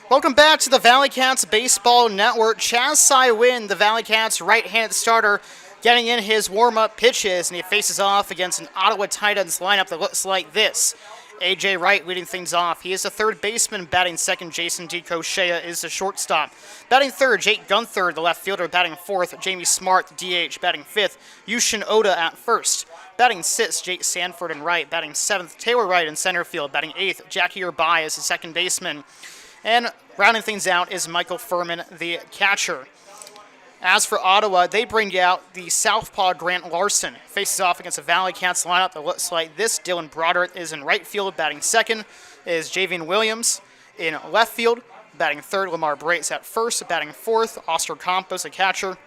Welcome back to the Valley Cats Baseball Network. Chaz Sai-Win, the Valley Cats right-handed starter, getting in his warm-up pitches, and he faces off against an Ottawa tight ends lineup that looks like this. A.J. Wright leading things off. He is the third baseman. Batting second, Jason DeCochea is the shortstop. Batting third, Jake Gunther, the left fielder. Batting fourth, Jamie Smart, the DH. Batting fifth, Yushin Oda at first. Batting sixth, Jake Sanford in right. Batting seventh, Taylor Wright in center field. Batting eighth, Jackie Urbai is the second baseman. And rounding things out is Michael Furman, the catcher. As for Ottawa, they bring out the southpaw Grant Larson. Faces off against a Valley Cats lineup that looks like this. Dylan Broderick is in right field. Batting second is Javian Williams in left field. Batting third, Lamar Brates at first. Batting fourth, Oscar Campos, the catcher.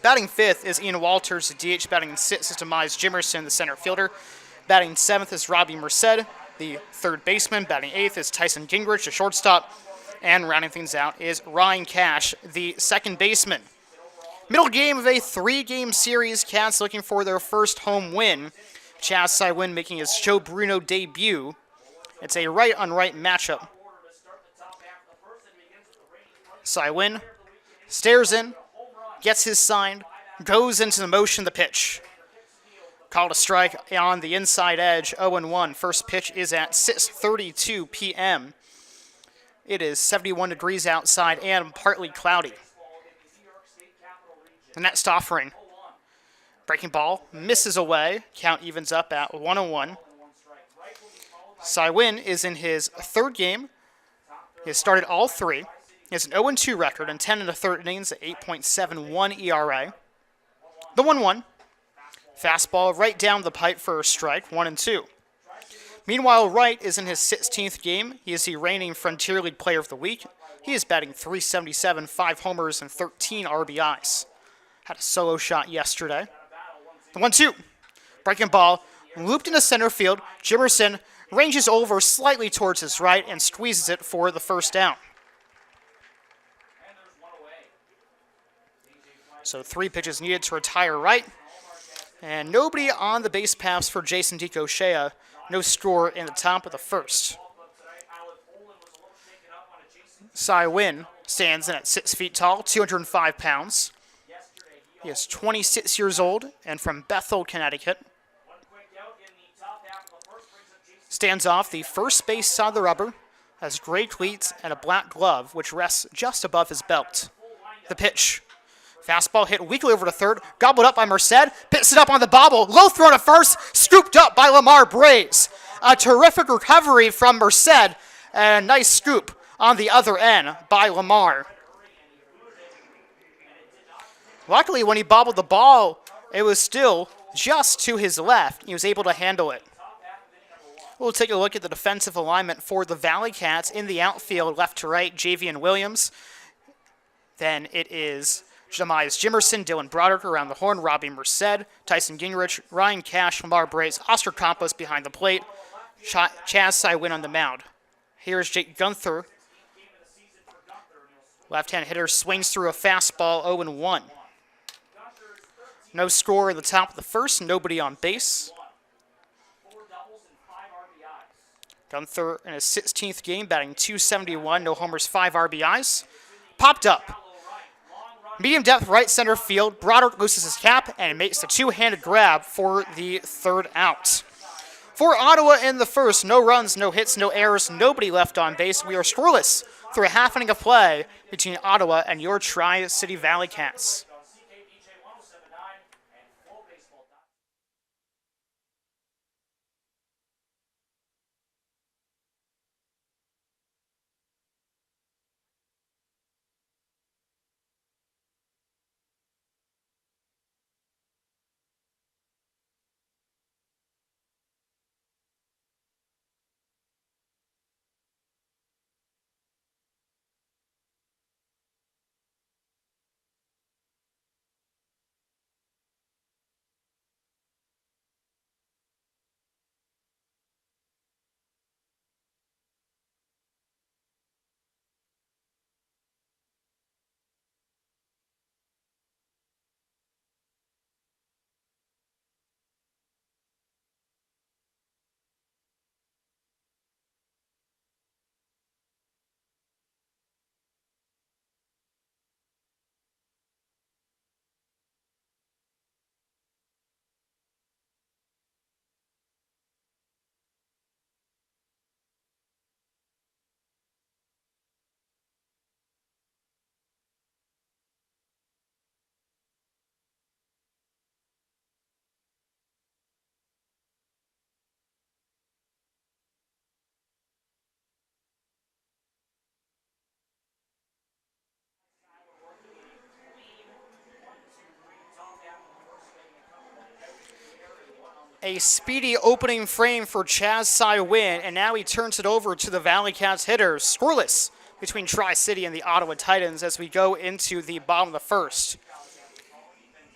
Batting fifth is Ian Walters, the DH. Batting sixth is Demise Jimerson, the center fielder. Batting seventh is Robbie Merced, the third baseman. Batting eighth is Tyson Gingrich, the shortstop. And rounding things out is Ryan Cash, the second baseman. Middle game of a three-game series. Cats looking for their first home win. Chaz Sai-Win making his Joe Bruno debut. It's a right-on-right matchup. Sai-Win stares in, gets his sign, goes into the motion, the pitch. Called a strike on the inside edge, 0-1. First pitch is at 6:32 p.m. It is 71 degrees outside and partly cloudy. The next offering. Breaking ball misses away. Count evens up at 1-1. Sai-Win is in his third game. He has started all three. He has an 0-2 record and 10 in the third innings at 8.71 ERA. The 1-1. Fastball right down the pipe for a strike, 1-2. Meanwhile, Wright is in his 16th game. He is the reigning Frontier League Player of the Week. He is batting .377, 5 homers, and 13 RBIs. Had a solo shot yesterday. The 1-2. Breaking ball, looped into center field. Jimerson ranges over slightly towards his right and squeezes it for the first down. So 3 pitches needed to retire Wright. And nobody on the base paths for Jason DeCochea. No score in the top of the first. Sai-Win stands in at 6 feet tall, 205 pounds. He is 26 years old and from Bethel, Connecticut. Stands off the first base side of the rubber, has gray cleats and a black glove, which rests just above his belt. The pitch. Fastball hit weakly over to third, gobbled up by Merced, picks it up on the bobble, low throw to first, scooped up by Lamar Braze. A terrific recovery from Merced, and a nice scoop on the other end by Lamar. Luckily, when he bobbled the ball, it was still just to his left. He was able to handle it. We'll take a look at the defensive alignment for the Valley Cats. In the outfield, left to right, Javian Williams. Then it is Demise Jimerson, Dylan Broderick around the horn, Robbie Merced, Tyson Gingrich, Ryan Cash, Lamar Brace, Oscar Campos behind the plate, Chaz Sai-Win on the mound. Here's Jake Gunther. Left-hand hitter swings through a fastball, 0-1. No score in the top of the first, nobody on base. Gunther in his 16th game, batting .271, no homers, 5 RBIs. Popped up. Medium depth right center field. Broderick loses his cap and makes the two-handed grab for the third out. For Ottawa in the first, no runs, no hits, no errors, nobody left on base. We are scoreless through a half inning of play between Ottawa and your Tri-City Valley Cats. A speedy opening frame for Chaz Win, and now he turns it over to the Valley Cats hitters. Scoreless between Tri-City and the Ottawa Titans as we go into the bottom of the first.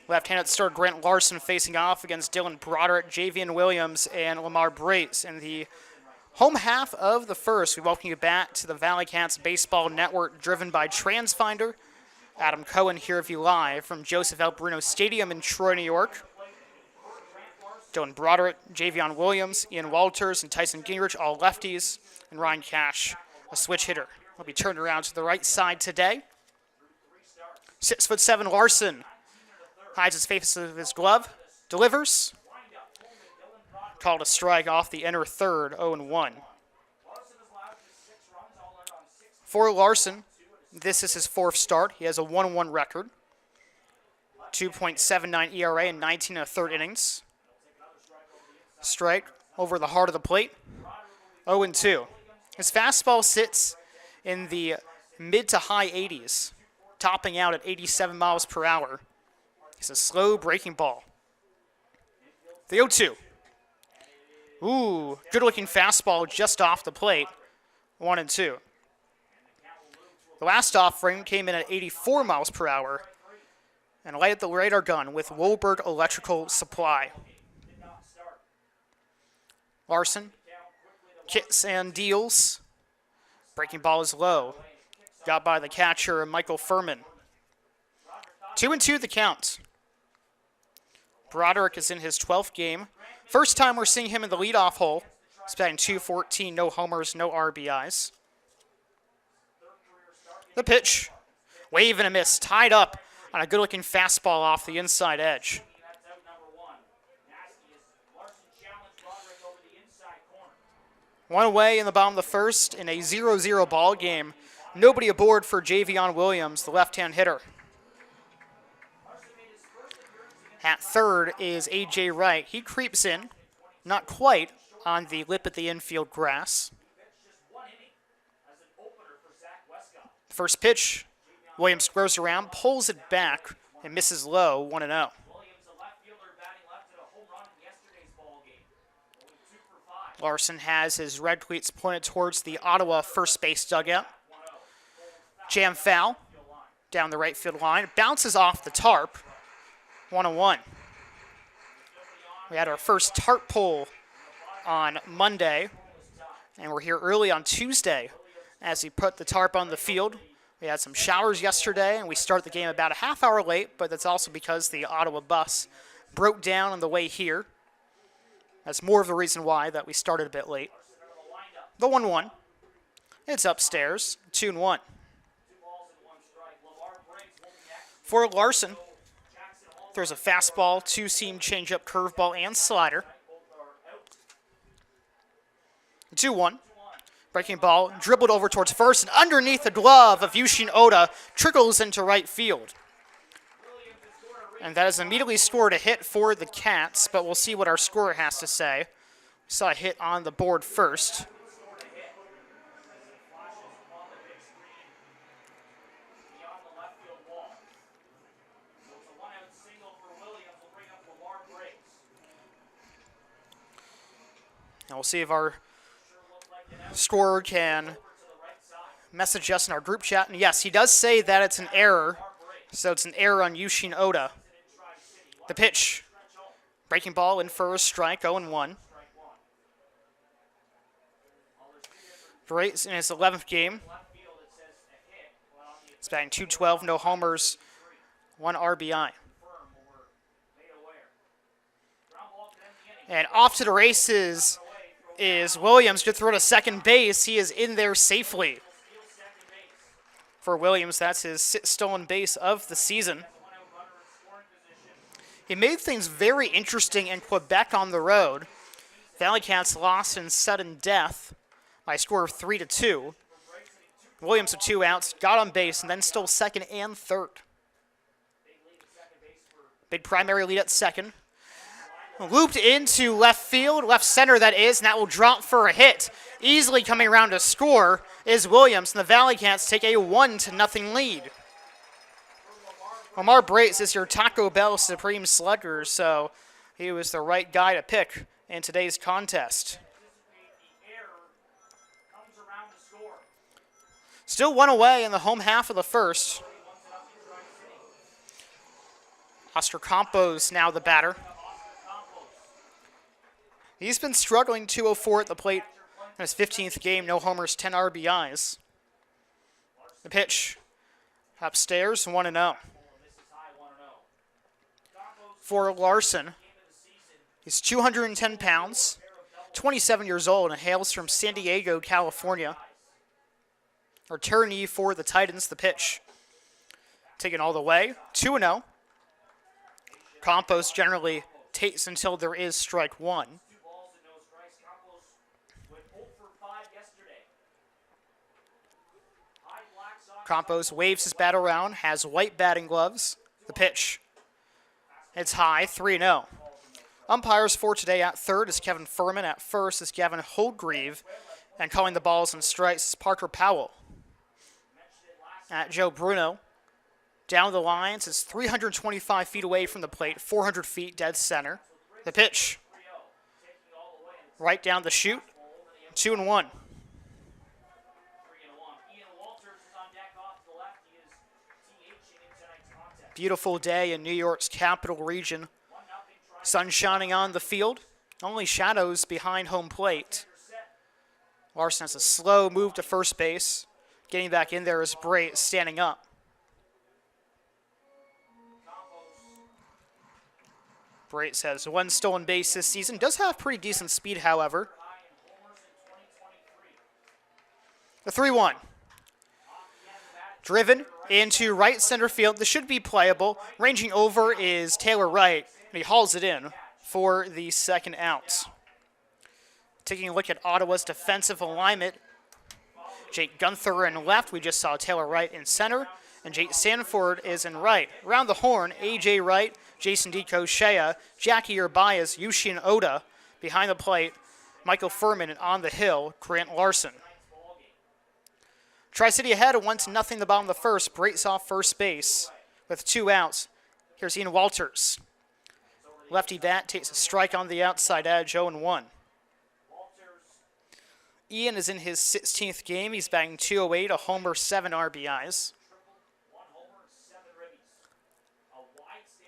Left-handed starter Grant Larson facing off against Dylan Broderick, Javian Williams, and Lamar Brace. In the home half of the first, we welcome you back to the Valley Cats Baseball Network, driven by TransFinder. Adam Cohen here with you live from Joseph L. Bruno Stadium in Troy, New York. Dylan Broderick, Javion Williams, Ian Walters, and Tyson Gingrich, all lefties, and Ryan Cash, a switch hitter. Will be turned around to the right side today. 6'7" Larson hides his face of his glove, delivers. Called a strike off the inner third, 0-1. For Larson, this is his fourth start. He has a 1-1 record, 2.79 ERA in 19 1/3 innings. Strike over the heart of the plate, 0-2. His fastball sits in the mid to high 80s, topping out at 87 miles per hour. It's a slow breaking ball. The 0-2. Ooh, good-looking fastball just off the plate, 1-2. The last off frame came in at 84 miles per hour and lighted the radar gun with Wohlberg Electrical Supply. Larson kicks and deals. Breaking ball is low. Got by the catcher, Michael Furman. 2-2 the count. Broderick is in his 12th game. First time we're seeing him in the leadoff hole. He's batting .214, no homers, no RBIs. The pitch. Wave and a miss. Tied up on a good-looking fastball off the inside edge. One away in the bottom of the first in a 0-0 ball game. Nobody aboard for Javion Williams, the left-hand hitter. At third is A.J. Wright. He creeps in, not quite, on the lip of the infield grass. First pitch, Williams squares around, pulls it back, and misses low, 1-0. Larson has his red cleats pointed towards the Ottawa first base dugout. Jam foul down the right field line. Bounces off the tarp. 1-1. We had our first tarp pull on Monday, and we're here early on Tuesday as we put the tarp on the field. We had some showers yesterday, and we start the game about a half hour late, but that's also because the Ottawa bus broke down on the way here. That's more of the reason why that we started a bit late. The 1-1. It's upstairs, 2-1. For Larson, there's a fastball, two-seam changeup, curveball, and slider. 2-1. Breaking ball, dribbled over towards first, and underneath the glove of Yushin Oda, trickles into right field. And that is immediately scored a hit for the Cats, but we'll see what our scorer has to say. We saw a hit on the board first. And we'll see if our scorer can message us in our group chat. And yes, he does say that it's an error. So it's an error on Yushin Oda. The pitch. Breaking ball in for a strike, 0-1. Brace in his 11th game. He's batting .212, no homers, 1 RBI. And off to the races is Williams to throw to second base. He is in there safely. For Williams, that's his 6th stolen base of the season. He made things very interesting in Quebec on the road. Valley Cats lost in sudden death by a score of 3-2. Williams with 2 outs, got on base, and then stole second and third. Big primary lead at second. Looped into left field, left center that is, and that will drop for a hit. Easily coming around to score is Williams, and the Valley Cats take a 1-0 lead. Lamar Brace is your Taco Bell Supreme Slugger, so He was the right guy to pick in today's contest. Still one away in the home half of the first. Oscar Campos now the batter. He's been struggling 204 at the plate in his 15th game, no homers, 10 RBIs. The pitch upstairs, 1-0. For Larson, he's 210 pounds, 27 years old, and hails from San Diego, California. Returnee for the Titans, the pitch. Taken all the way, 2-0. Campos generally takes until there is strike one. Campos waves his bat around, has white batting gloves. The pitch. It's high, 3-0. Umpires for today at third is Kevin Furman. At first is Gavin Holdgreave. And calling the balls and strikes is Parker Powell. At Joe Bruno. Down the lines, it's 325 feet away from the plate, 400 feet dead center. The pitch. Right down the chute, 2-1. Beautiful day in New York's capital region. Sun shining on the field. Only shadows behind home plate. Larson has a slow move to first base. Getting back in there is Brait standing up. Brait has one stolen base this season. Does have pretty decent speed, however. The 3-1. Driven into right center field. This should be playable. Ranging over is Taylor Wright, and he hauls it in for the second out. Taking a look at Ottawa's defensive alignment. Jake Gunther in left. We just saw Taylor Wright in center. And Jake Sanford is in right. Around the horn, A.J. Wright, Jason DeCochea, Jackie Urbias, Yushin Oda. Behind the plate, Michael Furman, and on the hill, Grant Larson. Tri-City ahead, 1-0 the bottom of the first. Brait's off first base with 2 outs. Here's Ian Walters. Lefty bat takes a strike on the outside edge, 0-1. Ian is in his 16th game. He's batting .208, a homer, 7 RBIs.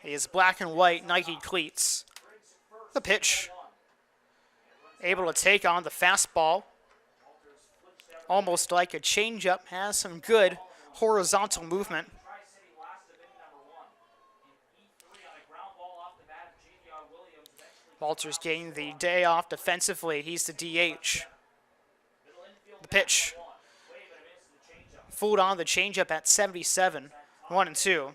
He has black and white Nike cleats. The pitch. Able to take on the fastball. Almost like a changeup. Has some good horizontal movement. Walters getting the day off defensively. He's the DH. The pitch. Fooled on the changeup at 77. 1-2.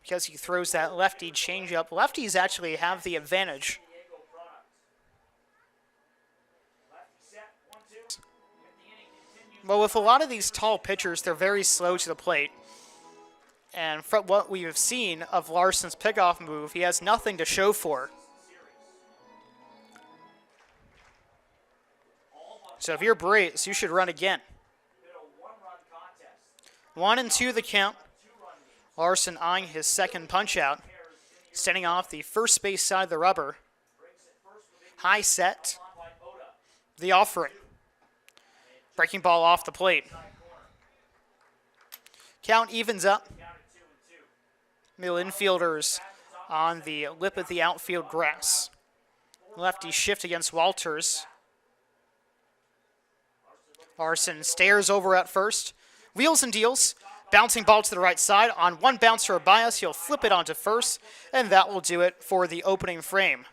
Because he throws that lefty changeup. Lefties actually have the advantage. Well, with a lot of these tall pitchers, they're very slow to the plate. And from what we have seen of Larson's pickoff move, he has nothing to show for. So if you're Brait, you should run again. 1-2 the count. Larson eyeing his second punch-out. Standing off the first base side of the rubber. High set. The offering. Breaking ball off the plate. Count evens up. Middle infielders on the lip of the outfield grass. Lefty shift against Walters. Larson stares over at first. Wheels and deals. Bouncing ball to the right side. On one bouncer or bias, he'll flip it onto first, and that will do it for the opening frame.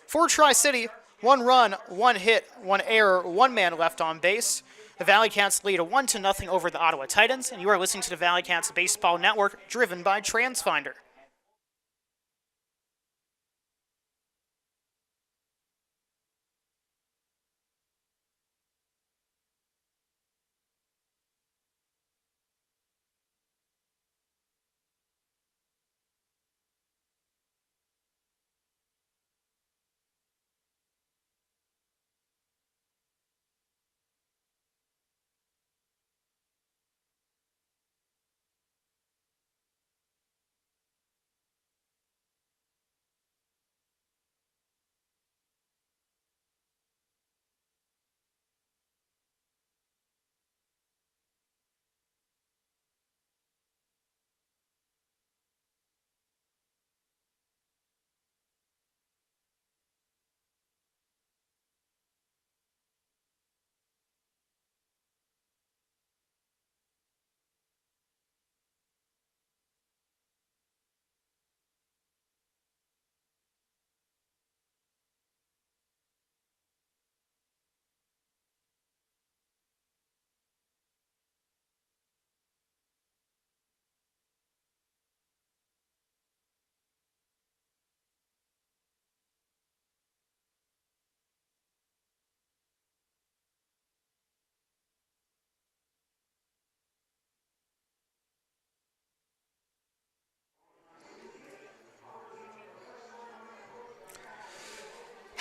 For Tri-City, 1 run, 1 hit, 1 error, 1 man left on base. The Valley Cats lead 1-0 over the Ottawa Titans, and you are listening to the Valley Cats Baseball Network, driven by TransFinder.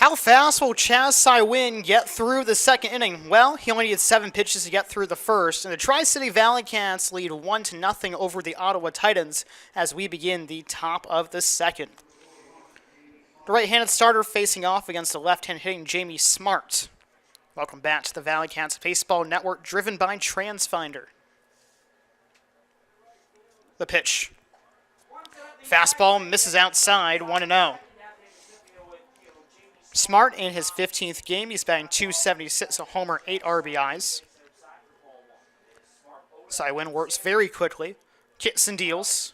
How fast will Chaz Sywin get through the second inning? Well, he only needed 7 pitches to get through the first, and the Tri-City Valley Cats lead 1-0 over the Ottawa Titans as we begin the top of the second. The right-handed starter facing off against the left-hand hitting Jamie Smart. Welcome back to the Valley Cats Baseball Network, driven by TransFinder. The pitch. Fastball misses outside, 1-0. Smart in his 15th game. He's batting .276, a homer, 8 RBIs. Sywin works very quickly. Kicks and deals.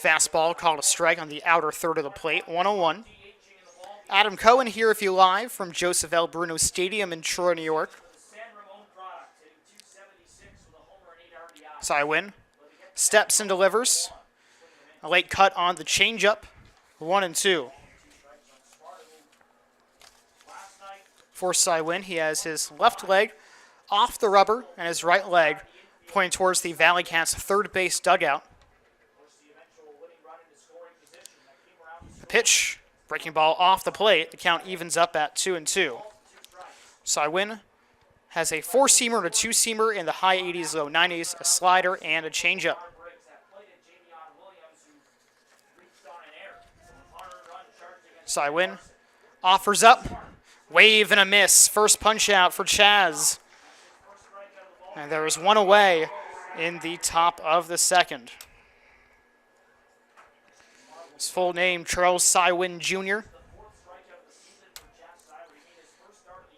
Fastball called a strike on the outer third of the plate, 1-1. Adam Cohen here if you live from Joseph L. Bruno Stadium in Troy, New York. Sywin steps and delivers. A late cut on the changeup, 1-2. For Sywin, he has his left leg off the rubber and his right leg pointing towards the Valley Cats' third base dugout. The pitch, breaking ball off the plate. The count evens up at 2-2. Sywin has a 4-seamer and a 2-seamer in the high 80s, low 90s, a slider, and a changeup. Sywin offers up. Wave and a miss. First punch out for Chaz. And there is one away in the top of the second. His full name, Charles Sywin Jr.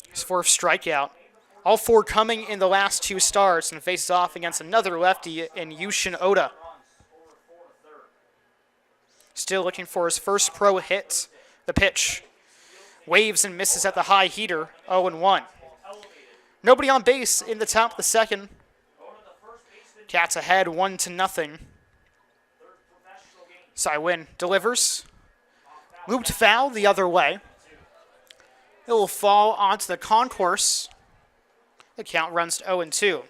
His 4th strikeout. All 4 coming in the last 2 starts and faces off against another lefty in Yushin Oda. Still looking for his first pro hit. The pitch. Waves and misses at the high heater, 0-1. Nobody on base in the top of the second. Cats ahead 1-0. Sywin delivers. Looped foul the other way. It will fall onto the concourse. The count runs to 0-2.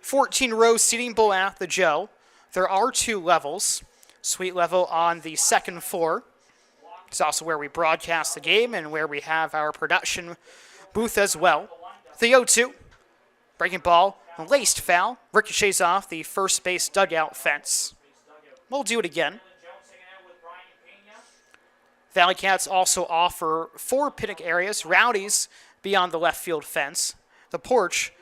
14-row seating bowl at the Joe. There are 2 levels. Suite level on the second floor. It's also where we broadcast the game and where we have our production booth as well. The 0-2. Breaking ball, laced foul. Ricochets off the first base dugout fence. We'll do it again. Valley Cats also offer 4 picnic areas. Rowdies beyond the left field fence. The porch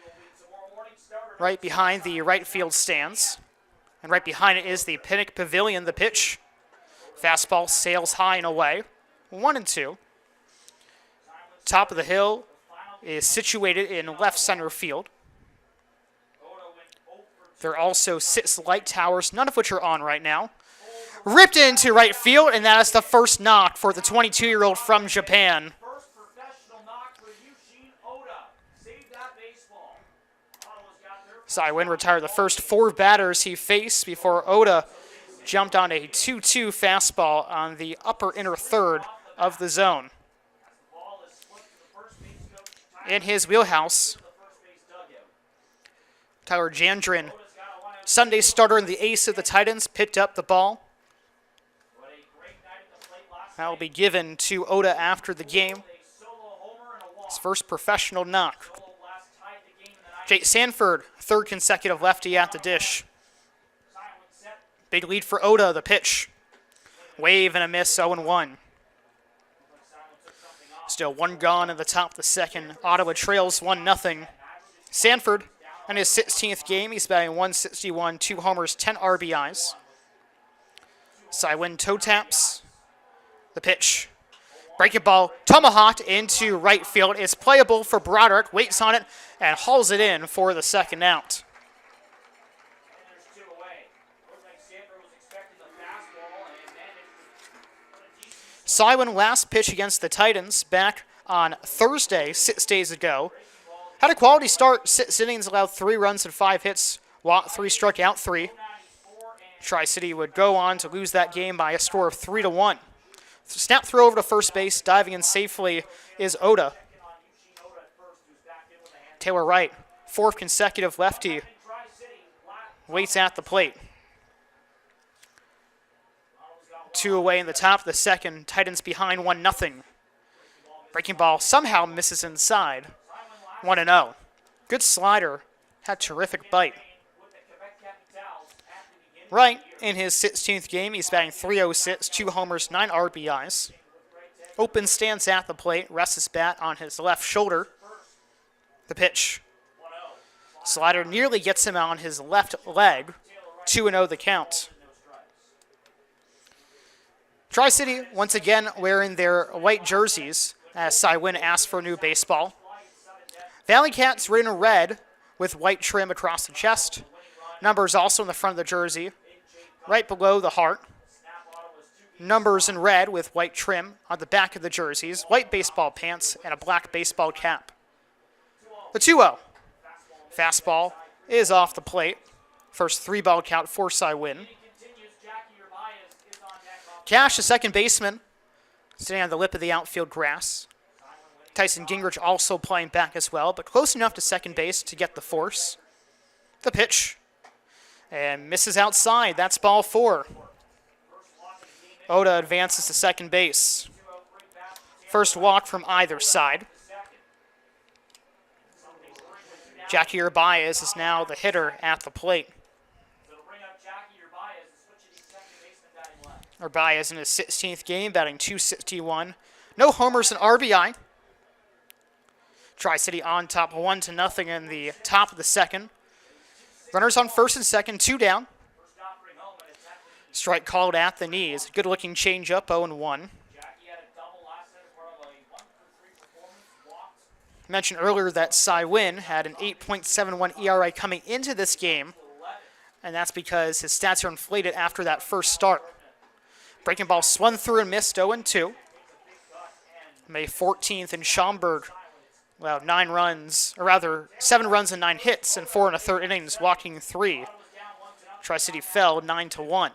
right behind the right field stands. And right behind it is the picnic pavilion. The pitch. Fastball sails high and away, 1-2. Top of the hill is situated in left center field. There are also 6 light towers, none of which are on right now. Ripped into right field, and that is the first knock for the 22-year-old from Japan. Sywin retired the first 4 batters he faced before Oda jumped on a 2-2 fastball on the upper inner third of the zone. In his wheelhouse, Tyler Jandrin, Sunday starter and the ace of the Titans, picked up the ball. That will be given to Oda after the game. His first professional knock. Jake Sanford, 3rd consecutive lefty at the dish. Big lead for Oda, the pitch. Wave and a miss, 0-1. Still 1 gone in the top of the second. Ottawa trails 1-0. Sanford, in his 16th game, he's batting .161, 2 homers, 10 RBIs. Sywin toe taps. The pitch. Breaking ball, tomahawked into right field. It's playable for Broderick, waits on it, and hauls it in for the second out. Sywin last pitch against the Titans back on Thursday, 6 days ago. Had a quality start, 6 innings, allowed 3 runs and 5 hits, walked 3, struck out 3. Tri-City would go on to lose that game by a score of 3-1. Snap throw over to first base, diving in safely is Oda. Taylor Wright, 4th consecutive lefty, waits at the plate. 2 away in the top of the second. Titans behind 1-0. Breaking ball somehow misses inside. 1-0. Good slider. Had terrific bite. Wright, in his 16th game, he's batting .306, 2 homers, 9 RBIs. Open stance at the plate, rests his bat on his left shoulder. The pitch. Slider nearly gets him on his left leg. 2-0 the count. Tri-City, once again, wearing their white jerseys, as Cy Wynn asked for a new baseball. Valley Cats were in red with white trim across the chest. Numbers also in the front of the jersey, right below the heart. Numbers in red with white trim on the back of the jerseys, white baseball pants, and a black baseball cap. The 2-0. Fastball is off the plate. First 3-ball count for Cy Wynn. Cash, the second baseman, sitting on the lip of the outfield grass. Tyson Gingrich also playing back as well, but close enough to second base to get the force. The pitch. And misses outside. That's ball 4. Oda advances to second base. First walk from either side. Jackie Urbaez is now the hitter at the plate. Urbaez in his 16th game, batting .261. No homers and RBI. Tri-City on top 1-0 in the top of the second. Runners on first and second, 2 down. Strike called at the knees. Good-looking changeup, 0-1. Mentioned earlier that Cy Wynn had an 8.71 ERA coming into this game, and that's because his stats are inflated after that first start. Breaking ball swung through and missed, 0-2. May 14th in Schaumburg, well, 7 runs and 9 hits in 4 1/3 innings, walking 3. Tri-City fell 9-1.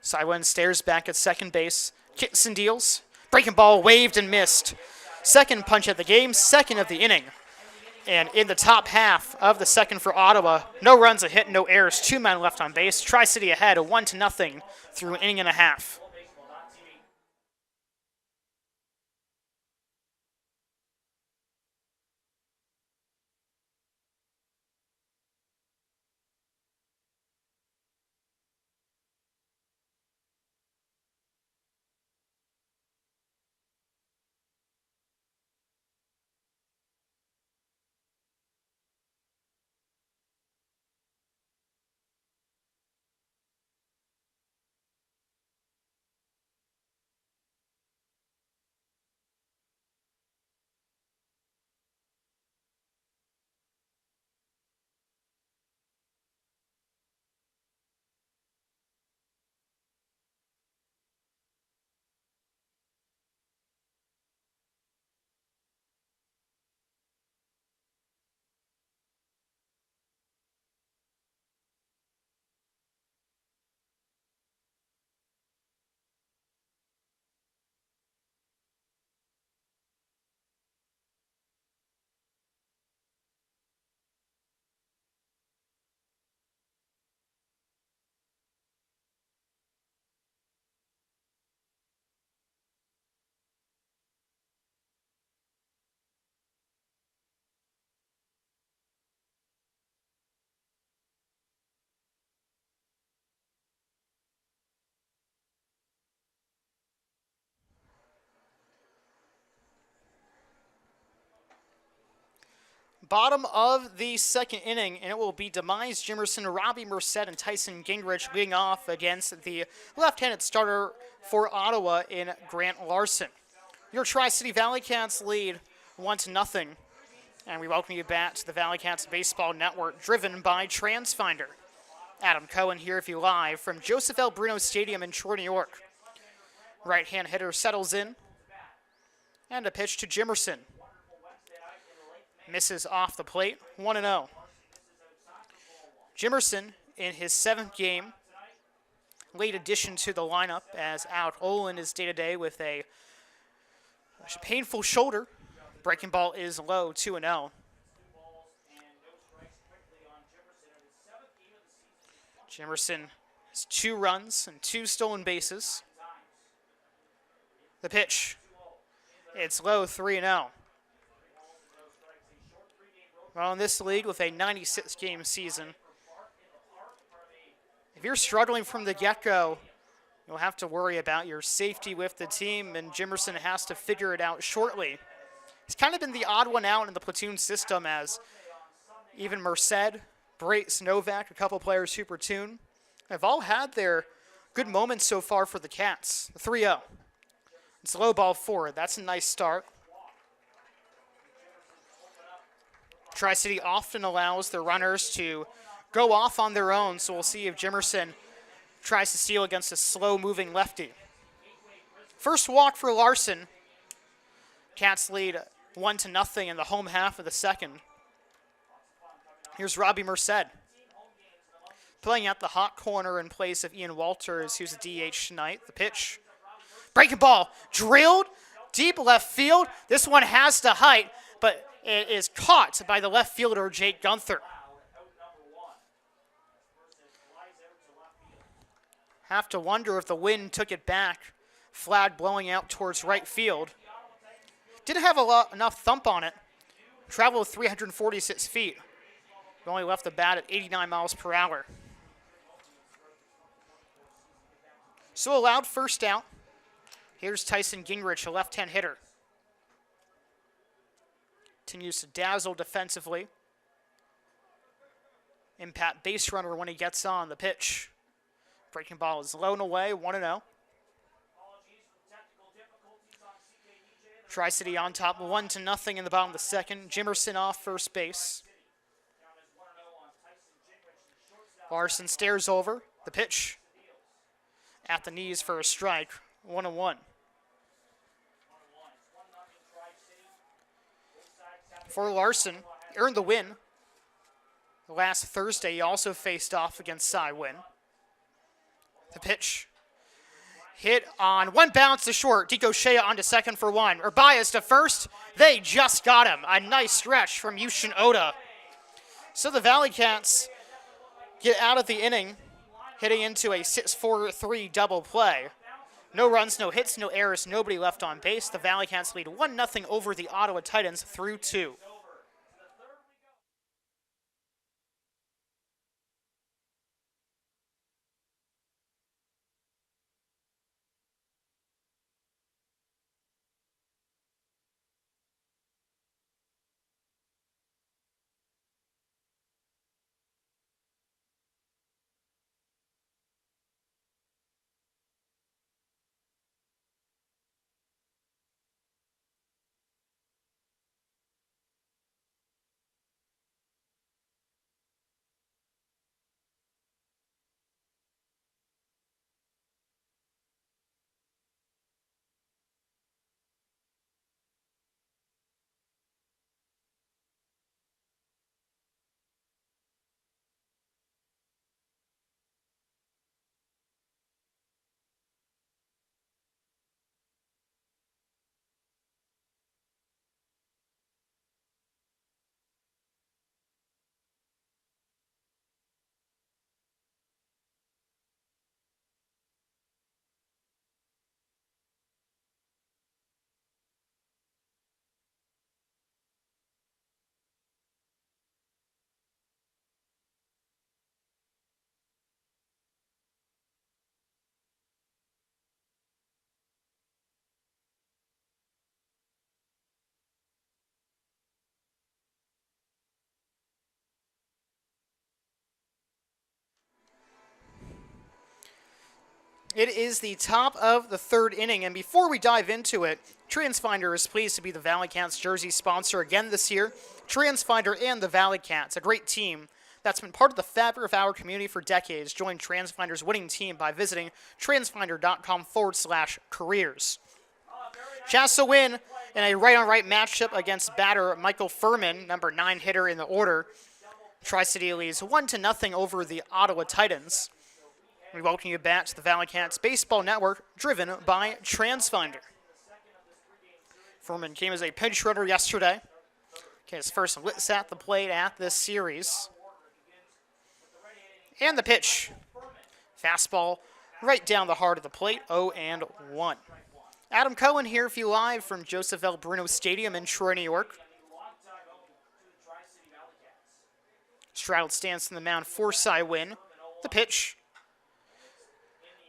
Cy Wynn stares back at second base. Kicks and deals. Breaking ball waved and missed. Second punch of the game, second of the inning. And in the top half of the second for Ottawa, no runs, a hit, no errors, 2 men left on base. Tri-City ahead, 1-0 through an inning and a half. Bottom of the second inning, and it will be Demise Jimerson, Robbie Merced, and Tyson Gingrich leading off against the left-handed starter for Ottawa in Grant Larson. Your Tri-City Valley Cats lead 1-0, and we welcome you back to the Valley Cats Baseball Network, driven by TransFinder. Adam Cohen here with you live from Joseph L. Bruno Stadium in Troy, New York. Right-hand hitter settles in, and a pitch to Jimerson. Misses off the plate, 1-0. Jimerson, in his 7th game, late addition to the lineup as Alec Olin is day-to-day with a painful shoulder. Breaking ball is low, 2-0. Jimerson has 2 runs and 2 stolen bases. The pitch. It's low, 3-0. Well, in this league with a 96-game season, if you're struggling from the get-go, you'll have to worry about your safety with the team, and Jimerson has to figure it out shortly. He's kind of been the odd one out in the platoon system, as even Merced, Brace, Novak, a couple players who platoon, have all had their good moments so far for the Cats. 3-0. It's low ball forward. That's a nice start. Tri-City often allows their runners to go off on their own, so we'll see if Jimerson tries to steal against a slow-moving lefty. First walk for Larson. Cats lead 1-0 in the home half of the second. Here's Robbie Merced, playing at the hot corner in place of Ian Walters, who's a DH tonight. The pitch. Breaking ball, drilled, deep left field. This one has to height, but it is caught by the left fielder, Jake Gunther. Have to wonder if the wind took it back. Flag blowing out towards right field. Didn't have enough thump on it. Traveled 346 feet. Only left the bat at 89 miles per hour. So allowed first out. Here's Tyson Gingrich, a left-hand hitter. Continues to dazzle defensively. Impact base runner when he gets on the pitch. Breaking ball is low and away, 1-0. Tri-City on top, 1-0 in the bottom of the second. Jimerson off first base. Larson stares over. The pitch. At the knees for a strike, 1-1. For Larson, earned the win. Last Thursday, he also faced off against Cy Win. The pitch. Hit on one bounce to short. Dico Shea onto second for one. Urbias to first. They just got him. A nice stretch from Yushin Oda. So the Valley Cats get out of the inning, hitting into a 6-4-3 double play. No runs, no hits, no errors, nobody left on base. The Valley Cats lead 1-0 over the Ottawa Titans through 2. It is the top of the third inning, and before we dive into it, TransFinder is pleased to be the Valley Cats jersey sponsor again this year. TransFinder and the Valley Cats, a great team that's been part of the fabric of our community for decades. Join TransFinder's winning team by visiting transfinder.com/careers. Chance win in a right-on-right matchup against batter Michael Furman, number 9 hitter in the order. Tri-City leads 1-0 over the Ottawa Titans. We welcome you back to the Valley Cats Baseball Network, driven by TransFinder. Furman came as a pinch runner yesterday. His first licks at the plate at this series. And the pitch. Fastball right down the heart of the plate, 0-1. Adam Cohen here for you live from Joseph L. Bruno Stadium in Troy, New York. Straddled stance in the mound for Cy Wynn. The pitch.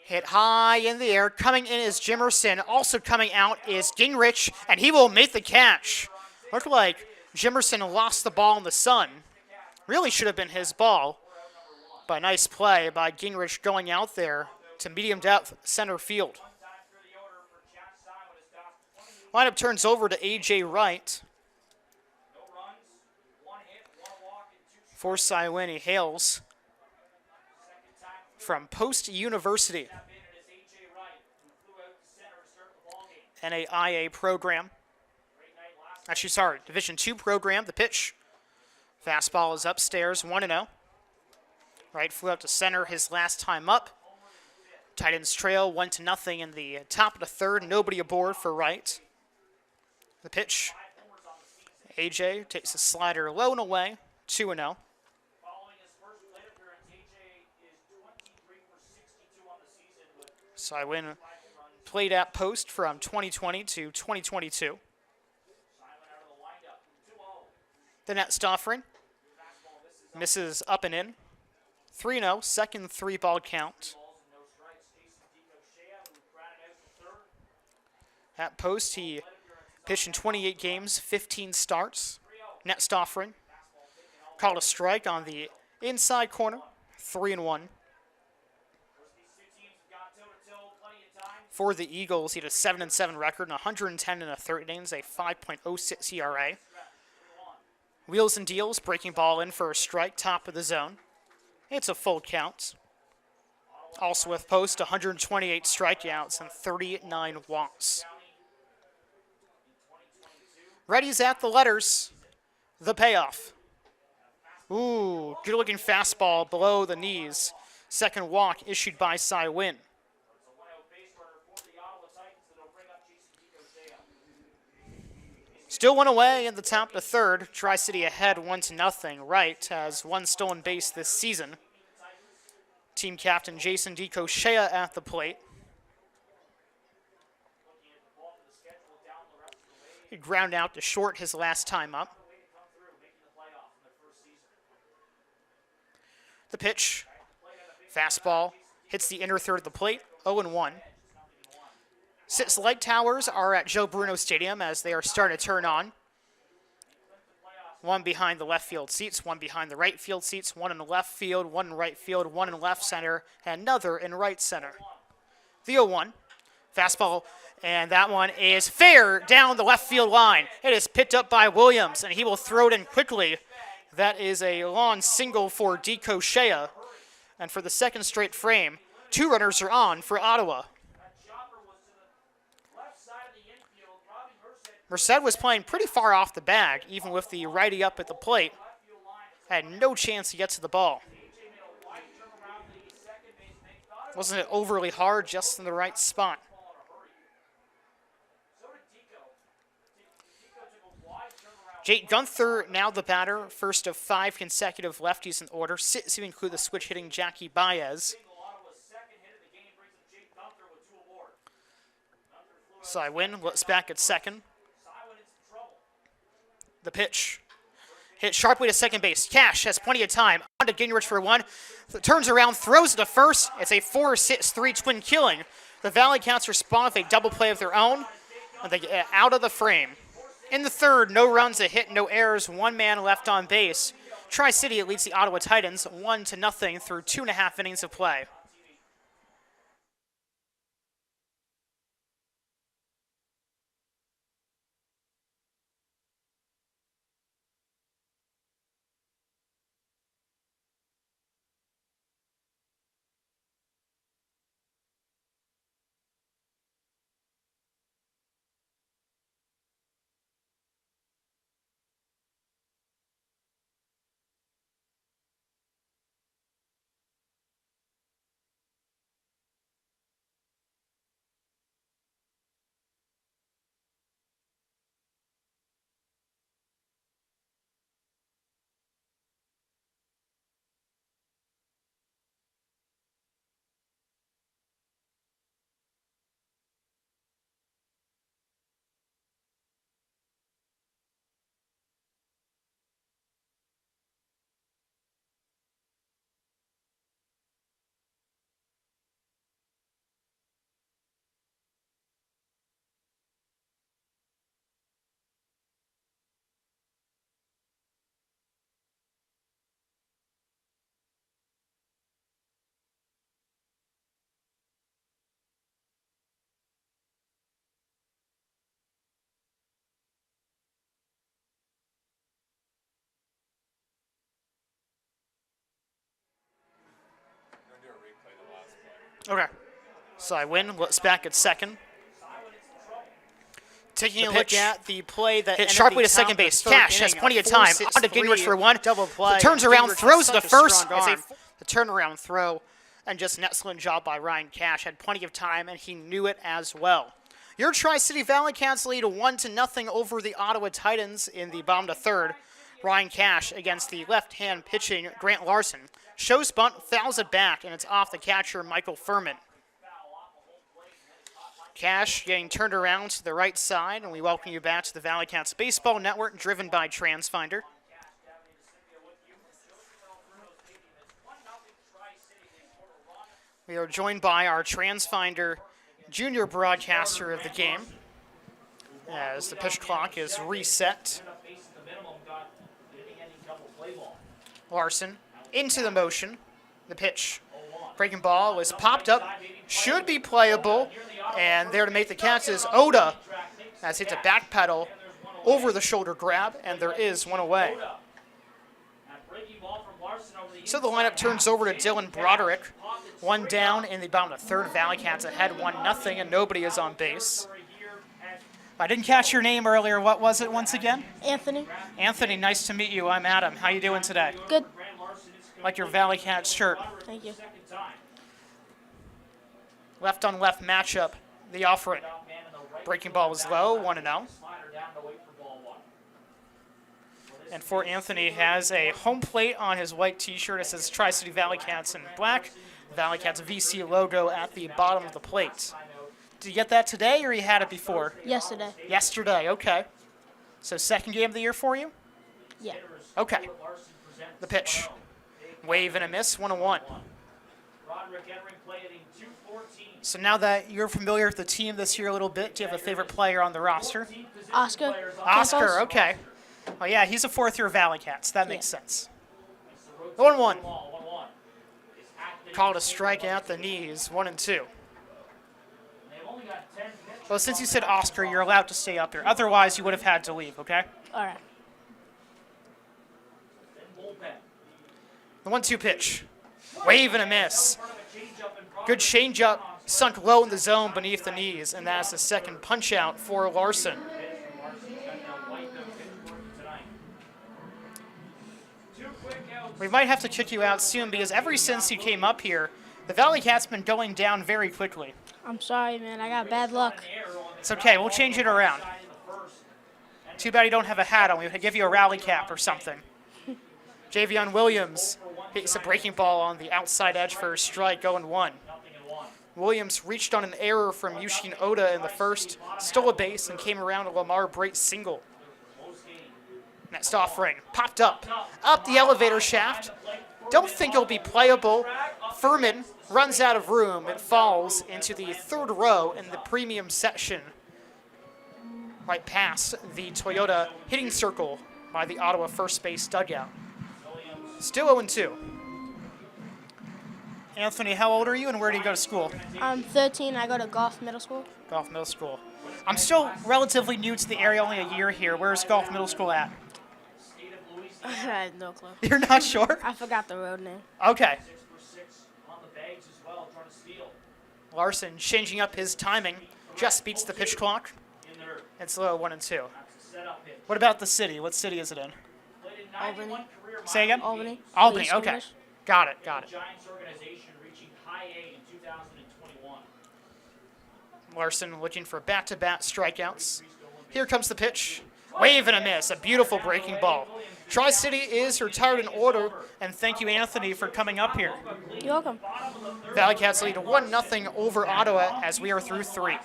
Hit high in the air. Coming in is Jimerson. Also coming out is Gingrich, and he will make the catch. Looked like Jimerson lost the ball in the sun. Really should have been his ball. But nice play by Gingrich going out there to medium depth center field. Lineup turns over to A.J. Wright. For Cy Wynn, he hails from Post University, NAIA program. Actually, sorry, Division II program. The pitch. Fastball is upstairs, 1-0. Wright flew out to center his last time up. Titans trail 1-0 in the top of the third. Nobody aboard for Wright. The pitch. AJ takes a slider low and away, 2-0. Cy Wynn played at post from 2020 to 2022. The next offering misses up and in. 3-0, second three-ball count. At post, he pitched in 28 games, 15 starts. Next offering called a strike on the inside corner, 3-1. For the Eagles, he had a 7-7 record and 110 in the third innings, a 5.06 ERA. Wheels and deals, breaking ball in for a strike, top of the zone. It's a full count. Also with post, 128 strikeouts and 39 walks. Ready's at the letters. The payoff. Ooh, good-looking fastball below the knees. Second walk issued by Cy Wynn. Still one away in the top of the third. Tri-City ahead 1-0. Wright has one stolen base this season. Team captain Jason DeCochea at the plate. He ground out to short his last time up. The pitch. Fastball hits the inner third of the plate. 0-1. 6 light towers are at Joe Bruno Stadium as they are starting to turn on. One behind the left field seats, one behind the right field seats, one in the left field, one in right field, one in left center, and another in right center. The 0-1. Fastball, and that one is fair down the left field line. It is picked up by Williams, and he will throw it in quickly. That is a long single for DeCochea. And for the second straight frame, 2 runners are on for Ottawa. Merced was playing pretty far off the bag, even with the righty up at the plate. Had no chance to get to the ball. Wasn't it overly hard, just in the right spot. Jake Gunther, now the batter, first of 5 consecutive lefties in order, to include the switch-hitting Jackie Baez. Cy Wynn looks back at second. The pitch. Hit sharply to second base. Cash has plenty of time. On to Gingrich for one. Turns around, throws it to first. It's a 4-6-3 twin killing. The Valley Cats respond with a double play of their own, and they get out of the frame. In the third, no runs, a hit, no errors, 1 man left on base. Tri-City leads the Ottawa Titans 1-0 through 2.5 innings of play. Okay. So I win. Looks back at second. Taking a look pitch. at the play that Hit ended sharply the to second top of the base. third Cash has inning, plenty a of time. 4-6-3 On to Gingrich for one. double play. Turns around, Gingrich throws has to such a first. strong It's arm. The turnaround throw, and just an excellent job by Ryan Cash. Had plenty of time, and he knew it as well. Your Tri-City Valley Cats lead 1-0 over the Ottawa Titans in the bottom of the third. Ryan Cash against the left-hand pitching Grant Larson. Shows bunt, fouls it back, and it's off the catcher Michael Furman. Cash getting turned around to the right side, and we welcome you back to the Valley Cats Baseball Network, driven by TransFinder. We are joined by our TransFinder junior broadcaster of the game, as the pitch clock is reset. Larson into the motion. The pitch. Breaking ball was popped up. Should be playable. And there to make the catch is Oda, as hits a back pedal over the shoulder grab, and there is one away. So the lineup turns over to Dylan Broderick. One down in the bottom of the third. Valley Cats ahead 1-0, and nobody is on base. I didn't catch your name earlier. What was it once again? Anthony. Anthony, nice to meet you. I'm Adam. How you doing today? Good. Like your Valley Cats shirt. Thank you. Left on left matchup, the offering. Breaking ball was low, 1-0. And for Anthony, has a home plate on his white t-shirt. It says Tri-City Valley Cats in black. Valley Cats VC logo at the bottom of the plate. Did you get that today, or you had it before? Yesterday. Yesterday, okay. So second game of the year for you? Yeah. Okay. The pitch. Wave and a miss, 1-1. So now that you're familiar with the team this year a little bit, do you have a favorite player on the roster? Oscar. Oscar, Campos. okay. Oh yeah, he's a fourth-year Valley Cats. That makes sense. 1-1. Called a strike at the knees, 1-2. Well, since you said Oscar, you're allowed to stay up here. Otherwise, you would have had to leave, okay? All right. The 1-2 pitch. Wave and a miss. Good changeup, sunk low in the zone beneath the knees, and that's the second punch out for Larson. We might have to kick you out soon because ever since you came up here, the Valley Cat's been going down very quickly. I'm sorry, man. I got bad luck. It's okay, we'll change it around. Too bad you don't have a hat on. We could give you a rally cap or something. Javion Williams hits a breaking ball on the outside edge for a strike, going 1. Williams reached on an error from Yushin Oda in the first, stole a base, and came around a Lamar Brate single. Next offering, popped up the elevator shaft. Don't think it'll be playable. Furman runs out of room. It falls into the third row in the premium section, right past the Toyota hitting circle by the Ottawa first base dugout. Still 0-2. Anthony, how old are you and where do you go to school? I'm 13. I go to Golf Middle School. Golf Middle School. I'm still relatively new to the area, only a year here. Where's Golf Middle School at? I have no clue. You're not sure? I forgot the road name. Okay. Larson changing up his timing, just beats the pitch clock. It's low, 1-2. What about the city? What city is it in? Albany. Say again? Albany. Albany, East okay. English. Got it. Larson looking for bat-to-bat strikeouts. Here comes the pitch. Wave and a miss. A beautiful breaking ball. Tri-City is retired in order, and thank you, Anthony, for coming up here. You're welcome. Valley Cats lead 1-0 over Ottawa as we are through 3.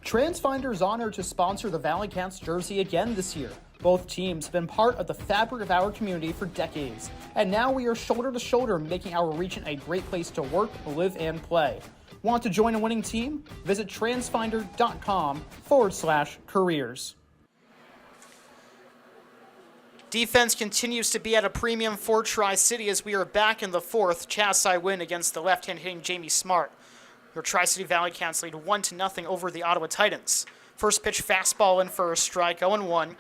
TransFinder is honored to sponsor the Valley Cats jersey again this year. Both teams have been part of the fabric of our community for decades, and now we are shoulder to shoulder making our region a great place to work, live, and play. Want to join a winning team? Visit transfinder.com/careers. Defense continues to be at a premium for Tri-City as we are back in the fourth. Chas-I win against the left-hand hitting Jamie Smart. Your Tri-City Valley Cats lead 1-0 over the Ottawa Titans. First pitch fastball in for a strike, 0-1.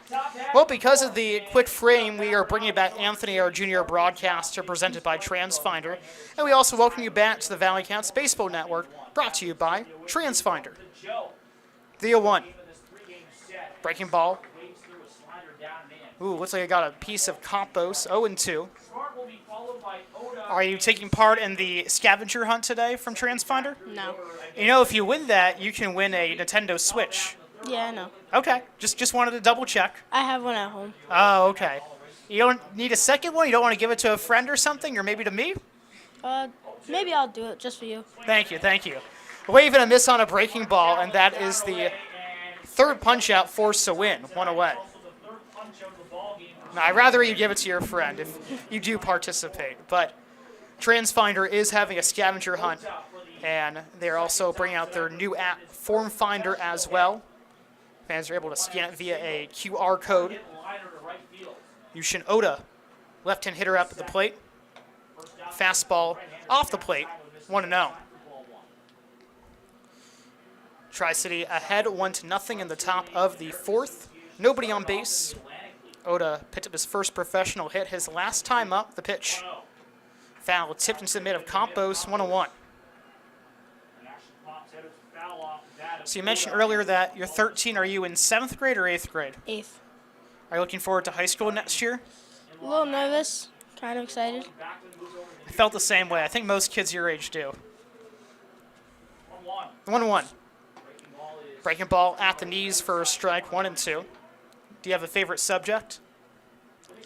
Well, because of the quick frame, we are bringing back Anthony, our junior broadcaster, presented by TransFinder. And we also welcome you back to the Valley Cats Baseball Network, brought to you by TransFinder. The 0-1. Breaking ball. Ooh, looks like I got a piece of compost, 0-2. Are you taking part in the scavenger hunt today from TransFinder? No. You know, if you win that, you can win a Nintendo Switch. Yeah, I know. Okay, just wanted to double check. I have one at home. Oh, okay. You don't need a second one? You don't want to give it to a friend or something, or maybe to me? Maybe I'll do it just for you. Thank you, thank you. Wave and a miss on a breaking ball, and that is the third punch-out force to win, one away. Now, I'd rather you give it to your friend if you do participate, but TransFinder is having a scavenger hunt, and they're also bringing out their new app, Form Finder, as well. Fans are able to scan it via a QR code. Yushin Oda, left-hand hitter up at the plate. Fastball off the plate, 1-0. Tri-City ahead 1-0 in the top of the fourth. Nobody on base. Oda picked up his first professional hit, his last time up. The pitch. Foul tipped into the mid of Campos, 1-1. So you mentioned earlier that you're 13. Are you in 7th grade or 8th grade? 8th. Are you looking forward to high school next year? A little nervous. Kind of excited. I felt the same way. I think most kids your age do. 1-1. Breaking ball at the knees for a strike, 1-2. Do you have a favorite subject?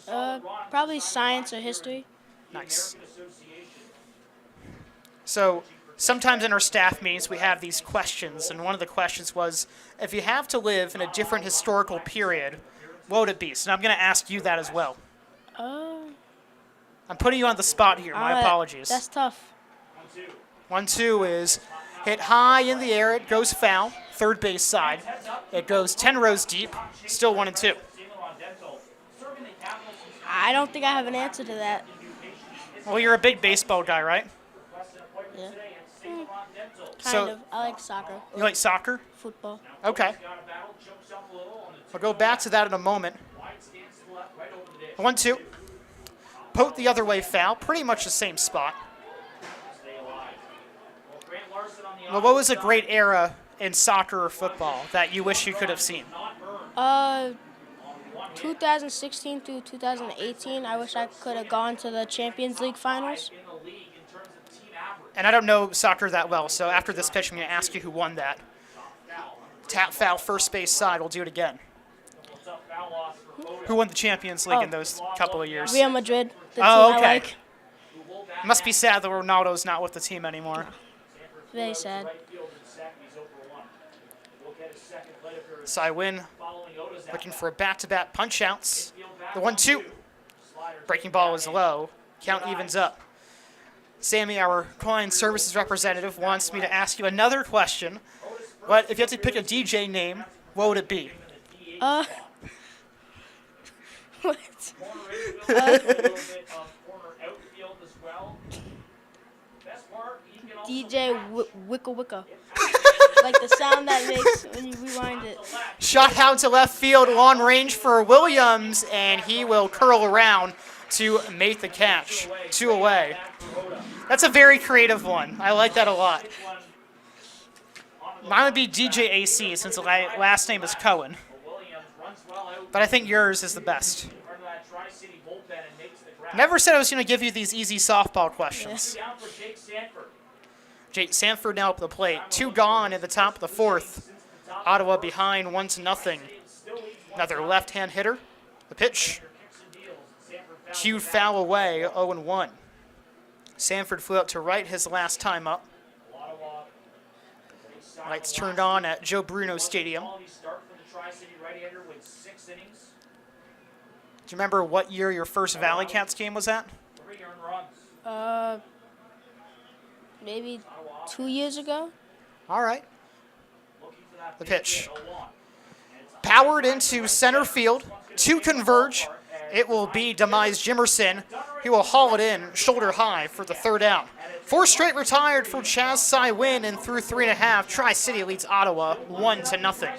Probably science or history. Nice. So sometimes in our staff meetings we have these questions, and one of the questions was, if you have to live in a different historical period, what would it be? So now I'm going to ask you that as well. I'm putting you on the spot here. My apologies. That's tough. 1-2 is hit high in the air. It goes foul. Third base side. It goes 10 rows deep. Still 1-2. I don't think I have an answer to that. Well, you're a big baseball guy, right? Yeah. So- of. I like soccer. You like soccer? Football. Okay. I'll go back to that in a moment. 1-2. Poke the other way foul. Pretty much the same spot. Well, what was a great era in soccer or football that you wish you could have seen? 2016 through 2018, I wish I could have gone to the Champions League finals. And I don't know soccer that well, so after this pitch, I'm going to ask you who won that. Tap foul, first base side. We'll do it again. Who won the Champions League in those couple of years? Real Madrid, the Oh, team okay. I like. Must be sad that Ronaldo's not with the team anymore. Very sad. Cy win, looking for back-to-back punch-outs. The 1-2. Breaking ball is low. Count evens up. Sammy, our client services representative, wants me to ask you another question. But if you had to pick a DJ name, what would it be? What? DJ Wicka Wicka. Like the sound that makes when you rewind it. Shot out to left field, long range for Williams, and he will curl around to make the catch. 2 away. That's a very creative one. I like that a lot. Mine would be DJ AC since the last name is Cohen. But I think yours is the best. Never said I was going to give you these easy softball questions. Jake Sanford now up the plate. 2 gone in the top of the fourth. Ottawa behind 1-0. Another left-hand hitter. The pitch. Cued foul away, 0-1. Sanford flew out to right his last time up. Lights turned on at Joe Bruno Stadium. Do you remember what year your first Valley Cats game was at? Maybe 2 years ago. All right. The pitch. Powered into center field. To converge. It will be Demise Jimerson. He will haul it in shoulder high for the third out. 4 straight retired for Chaz Sai Win, and through 3.5, Tri-City leads Ottawa 1-0.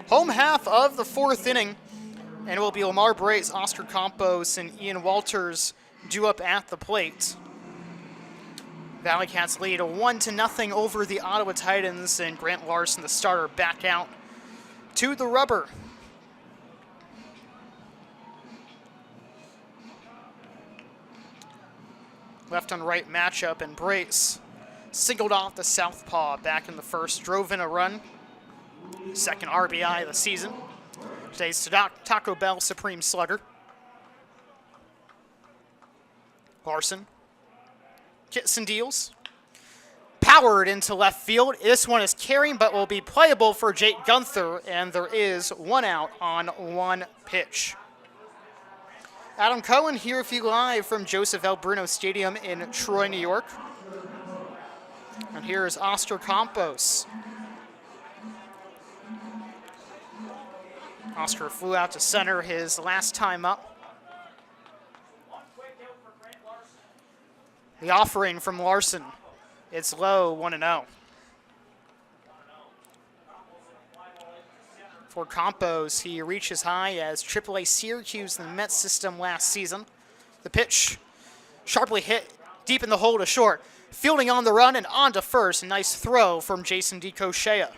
Home half of the 4th inning, and it will be Lamar Brace, Oscar Campos, and Ian Walters due up at the plate. Valley Cats lead 1-0 over the Ottawa Titans, and Grant Larson, the starter, back out to the rubber. Left on right matchup, and Brace singled off the southpaw back in the first, drove in a run. Second RBI of the season. Today's Taco Bell Supreme Slugger. Larson. Kits and deals. Powered into left field. This one is carrying, but will be playable for Jake Gunther, and there is 1 out on 1 pitch. Adam Cohen here with you live from Joseph L. Bruno Stadium in Troy, New York. And here is Oscar Campos. Oscar flew out to center his last time up. The offering from Larson. It's low, 1-0. For Campos, he reaches high as AAA Syracuse in the Mets system last season. The pitch, sharply hit deep in the hole to short. Fielding on the run and on to first. A nice throw from Jason DeCochea.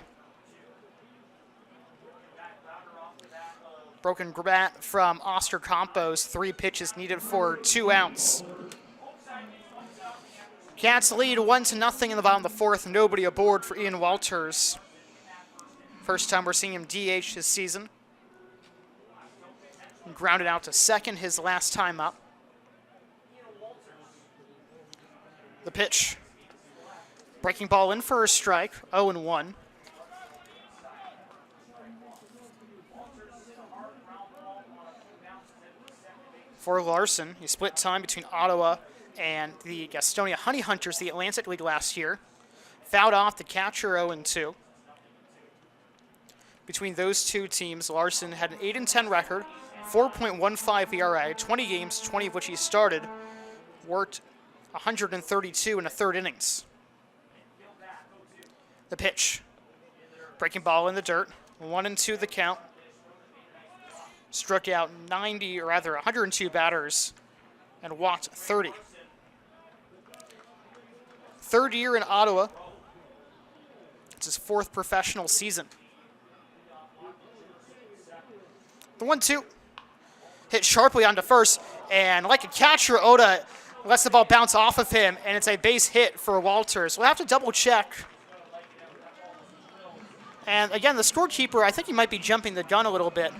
Broken bat from Oscar Campos. 3 pitches needed for 2 outs. Cats lead 1-0 in the bottom of the 4th. Nobody aboard for Ian Walters. First time we're seeing him DH this season. Grounded out to second his last time up. The pitch. Breaking ball in for a strike. 0-1. For Larson, he split time between Ottawa and the Gastonia Honey Hunters, the Atlantic League last year. Fouled off the catcher 0-2. Between those two teams, Larson had an 8-10 record, 4.15 ERA, 20 games, 20 of which he started, worked 132 in the 3rd innings. The pitch. Breaking ball in the dirt, 1-2 the count. Struck out 102 batters and walked 30. 3rd year in Ottawa. It's his 4th professional season. The 1-2 hit sharply onto first, and like a catcher, Oda lets the ball bounce off of him, and it's a base hit for Walters. We'll have to double check. And again, the scorekeeper, I think he might be jumping the gun a little bit.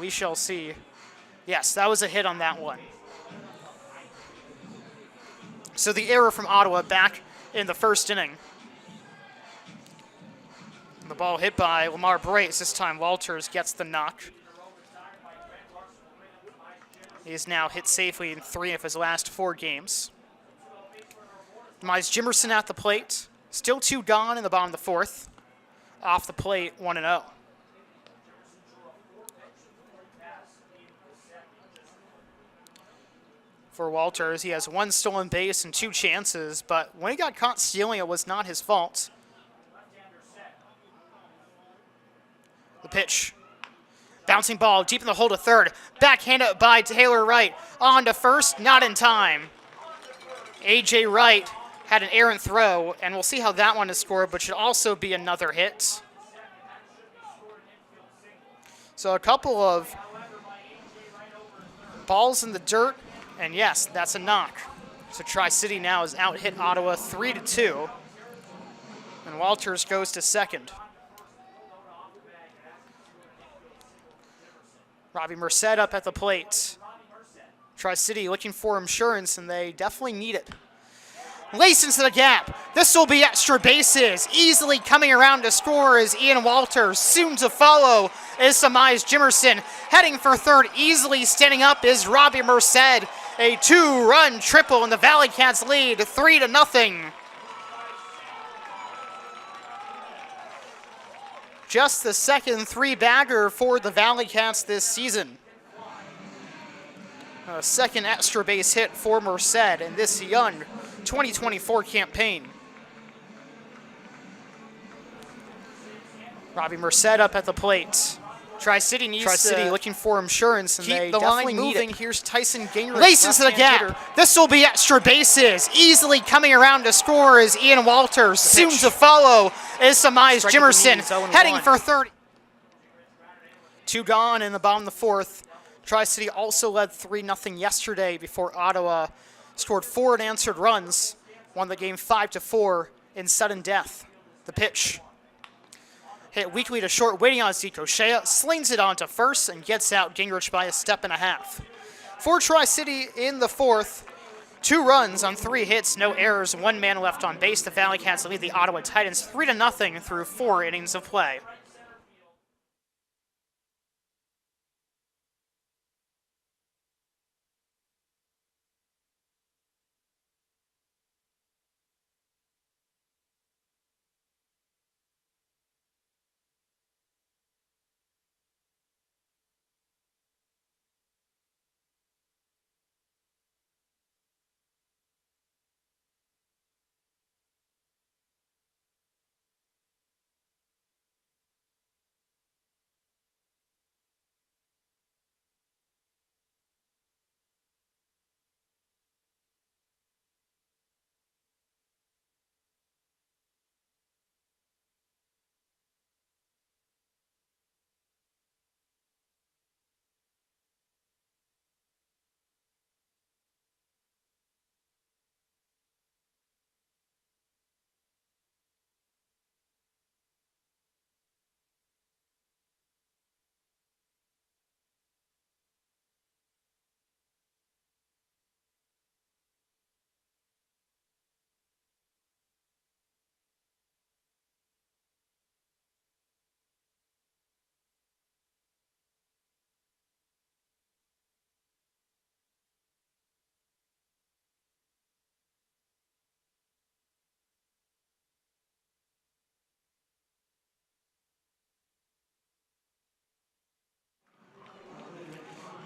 we shall see. Yes, that was a hit on that one. So the error from Ottawa back in the first inning. The ball hit by Lamar Brace. This time Walters gets the knock. He's now hit safely in 3 of his last 4 games. Mize Jimerson at the plate. Still 2 gone in the bottom of the 4th. Off the plate, 1-0. For Walters, he has 1 stolen base and 2 chances, but when he got caught stealing, it was not his fault. The pitch. Bouncing ball deep in the hole to third. Backhanded by Taylor Wright. On to first, not in time. A.J. Wright had an errant throw, and we'll see how that one is scored, but should also be another hit. So a couple of balls in the dirt, and yes, that's a knock. So Tri-City now has out-hit Ottawa 3-2, and Walters goes to second. Robbie Merced up at the plate. Tri-City looking for insurance, and they definitely need it. Lace into the gap. This will be extra bases. Easily coming around to score is Ian Walters. Soon to follow is Mize Jimerson. Heading for third, easily standing up is Robbie Merced. A 2-run triple, and the Valley Cats lead 3-0. Just the second 3-bagger for the Valley Cats this season. A second extra base hit for Merced in this young 2024 campaign. Robbie Merced up at the plate. Tri-City needs Tri-City looking for insurance, and they definitely need it. Here's Tyson Gingrich. Lace into the gap. This will be extra bases. Easily coming around to score is Ian Walters. Soon to follow is Mize Jimerson. Heading for third. 2 gone in the bottom of the 4th. Tri-City also led 3-0 yesterday before Ottawa scored 4 unanswered runs, won the game 5-4 in sudden death. The pitch. Hit weakly to short, waiting on Zico Shea, slings it onto first and gets out Gingrich by a step and a half. For Tri-City in the 4th, 2 runs on 3 hits, no errors, 1 man left on base. The Valley Cats lead the Ottawa Titans 3-0 through 4 innings of play.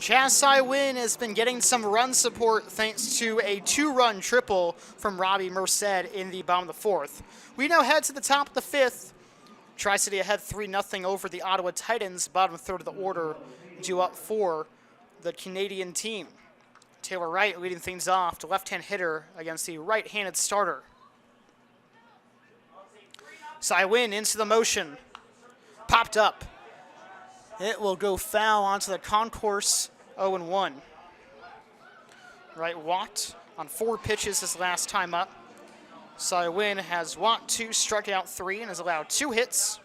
Chas Wynn has been getting some run support thanks to a 2-run triple from Robbie Merced in the bottom of the 4th. We now head to the top of the 5th. Tri-City ahead 3-0 over the Ottawa Titans, bottom third of the order, due up for the Canadian team. Taylor Wright leading things off, the left-hand hitter against the right-handed starter. Cy Wynn into the motion, popped up. It will go foul onto the concourse, 0-1. Right, Watt on 4 pitches his last time up. Cy Wynn has Watt 2, struck out 3, and has allowed 2 hits.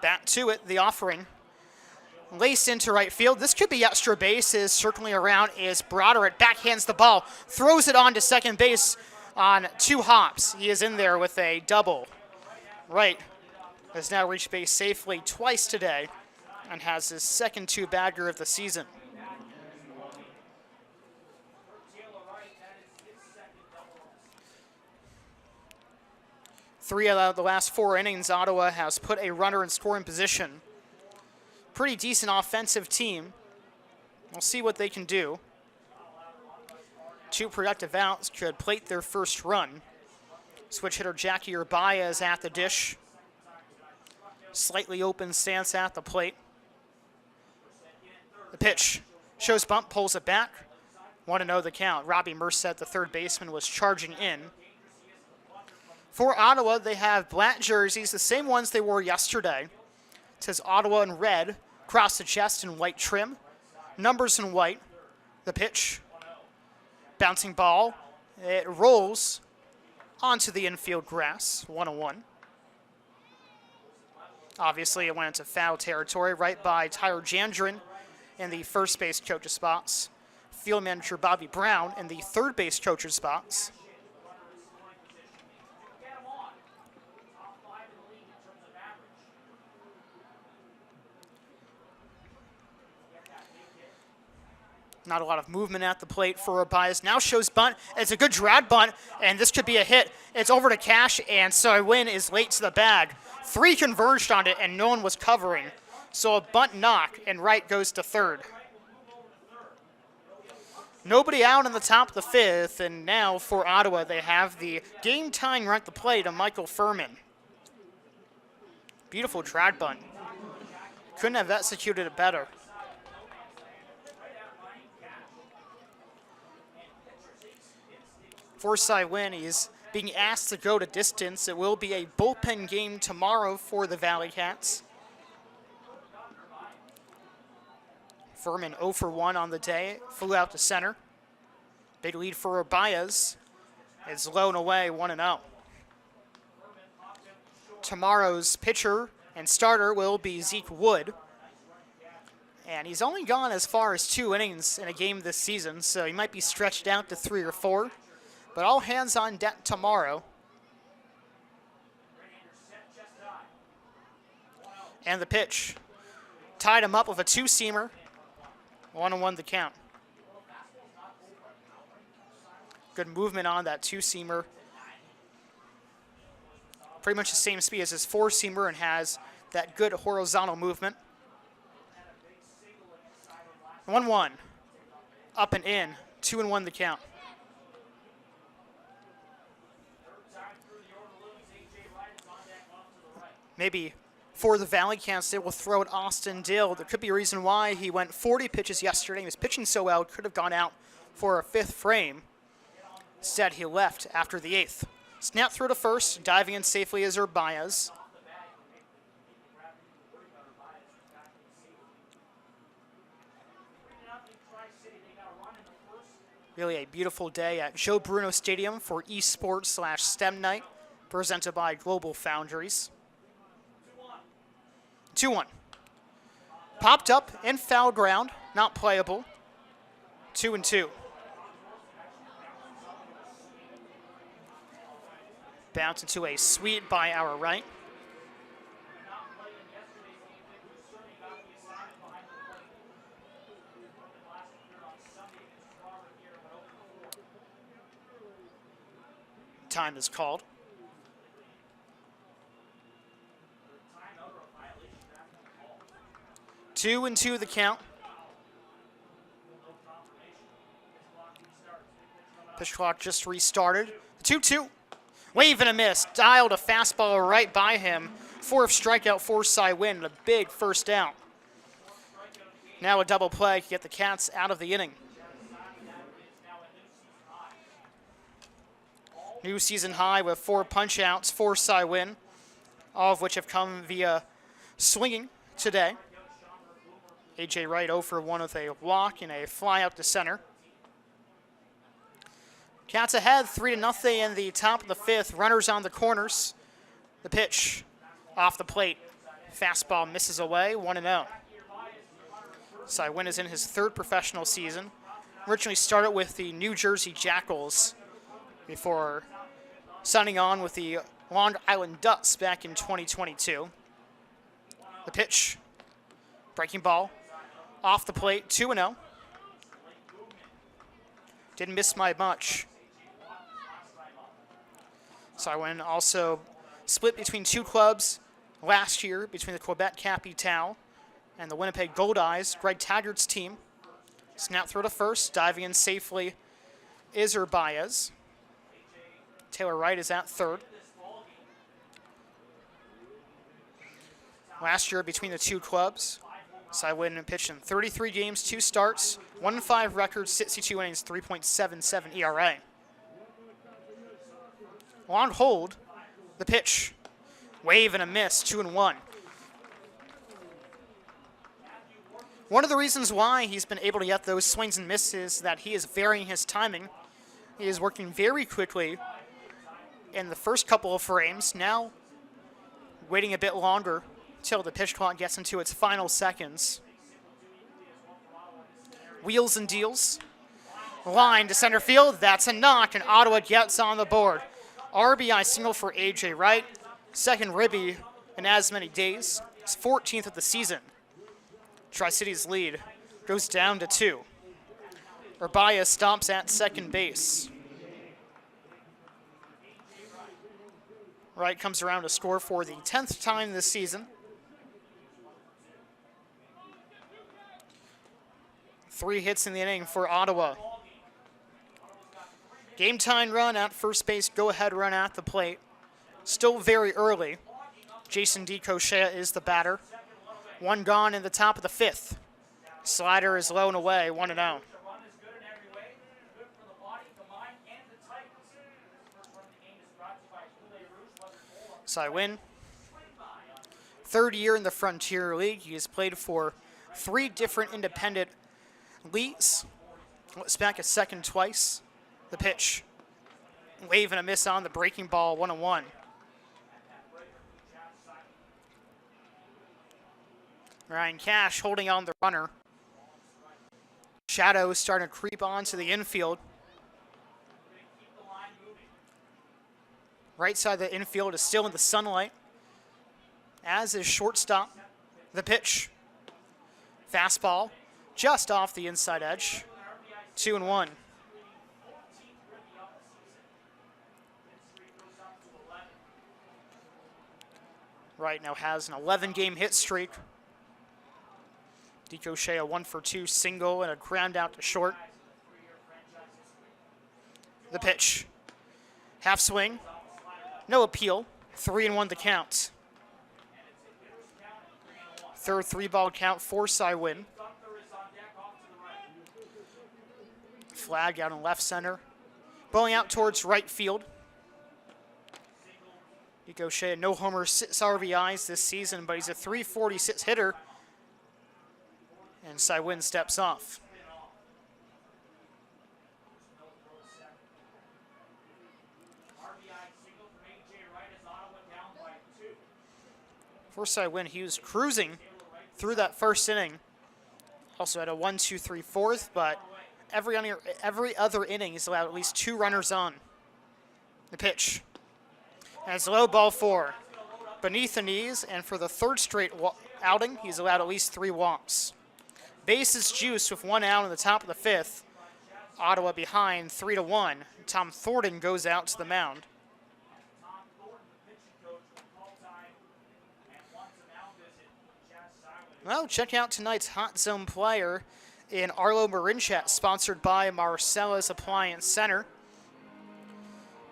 Back to it, the offering. Laced into right field. This could be extra bases. Circling around is Broderick. Backhands the ball. Throws it on to second base on 2 hops. He is in there with a double. Wright has now reached base safely twice today and has his second 2-bagger of the season. Three out of the last 4 innings, Ottawa has put a runner in scoring position. Pretty decent offensive team. We'll see what they can do. 2 productive outs could plate their first run. Switch hitter Jackie Urbaya is at the dish. Slightly open stance at the plate. The pitch shows bunt, pulls it back. 1-0 the count. Robbie Merced, the third baseman, was charging in. For Ottawa, they have black jerseys, the same ones they wore yesterday. It says Ottawa in red, across the chest in white trim. Numbers in white. The pitch. Bouncing ball. It rolls onto the infield grass. 1-1. Obviously, it went into foul territory right by Tyler Jandrin in the first base coach's spots. Field manager Bobby Brown in the third base coach's spots. Not a lot of movement at the plate for Urbaya. Now shows bunt. It's a good drag bunt, and this could be a hit. It's over to Cash, and so Wynn is late to the bag. 3 converged on it, and no one was covering. So a bunt knock, and Wright goes to third. Nobody out in the top of the 5th, and now for Ottawa, they have the game-tying run at the plate of Michael Furman. Beautiful drag bunt. Couldn't have executed it better. For Cy Wynn, he's being asked to go to distance. It will be a bullpen game tomorrow for the Valley Cats. Furman 0 for 1 on the day, flew out to center. Big lead for Urbaya. It's low and away, 1-0. Tomorrow's pitcher and starter will be Zeke Wood. And he's only gone as far as 2 innings in a game this season, so he might be stretched out to 3 or 4. But all hands on deck tomorrow. And the pitch. Tied him up with a 2-seamer. 1-1 the count. Good movement on that 2-seamer. Pretty much the same speed as his 4-seamer and has that good horizontal movement. 1-1. Up and in. 2-1 the count. Maybe for the Valley Cats, they will throw at Austin Dill. There could be a reason why he went 40 pitches yesterday. He was pitching so well, could have gone out for a 5th frame. Instead, he left after the 8th. Snap through to first, diving in safely as Urbaya. Really a beautiful day at Joe Bruno Stadium for eSports/STEM Night, presented by Global Foundries. 2-1. Popped up in foul ground, not playable. 2-2. Bounce into a sweep by our right. Time is called. 2-2 the count. Pitch clock just restarted. 2-2. Wave and a miss. Dialed a fastball right by him. 4th strikeout for Cy Wynn and a big first down. Now a double play to get the Cats out of the inning. New season high with 4 punch-outs for Cy Wynn, all of which have come via swinging today. A.J. Wright 0 for 1 with a walk and a fly out to center. Cats ahead 3-0 in the top of the 5th. Runners on the corners. The pitch off the plate. Fastball misses away, 1-0. Cy-Win is in his third professional season. Originally started with the New Jersey Jackals before signing on with the Long Island Ducks back in 2022. The pitch, breaking ball, off the plate, 2-0. Didn't miss by much. Cy-Win also split between two clubs last year between the Quebec Capitale and the Winnipeg Goldeyes, Greg Taggart's team. Snap throw to first, diving in safely is Baez. Taylor Wright is at third. Last year between the two clubs, Cy-Win pitched in 33 games, 2 starts, 1-5 record, 62 innings, 3.77 ERA. On hold, the pitch, wave and a miss, 2-1. One of the reasons why he's been able to get those swings and misses is that he is varying his timing. He is working very quickly in the first couple of frames, now waiting a bit longer until the pitch clock gets into its final seconds. Wheels and deals. Line to center field, that's a knock, and Ottawa gets on the board. RBI single for A.J. Wright, second ribby in as many days. It's 14th of the season. Tri-City's lead goes down to 2. Baez stomps at second base. Wright comes around to score for the 10th time this season. 3 hits in the inning for Ottawa. Game time run at first base, go-ahead run at the plate. Still very early. Jason DeCochea is the batter. 1 gone in the top of the 5th. Slider is low and away, 1-0. Cy-Win, third year in the Frontier League. He has played for 3 different independent leagues. Looks back at second twice. The pitch, wave and a miss on the breaking ball, 1-1. Ryan Cash holding on the runner. Shadows starting to creep onto the infield. Right side of the infield is still in the sunlight, as is shortstop. The pitch, fastball, just off the inside edge, 2-1. Wright now has an 11-game hit streak. DeCochea 1 for 2 single and a ground out to short. The pitch, half swing, no appeal, 3-1 the count. Third 3-ball count for Cy-Win. Flag out in left center. Blowing out towards right field. DeCochea, no homers, 6 RBIs this season, but he's a .346 hitter. And Cy-Win steps off. For Cy-Win, he was cruising through that first inning. Also had a 1-2-3 fourth, but every other inning he's allowed at least 2 runners on. The pitch. And it's low, ball 4. Beneath the knees, and for the third straight outing, he's allowed at least 3 walks. Bases juiced with 1 out in the top of the 5th. Ottawa behind 3-1. Tom Thornton goes out to the mound. Well, check out tonight's Hot Zone player in Arlo Marinchat, sponsored by Marcella's Appliance Center.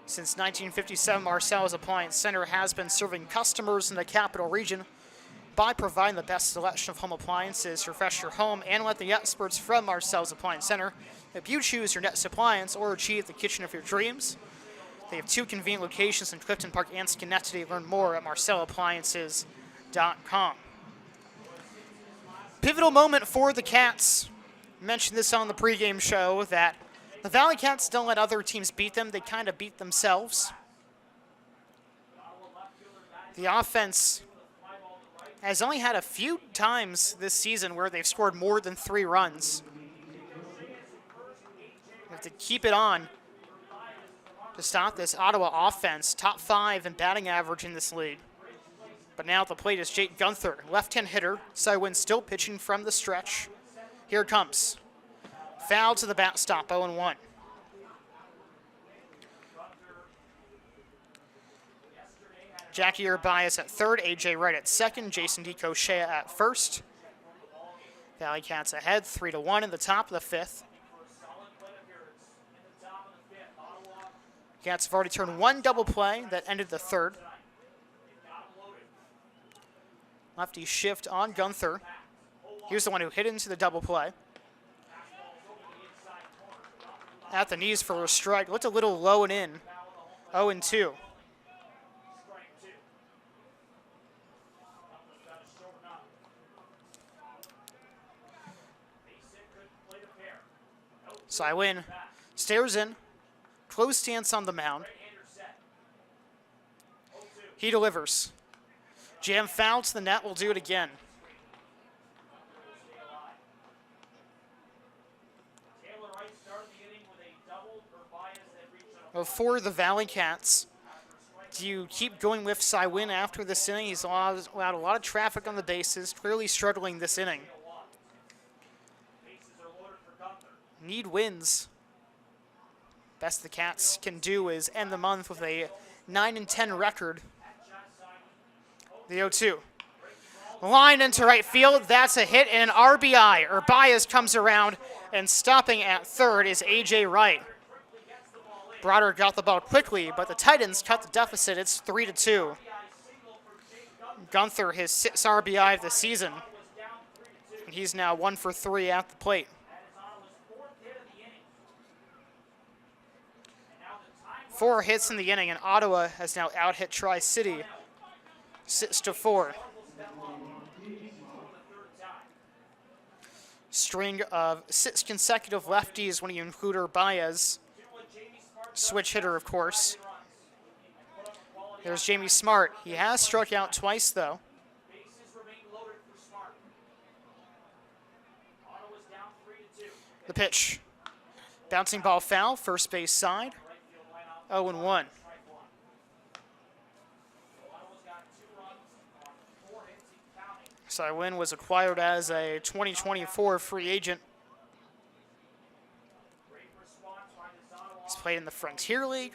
Since 1957, Marcella's Appliance Center has been serving customers in the capital region by providing the best selection of home appliances to refresh your home and let the experts from Marcella's Appliance Center help you choose your next appliance or achieve the kitchen of your dreams. They have 2 convenient locations in Clifton Park and Schenectady. Learn more at marcellaappliances.com. Pivotal moment for the Cats. I mentioned this on the pregame show that the Valley Cats don't let other teams beat them. They kind of beat themselves. The offense has only had a few times this season where they've scored more than 3 runs. They have to keep it on to stop this Ottawa offense, top 5 in batting average in this league. But now at the plate is Jake Gunther, left-hand hitter. Cywin still pitching from the stretch. Here it comes. Foul to the backstop, 0-1. Jackie Urbias at third, AJ Wright at second, Jason DeCochea at first. Valley Cats ahead, 3-1 in the top of the 5th. Cats have already turned 1 double play that ended the 3rd. Lefty shift on Gunther. Here's the one who hit into the double play. At the knees for a strike. Looked a little low and in. 0-2. Cywin stares in. Close stance on the mound. He delivers. Jam foul to the net. We'll do it again. Well, for the Valley Cats, do you keep going with Cywin after this inning? He's allowed a lot of traffic on the bases, clearly struggling this inning. Need wins. Best the Cats can do is end the month with a 9-10 record. The 0-2. Line into right field. That's a hit and an RBI. Urbias comes around, and stopping at third is A.J. Wright. Broder got the ball quickly, but the Titans cut the deficit. It's 3-2. Gunther, his 6th RBI of the season. And he's now 1 for 3 at the plate. Four hits in the inning, and Ottawa has now out-hit Tri-City 6-4. String of 6 consecutive lefties when you include Urbias. Switch hitter, of course. There's Jamie Smart. He has struck out twice, though. The pitch. Bouncing ball foul, first base side. 0-1. Cywin was acquired as a 2024 free agent. He's played in the Frontier League,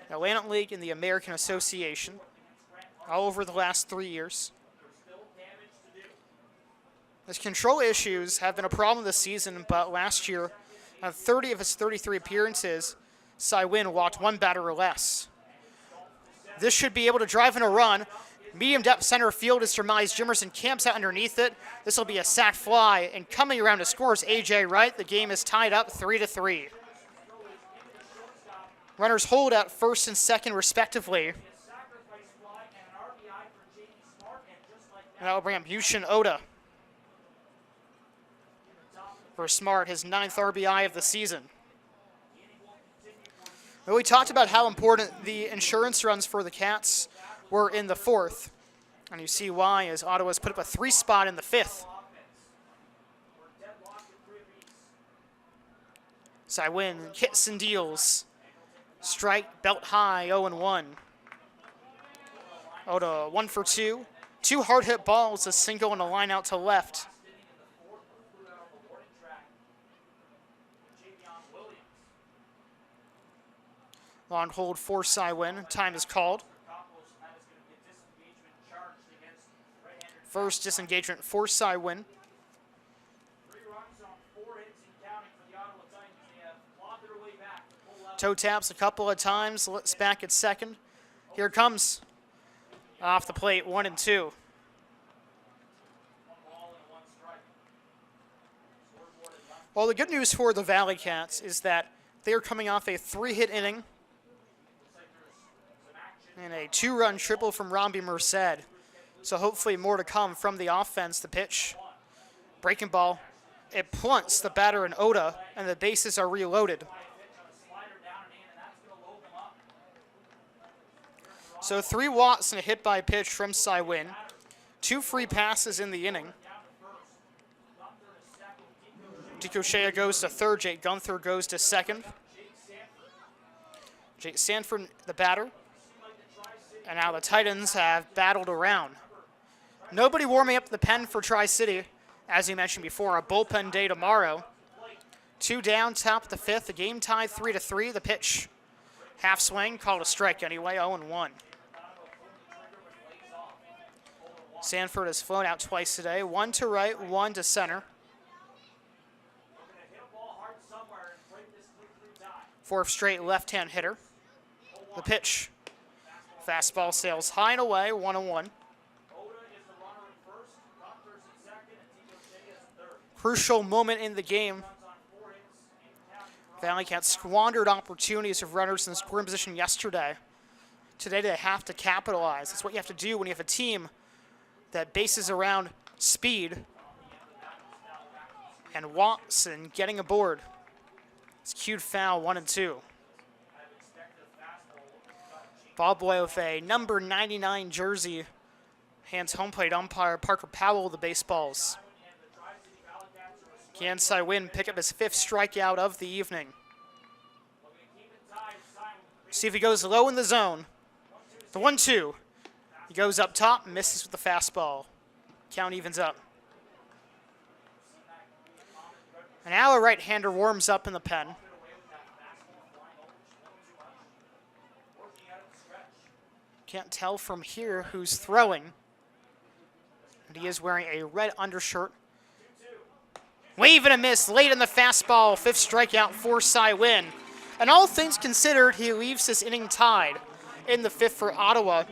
the Atlantic League, and the American Association all over the last 3 years. His control issues have been a problem this season, but last year, on 30 of his 33 appearances, Cywin walked 1 batter or less. This should be able to drive in a run. Medium depth center field is surmised. Jimerson camps out underneath it. This will be a sac fly, and coming around to score is A.J. Wright. The game is tied up 3-3. Runners hold at first and second, respectively. And that will bring up Yushin Oda. For Smart, his 9th RBI of the season. Well, we talked about how important the insurance runs for the Cats were in the 4th. And you see why, as Ottawa's put up a 3 spot in the 5th. Cywin hits and deals. Strike, belt high, 0-1. Oda 1 for 2. 2 hard hit balls, a single and a line out to left. Long hold for Cywin. Time is called. First disengagement for Cywin. Toe taps a couple of times. Looks back at second. Here it comes. Off the plate, 1-2. Well, the good news for the Valley Cats is that they are coming off a 3-hit inning and a 2-run triple from Robbie Merced. So hopefully more to come from the offense. The pitch, breaking ball, it plunks the batter in Oda, and the bases are reloaded. So 3 walks and a hit by pitch from Cywin. 2 free passes in the inning. DeCochea goes to third. Jake Gunther goes to second. Jake Sanford, the batter. And now the Titans have battled around. Nobody warming up the pen for Tri-City. As you mentioned before, a bullpen day tomorrow. 2 down, top of the 5th. The game tied 3-3. The pitch, half swing, called a strike anyway, 0-1. Sanford has flown out twice today. 1 to right, 1 to center. 4th straight left-hand hitter. The pitch, fastball sails high and away, 1-1. Crucial moment in the game. Valley Cats squandered opportunities of runners in scoring position yesterday. Today they have to capitalize. That's what you have to do when you have a team that bases around speed. And Watson getting aboard. It's cued foul, 1-2. Ball boy with a number 99 jersey hands home plate umpire Parker Powell the baseballs. Kansai Win pick up his 5th strikeout of the evening. See if he goes low in the zone. The 1-2. He goes up top, misses with the fastball. Count evens up. And now a right-hander warms up in the pen. Can't tell from here who's throwing. And he is wearing a red undershirt. Wave and a miss late in the fastball. 5th strikeout for Cy Win. And all things considered, he leaves this inning tied in the 5th for Ottawa.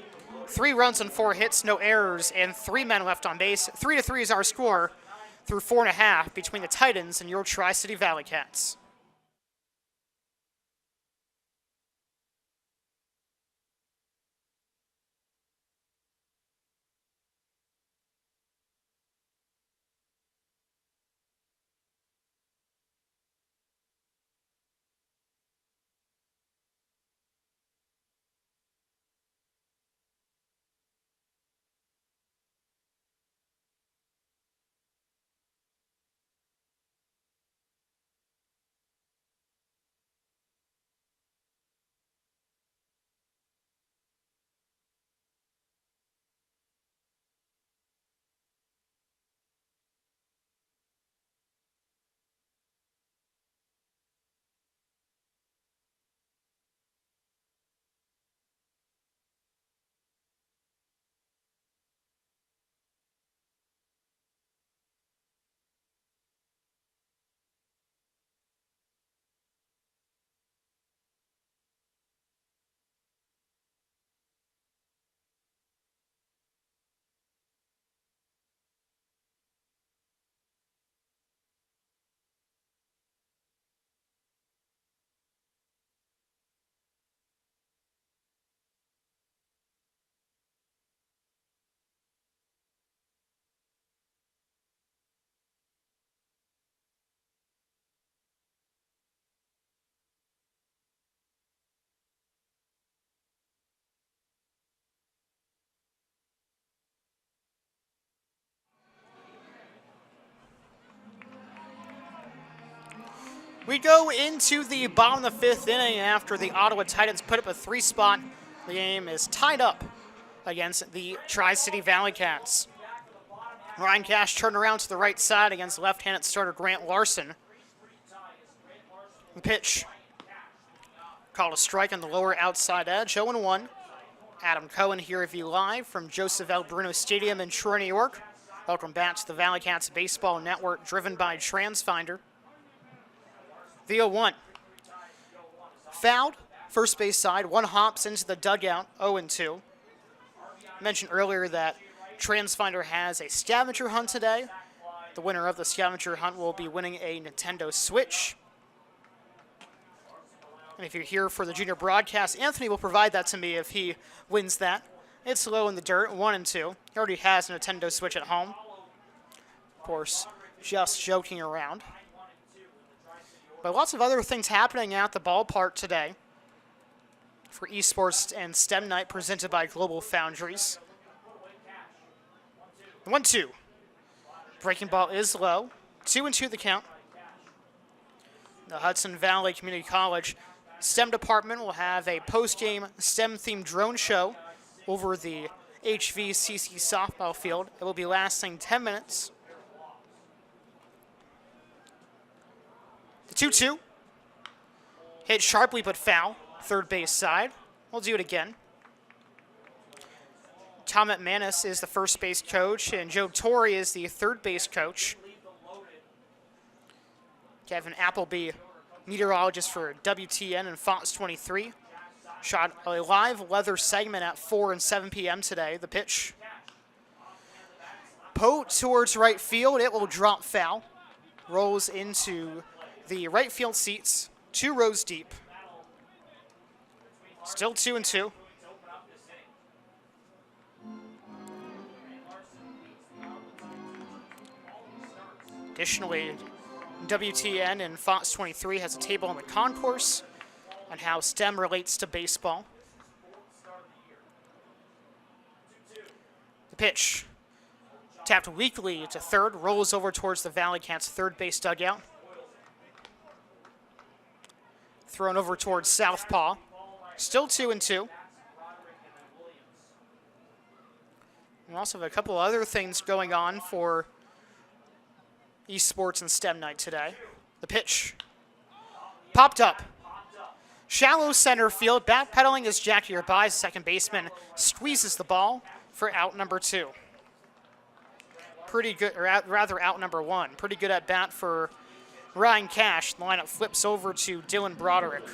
3 runs on 4 hits, no errors, and 3 men left on base. 3-3 is our score through 4.5 between the Titans and your Tri-City Valley Cats. We go into the bottom of the 5th inning after the Ottawa Titans put up a 3-spot. The game is tied up against the Tri-City Valley Cats. Ryan Cash turned around to the right side against left-handed starter Grant Larson. The pitch called a strike on the lower outside edge, 0-1. Adam Cohen here with you live from Joseph L. Bruno Stadium in Troy, New York. Welcome back to the Valley Cats Baseball Network, driven by TransFinder. The 0-1. Fouled, first base side. 1 hops into the dugout, 0-2. Mentioned earlier that TransFinder has a scavenger hunt today. The winner of the scavenger hunt will be winning a Nintendo Switch. And if you're here for the junior broadcast, Anthony will provide that to me if he wins that. It's low in the dirt, 1-2. He already has a Nintendo Switch at home. Of course, just joking around. But lots of other things happening at the ballpark today for Esports and STEM Night presented by Global Foundries. 1-2. Breaking ball is low. 2-2 the count. The Hudson Valley Community College STEM department will have a post-game STEM-themed drone show over the HVCC softball field. It will be lasting 10 minutes. The 2-2. Hit sharply but foul. Third base side. We'll do it again. Tom McManus is the first base coach, and Joe Torrey is the third base coach. Kevin Appleby, meteorologist for WTN and Fox 23, shot a live weather segment at 4 and 7 p.m. today. The pitch. Pote towards right field. It will drop foul. Rolls into the right field seats, 2 rows deep. Still 2-2. Additionally, WTN and Fox 23 has a table on the concourse on how STEM relates to baseball. The pitch. Tapped weakly to third, rolls over towards the Valley Cats' third base dugout. Thrown over towards southpaw. Still 2-2. We also have a couple other things going on for esports and STEM night today. The pitch. Popped up. Shallow center field. Backpedaling as Jackie Urbai's second baseman squeezes the ball for out number 2. Pretty good, or rather out number 1. Pretty good at bat for Ryan Cash. The lineup flips over to Dylan Broderick.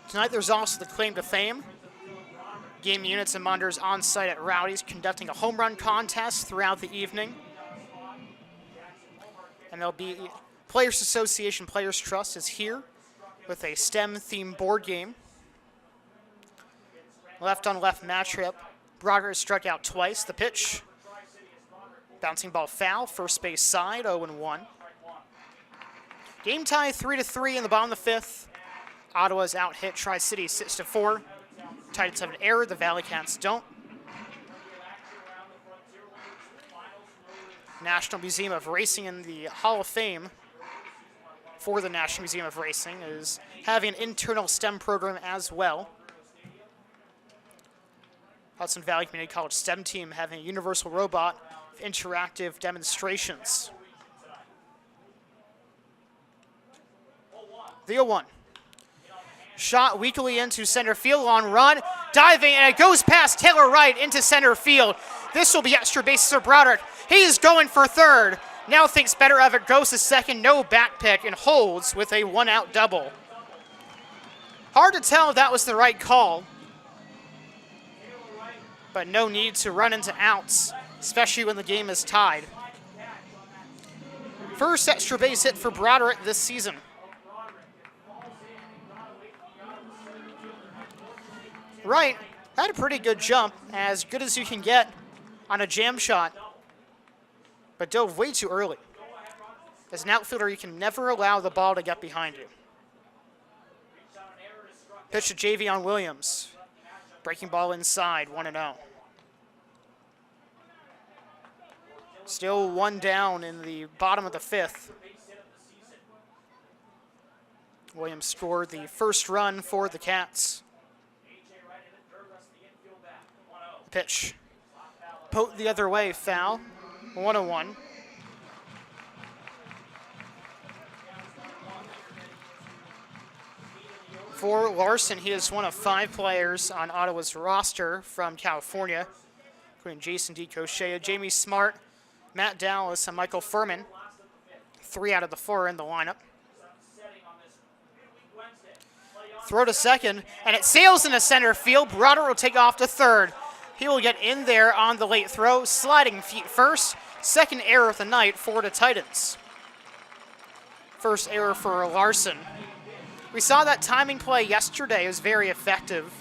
Tonight there's also the claim to fame. Game units and monitors on site at Rowdy's conducting a home run contest throughout the evening. And there'll be Players Association Players Trust is here with a STEM-themed board game. Left-on-left matchup. Broderick struck out twice. The pitch. Bouncing ball foul. First base side, 0-1. Game tie 3-3 in the bottom of the 5th. Ottawa's out-hit Tri-City 6-4. Titans have an error. The Valley Cats don't. National Museum of Racing in the Hall of Fame for the National Museum of Racing is having an internal STEM program as well. Hudson Valley Community College STEM team having a universal robot with interactive demonstrations. The 0-1. Shot weakly into center field on run. Diving, and it goes past Taylor Wright into center field. This will be extra bases for Broderick. He's going for third. Now thinks better of it. Goes to second. No back pick and holds with a 1-out double. Hard to tell if that was the right call. But no need to run into outs, especially when the game is tied. First extra base hit for Broderick this season. Wright had a pretty good jump, as good as you can get on a jam shot, but dove way too early. As an outfielder, you can never allow the ball to get behind you. Pitch to Javion Williams. Breaking ball inside, 1-0. Still 1 down in the bottom of the 5th. Williams scored the first run for the Cats. Pitch. Pote the other way, foul. 1-1. For Larson, he is one of 5 players on Ottawa's roster from California, including Jason DeCochea, Jamie Smart, Matt Dallas, and Michael Furman. 3 out of the 4 in the lineup. Throw to second, and it sails into center field. Broderick will take off to third. He will get in there on the late throw, sliding feet first. Second error of the night for the Titans. First error for Larson. We saw that timing play yesterday. It was very effective.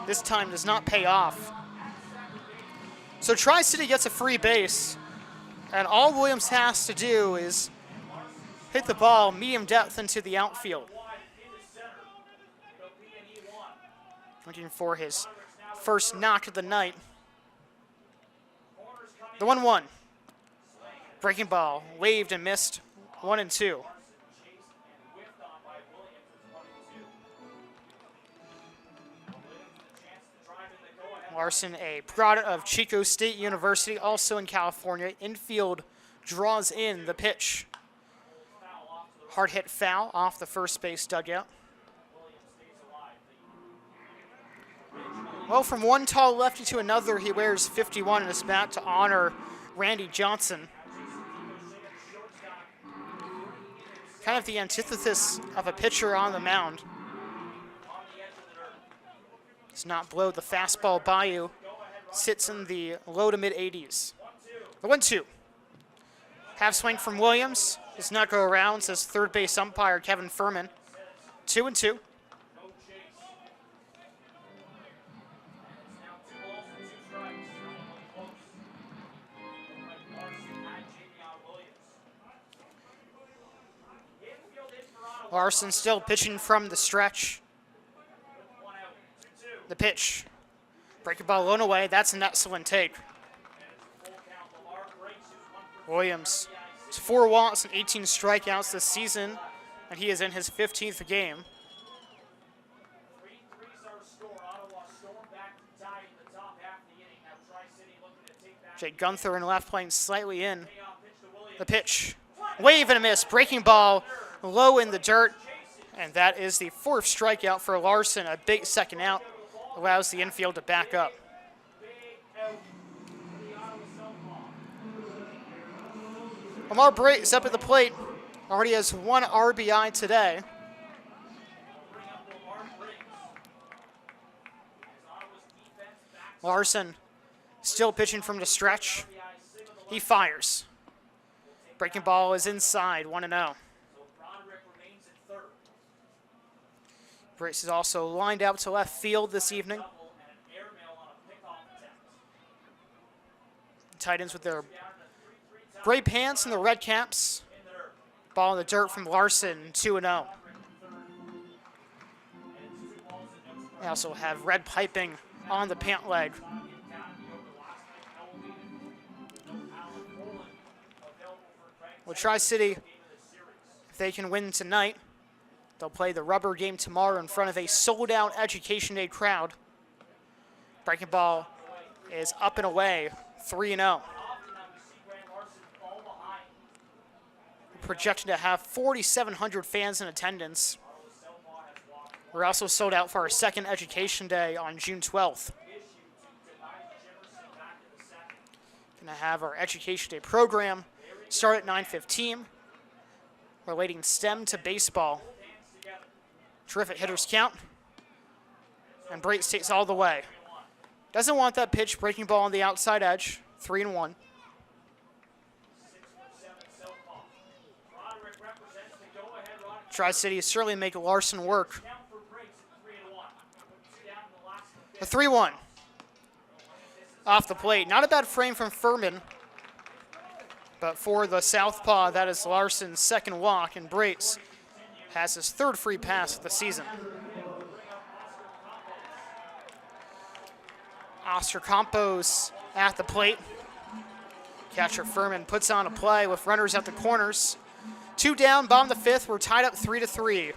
This time does not pay off. So Tri-City gets a free base, and all Williams has to do is hit the ball medium depth into the outfield. looking for his first knock of the night. The 1-1. Breaking ball, waved and missed, 1-2. Larson, a product of Chico State University, also in California. Infield draws in the pitch. Hard hit foul off the first base dugout. Well, from one tall lefty to another, he wears 51 in his bat to honor Randy Johnson. Kind of the antithesis of a pitcher on the mound. Does not blow the fastball by you. Sits in the low to mid 80s. The 1-2. Half swing from Williams. Does not go around, says third base umpire Kevin Furman. 2-2. Larson still pitching from the stretch. The pitch. Breaking ball blown away. That's an excellent take. Williams. It's 4 walks and 18 strikeouts this season, and he is in his 15th game. Jake Gunther in left playing slightly in. The pitch. Wave and a miss. Breaking ball low in the dirt, and that is the 4th strikeout for Larson. A big second out allows the infield to back up. Lamar Brate up at the plate. Already has 1 RBI today. Larson still pitching from the stretch. He fires. Breaking ball is inside, 1-0. Brace is also lined out to left field this evening. Titans with their gray pants and the red caps. Ball in the dirt from Larson, 2-0. They also have red piping on the pant leg. Well, Tri-City, if they can win tonight, they'll play the rubber game tomorrow in front of a sold-out Education Day crowd. Breaking ball is up and away, 3-0. Projected to have 4,700 fans in attendance. We're also sold out for our second Education Day on June 12th. Going to have our Education Day program start at 9:15, relating STEM to baseball. Terrific hitters count, and Brate takes all the way. Doesn't want that pitch, breaking ball on the outside edge, 3-1. Tri-City certainly make Larson work. The 3-1. Off the plate. Not a bad frame from Furman. But for the southpaw, that is Larson's second walk, and Brates has his 3rd free pass of the season. Oscar Campos at the plate. Catcher Furman puts on a play with runners at the corners. 2 down, bottom of the 5th. We're tied up 3-3.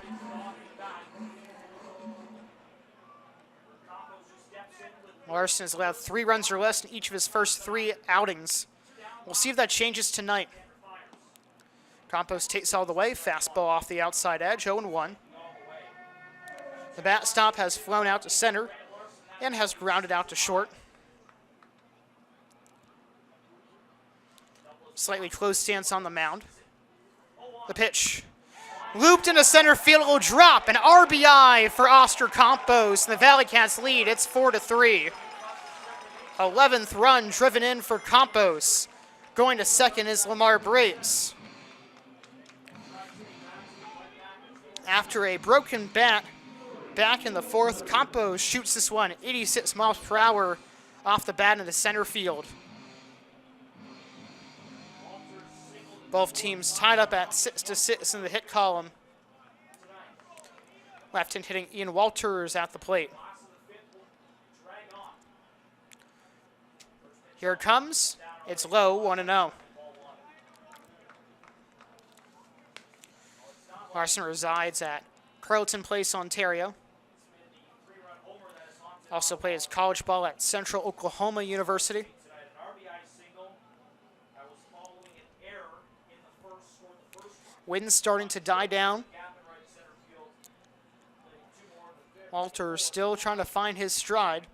Larson has allowed 3 runs or less in each of his first 3 outings. We'll see if that changes tonight. Campos takes all the way. Fastball off the outside edge, 0-1. The bat stop has flown out to center and has grounded out to short. Slightly closed stance on the mound. The pitch. Looped into center field, it will drop. An RBI for Oscar Campos, and the Valley Cats lead. It's 4-3. 11th run driven in for Campos. Going to second is Lamar Brates. After a broken bat back in the 4th, Campos shoots this one 86 miles per hour off the bat into center field. Both teams tied up at 6-6 in the hit column. Left-hand hitting Ian Walters at the plate. Here it comes. It's low, 1-0. Larson resides at Carleton Place, Ontario. Also plays college ball at Central Oklahoma University. Wind's starting to die down. Walter still trying to find his stride.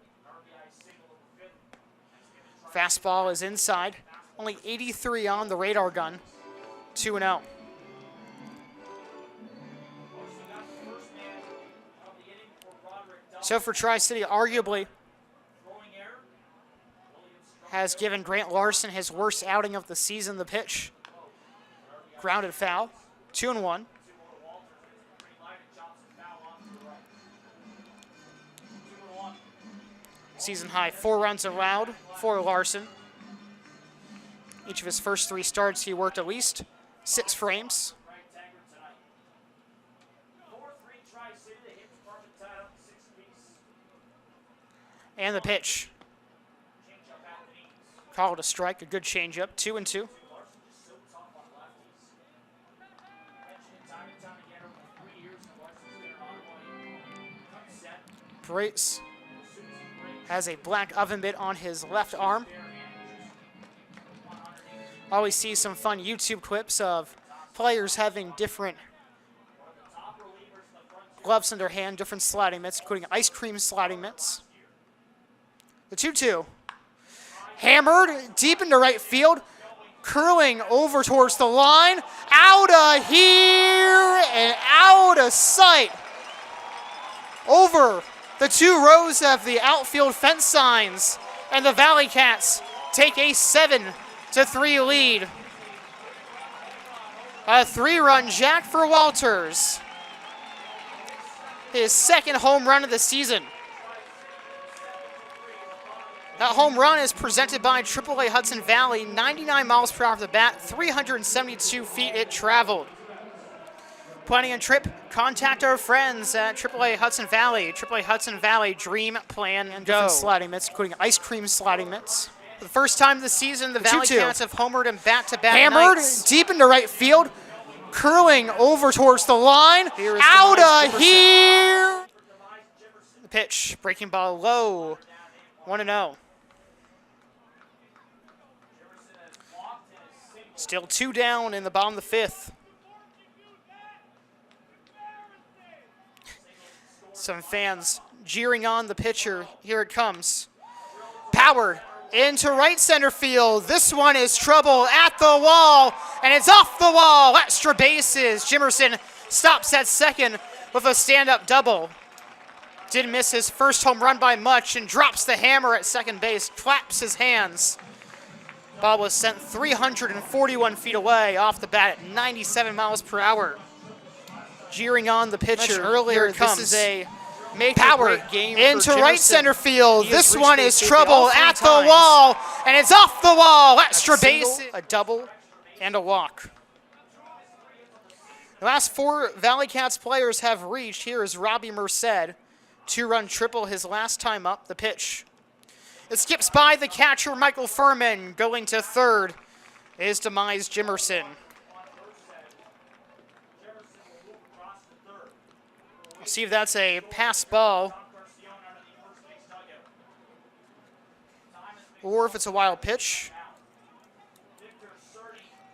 Fastball is inside. Only 83 on the radar gun. 2-0. So for Tri-City, arguably has given Grant Larson his worst outing of the season. The pitch. Grounded foul. 2-1. Season high 4 runs allowed for Larson. Each of his first 3 starts, he worked at least 6 frames. And the pitch. Called a strike, a good changeup, 2-2. Brace has a black oven mitt on his left arm. Always see some fun YouTube clips of players having different gloves in their hand, different sliding mitts, including ice cream sliding mitts. The 2-2. Hammered deep into right field, curling over towards the line, out of here and out of sight. Over the 2 rows of the outfield fence signs, and the Valley Cats take a 7-3 lead. A 3-run jack for Walters. His second home run of the season. That home run is presented by AAA Hudson Valley, 99 miles per hour off the bat, 372 feet it traveled. Planning a trip? Contact our friends at AAA Hudson Valley. AAA Hudson Valley, dream, plan, and go. Different sliding mitts, including ice cream sliding mitts. For the first time this season, the Valley Cats have homered in back-to-back Hammered nights. deep into right field, curling over towards the line, out of here. The pitch, breaking ball low, 1-0. Still 2 down in the bottom of the 5th. Some fans jeering on the pitcher. Here it comes. Powered into right center field. This one is trouble at the wall, and it's off the wall. Extra bases. Jimerson stops at second with a stand-up double. Didn't miss his first home run by much and drops the hammer at second base, claps his hands. Ball was sent 341 feet away off the bat at 97 miles per hour. Jeering on the pitcher earlier. This is a Powered game into right center field. This one is trouble at the wall, and it's off the wall. Extra base, a double, and a walk. The last 4 Valley Cats players have reached. Here is Robbie Merced. 2-run triple his last time up. The pitch. It skips by the catcher, Michael Furman. Going to third is Demise Jimerson. See if that's a pass ball or if it's a wild pitch.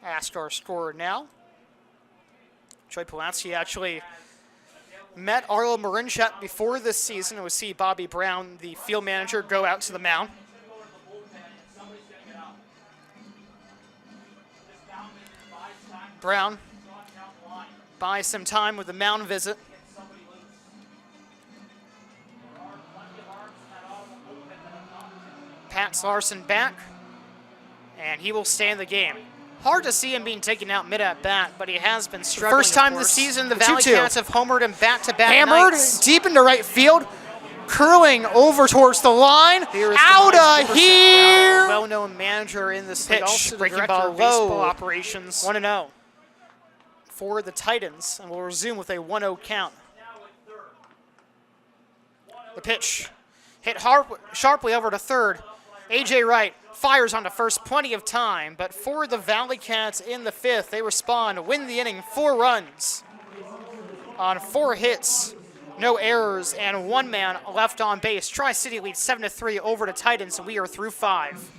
Ask our scorer now. Joey Pulaski actually met Arlo Marinchet before this season. We'll see Bobby Brown, the field manager, go out to the mound. Brown buys some time with the mound visit. Pat Larson back, and he will stay in the game. Hard to see him being taken out mid-at-bat, but he has been struggling. First time this season, the Valley 2-2. Cats have homered in back-to-back Hammered nights. deep into right field, curling over towards the line, Here is out Demise of Jimerson, here. well-known manager in this league, Pitch, also the breaking director ball of baseball low. operations. 1-0 for the Titans, and we'll resume with a 1-0 count. The pitch hit sharply over to third. A.J. Wright fires onto first, plenty of time, but for the Valley Cats in the fifth, they respond, win the inning, 4 runs on 4 hits, no errors, and 1 man left on base. Tri-City leads 7-3 over the Titans, and we are through 5.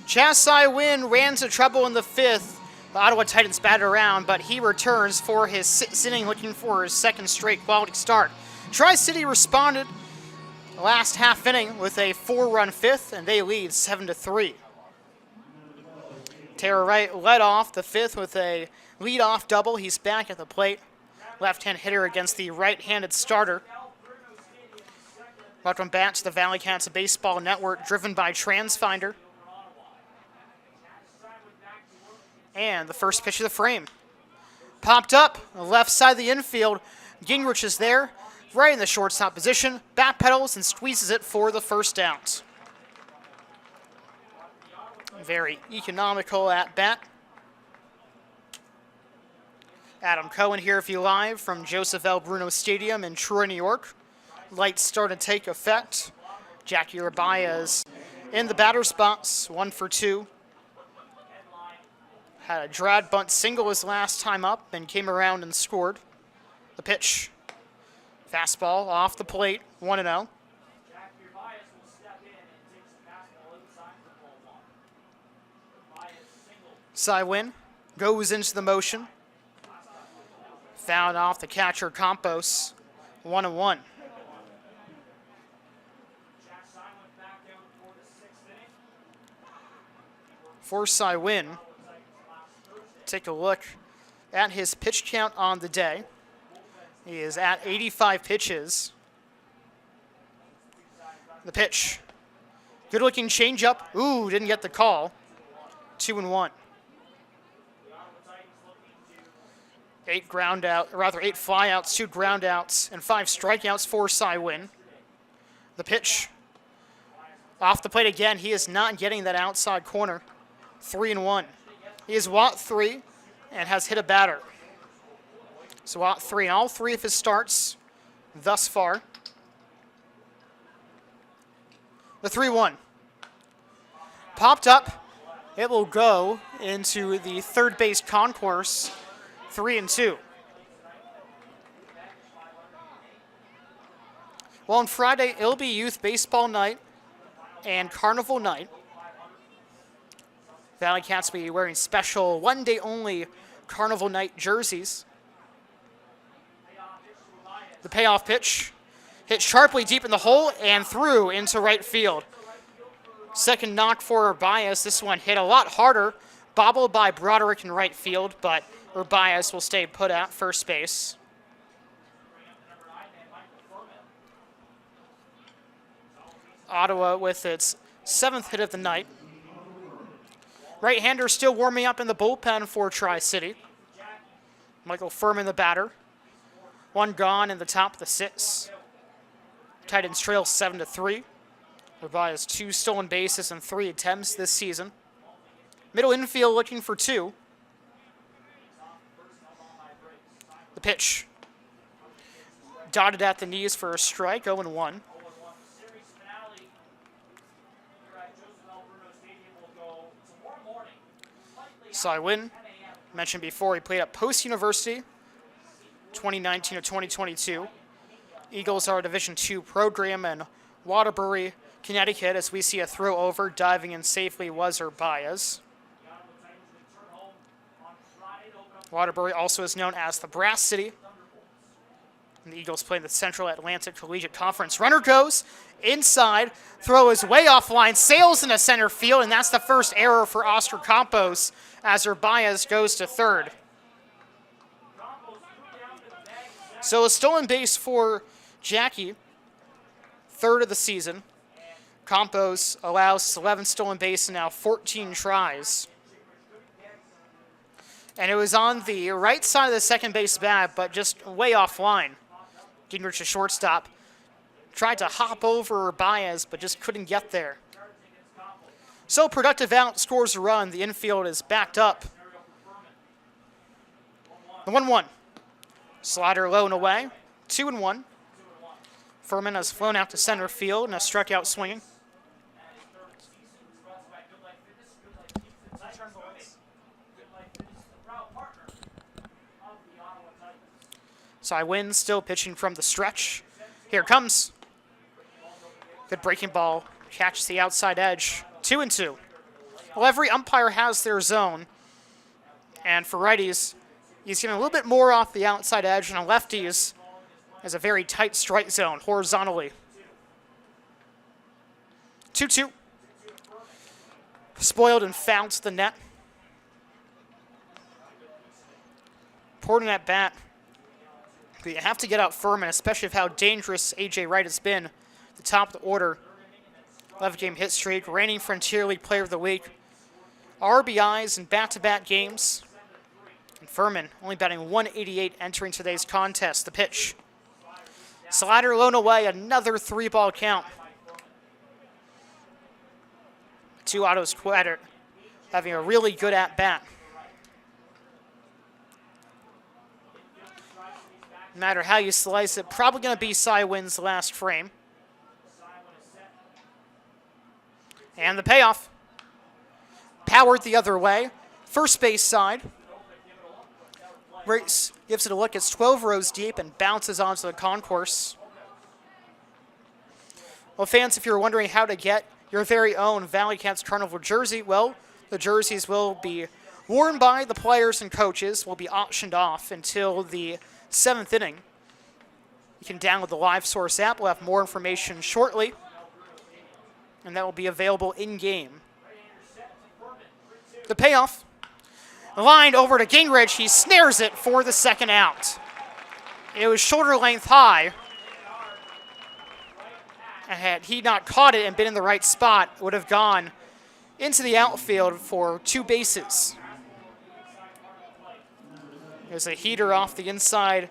Chasai Wynn ran into trouble in the fifth. The Ottawa Titans batted around, but he returns for his sitting, looking for his second straight quality start. Tri-City responded last half inning with a 4-run fifth, and they lead 7-3. Taylor Wright led off the fifth with a leadoff double. He's back at the plate. Left-hand hitter against the right-handed starter. Welcome back to the Valley Cats Baseball Network, driven by TransFinder. And the first pitch of the frame. Popped up, on the left side of the infield. Gingrich is there, right in the shortstop position. Bat pedals and squeezes it for the first out. Very economical at bat. Adam Cohen here for you live from Joseph L. Bruno Stadium in Troy, New York. Lights start to take effect. Jackie Urbaez in the batter spots, 1 for 2. Had a drag bunt single his last time up and came around and scored. The pitch. Fastball off the plate, 1-0. Cy Wynn goes into the motion. Fouled off the catcher Campos, 1-1. For Cy Wynn, take a look at his pitch count on the day. He is at 85 pitches. The pitch. Good looking changeup. Ooh, didn't get the call. 2-1. 8 flyouts, 2 groundouts, and 5 strikeouts for Cy Wynn. The pitch. Off the plate again. He is not getting that outside corner. 3-1. He is walked 3 and has hit a batter. So walked 3 in all 3 of his starts thus far. The 3-1. Popped up. It will go into the third base concourse, 3-2. Well, on Friday, it'll be Youth Baseball Night and Carnival Night. Valley Cats will be wearing special one-day-only Carnival Night jerseys. The payoff pitch hit sharply deep in the hole and through into right field. Second knock for Urbaez. This one hit a lot harder, bobbled by Broderick in right field, but Urbaez will stay put at first base. Ottawa with its 7th hit of the night. Right-hander still warming up in the bullpen for Tri-City. Michael Furman, the batter. 1 gone in the top of the 6th. Titans trail 7-3. Their Bias 2 stolen bases and 3 attempts this season. Middle infield looking for 2. The pitch. Dotted at the knees for a strike, 0-1. Cy Wynn, mentioned before, he played at Post University, 2019 to 2022. Eagles are a Division II program in Waterbury, Connecticut, as we see a throw over. Diving in safely was Baez. Waterbury also is known as the Brass City. And the Eagles play in the Central Atlantic Collegiate Conference. Runner goes inside, throw is way offline, sails into center field, and that's the first error for Oscar Campos as Baez goes to third. So a stolen base for Jackie, third of the season. Campos allows 11 stolen bases and now 14 tries. And it was on the right side of the second base bat, but just way offline. Gingrich, a shortstop, tried to hop over Baez, but just couldn't get there. So productive out, scores a run. The infield is backed up. The 1-1. Slider low and away. 2-1. Furman has flown out to center field and has struck out swinging. Cy Wynn still pitching from the stretch. Here it comes. Good breaking ball. Catches the outside edge. 2-2. Well, every umpire has their zone. And for righties, he's getting a little bit more off the outside edge, and on lefties has a very tight strike zone horizontally. 2-2. Spoiled and fouled to the net. Important at bat. But you have to get out Furman, especially with how dangerous A.J. Wright has been at the top of the order. 11-game hit streak, reigning Frontier League Player of the Week. RBIs in back-to-back games. And Furman only batting 188 entering today's contest. The pitch. Slider low and away, another 3-ball count. Two autos quatter having a really good at-bat. No matter how you slice it, probably going to be Cy Wynn's last frame. And the payoff. Powered the other way. First base side. Race gives it a look. It's 12 rows deep and bounces onto the concourse. Well, fans, if you're wondering how to get your very own Valley Cats Carnival jersey, well, the jerseys will be worn by the players and coaches, will be auctioned off until the 7th inning. You can download the Live Source app. We'll have more information shortly, and that will be available in-game. The payoff. Lined over to Gingrich. He snares it for the second out. It was shoulder length high. And had he not caught it and been in the right spot, it would have gone into the outfield for 2 bases. There's a heater off the inside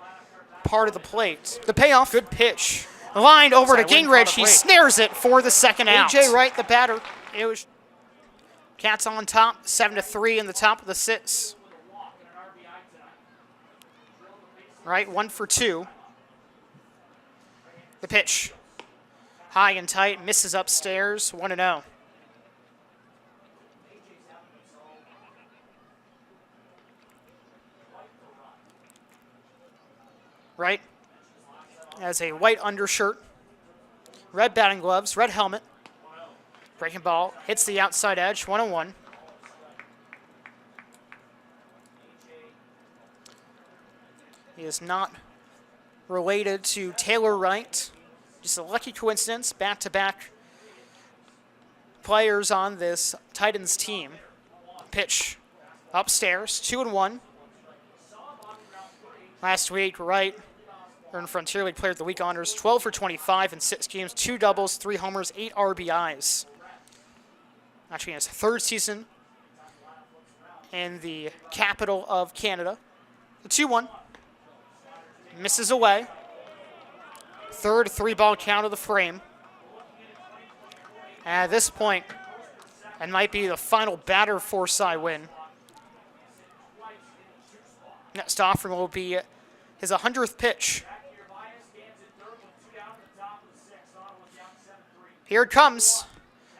part of the plate. The payoff. Good pitch. Lined over to Gingrich. He snares it for the second out. A.J. Wright, the batter. It was Cats on top, 7-3 in the top of the 6. Right, 1 for 2. The pitch. High and tight, misses upstairs, 1-0. Right, has a white undershirt, red batting gloves, red helmet. Breaking ball, hits the outside edge, 1-1. He is not related to Taylor Wright. Just a lucky coincidence, back-to-back players on this Titans team. Pitch upstairs, 2-1. Last week, Wright earned Frontier League Player of the Week honors, 12 for 25 in 6 games, 2 doubles, 3 homers, 8 RBIs. Actually, in his 3rd season in the capital of Canada. The 2-1. Misses away. Third three-ball count of the frame. And at this point, it might be the final batter for Cy Wynn. Next offering will be his 100th pitch. Here it comes.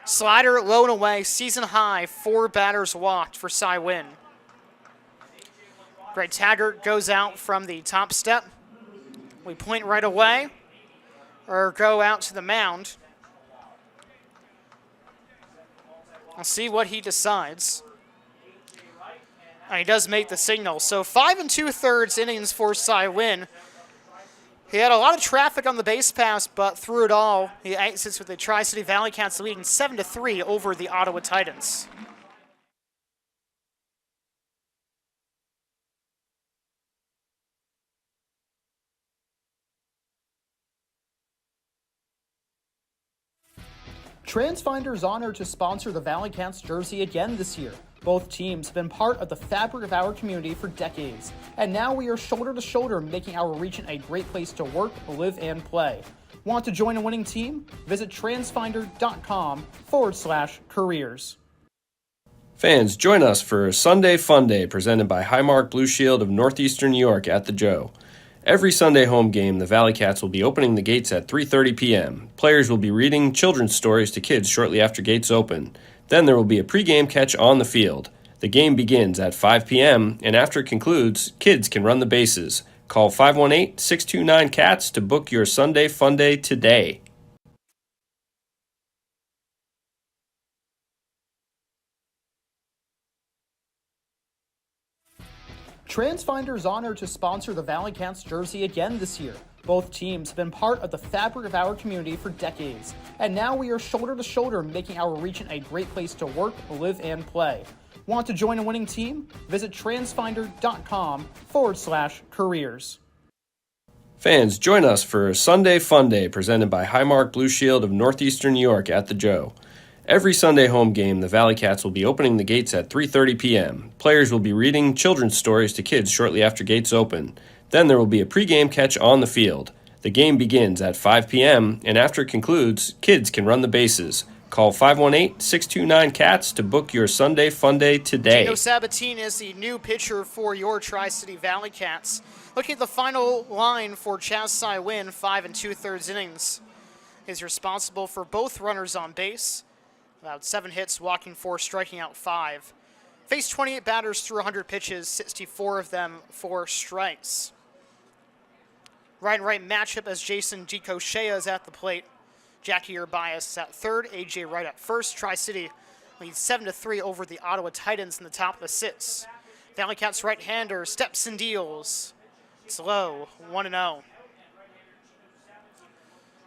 Slider low and away, season high, 4 batters walked for Cy Wynn. Greg Taggart goes out from the top step. We point right away or go out to the mound. I'll see what he decides. And he does make the signal. So 5 2/3 innings for Cy Wynn. He had a lot of traffic on the base pass, but through it all, he exits with the Tri-City Valley Cats leading 7-3 over the Ottawa Titans. TransFinder is honored to sponsor the Valley Cats jersey again this year. Both teams have been part of the fabric of our community for decades, and now we are shoulder to shoulder making our region a great place to work, live, and play. Want to join a winning team? Visit transfinder.com/careers. Fans, join us for Sunday Fun Day presented by Highmark Blue Shield of Northeastern New York at the Joe. Every Sunday home game, the Valley Cats will be opening the gates at 3:30 p.m. Players will be reading children's stories to kids shortly after gates open. Then there will be a pregame catch on the field. The game begins at 5 p.m., and after it concludes, kids can run the bases. Call 518-629-CATS to book your Sunday Fun Day today. TransFinder is honored to sponsor the Valley Cats jersey again this year. Both teams have been part of the fabric of our community for decades, and now we are shoulder to shoulder making our region a great place to work, live, and play. Want to join a winning team? Visit transfinder.com/careers. Fans, join us for Sunday Fun Day presented by Highmark Blue Shield of Northeastern New York at the Joe. Every Sunday home game, the Valley Cats will be opening the gates at 3:30 p.m. Players will be reading children's stories to kids shortly after gates open. Then there will be a pregame catch on the field. The game begins at 5 p.m., and after it concludes, kids can run the bases. Call 518-629-CATS to book your Sunday Fun Day today. Gino Sabatine is the new pitcher for your Tri-City Valley Cats. Looking at the final line for Chaz Cy Wynn, 5 2/3 innings. He's responsible for both runners on base. About 7 hits, walking 4, striking out 5. Faced 28 batters through 100 pitches, 64 of them for strikes. Right and right matchup as Jason DeCochea is at the plate. Jackie Urbias at third, AJ Wright at first. Tri-City leads 7-3 over the Ottawa Titans in the top of the 6th. Valley Cats right-hander steps and deals. It's low, 1-0.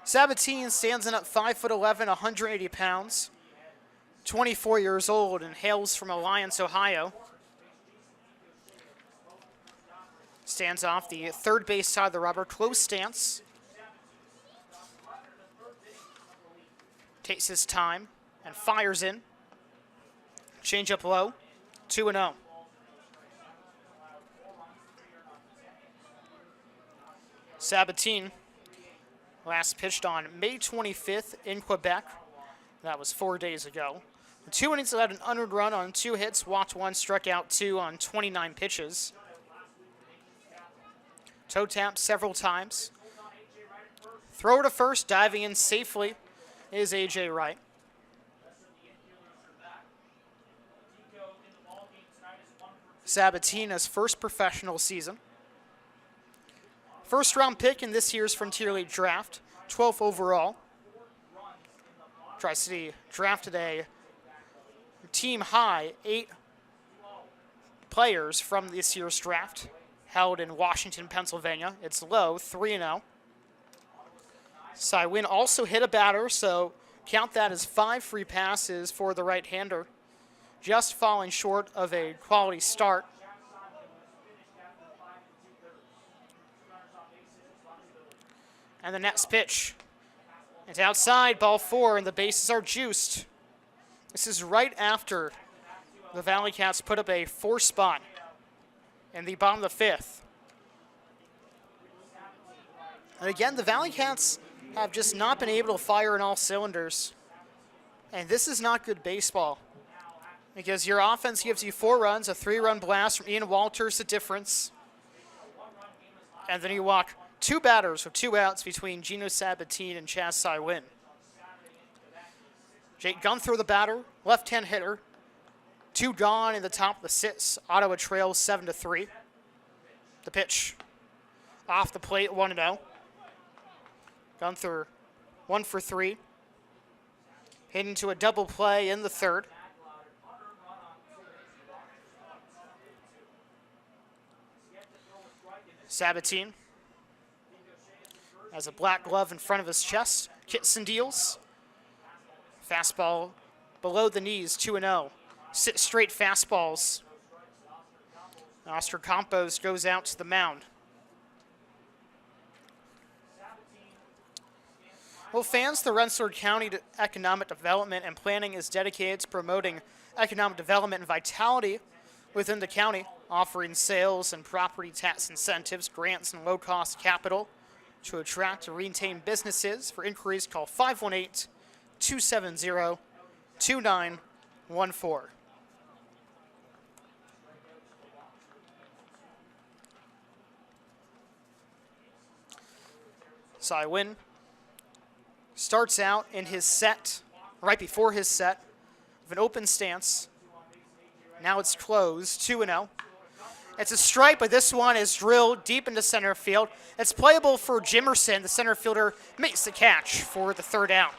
Sabatine stands in at 5'11", 180 pounds. 24 years old and hails from Alliance, Ohio. Stands off the third base side of the rubber, close stance. Takes his time and fires in. Change up low, 2-0. Sabatine last pitched on May 25th in Quebec. That was 4 days ago. 2 innings, allowed an unearned run on 2 hits, walked 1, struck out 2 on 29 pitches. Toe tapped several times. Throw to first, diving in safely is AJ Wright. Sabatina's first professional season. First round pick in this year's Frontier League draft, 12th overall. Tri-City drafted a team high 8 players from this year's draft, held in Washington, Pennsylvania. It's low, 3-0. Cy Wynn also hit a batter, so count that as 5 free passes for the right-hander, just falling short of a quality start. And the next pitch. It's outside, ball 4, and the bases are juiced. This is right after the Valley Cats put up a 4 spot in the bottom of the 5th. And again, the Valley Cats have just not been able to fire in all cylinders. And this is not good baseball. Because your offense gives you 4 runs, a 3-run blast from Ian Walters, the difference. And then you walk 2 batters with 2 outs between Gino Sabatine and Chaz Sai-Win. Jake Gunther, the batter, left-hand hitter. 2 gone in the top of the 6th. Ottawa trails 7-3. The pitch off the plate, 1-0. Gunther 1 for 3. Heading to a double play in the 3rd. Sabatine has a black glove in front of his chest. Kits and deals. Fastball below the knees, 2-0. 6 straight fastballs. Oscar Campos goes out to the mound. Well, fans, the Rensselaer County Economic Development and Planning is dedicated to promoting economic development and vitality within the county, offering sales and property tax incentives, grants, and low-cost capital to attract and retain businesses. For inquiries, call 518-270-2914. Sai-Win starts out in his set, right before his set, with an open stance. Now it's closed, 2-0. It's a strike, but this one is drilled deep into center field. It's playable for Jimerson. The center fielder makes the catch for the 3rd out.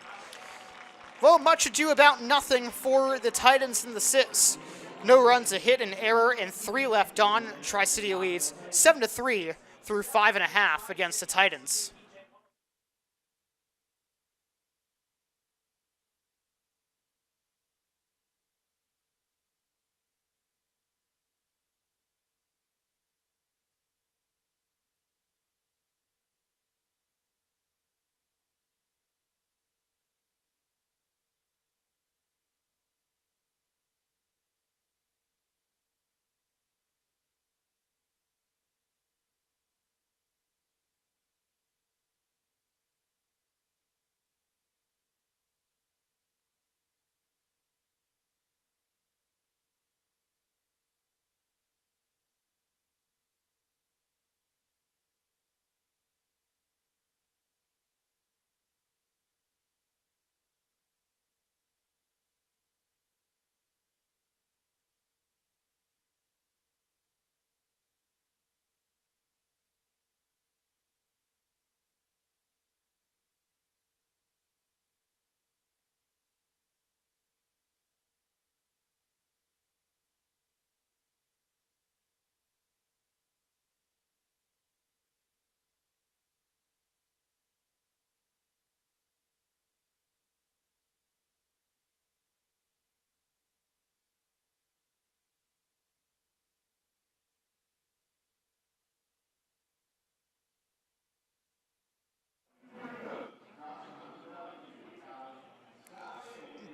Well, much ado about nothing for the Titans in the 6th. No runs, a hit, an error, and 3 left on. Tri-City leads 7-3 through 5.5 against the Titans.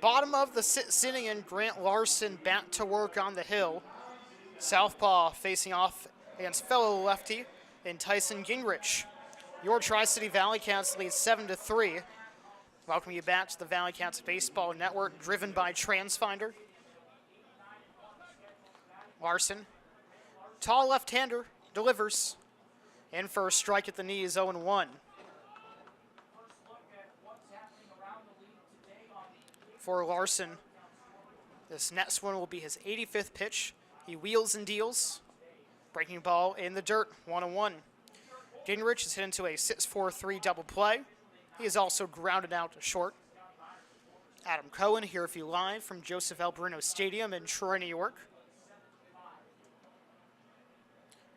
Bottom of the 6th inning, and Grant Larson back to work on the hill. Southpaw facing off against fellow lefty in Tyson Gingrich. Your Tri-City Valley Cats lead 7-3. Welcome you back to the Valley Cats Baseball Network, driven by TransFinder. Larson, tall left-hander, delivers. In for a strike at the knees, 0-1. For Larson, this next one will be his 85th pitch. He wheels and deals. Breaking ball in the dirt, 1-1. Gingrich is hit into a 6-4-3 double play. He is also grounded out to short. Adam Cohen here with you live from Joseph L. Bruno Stadium in Troy, New York.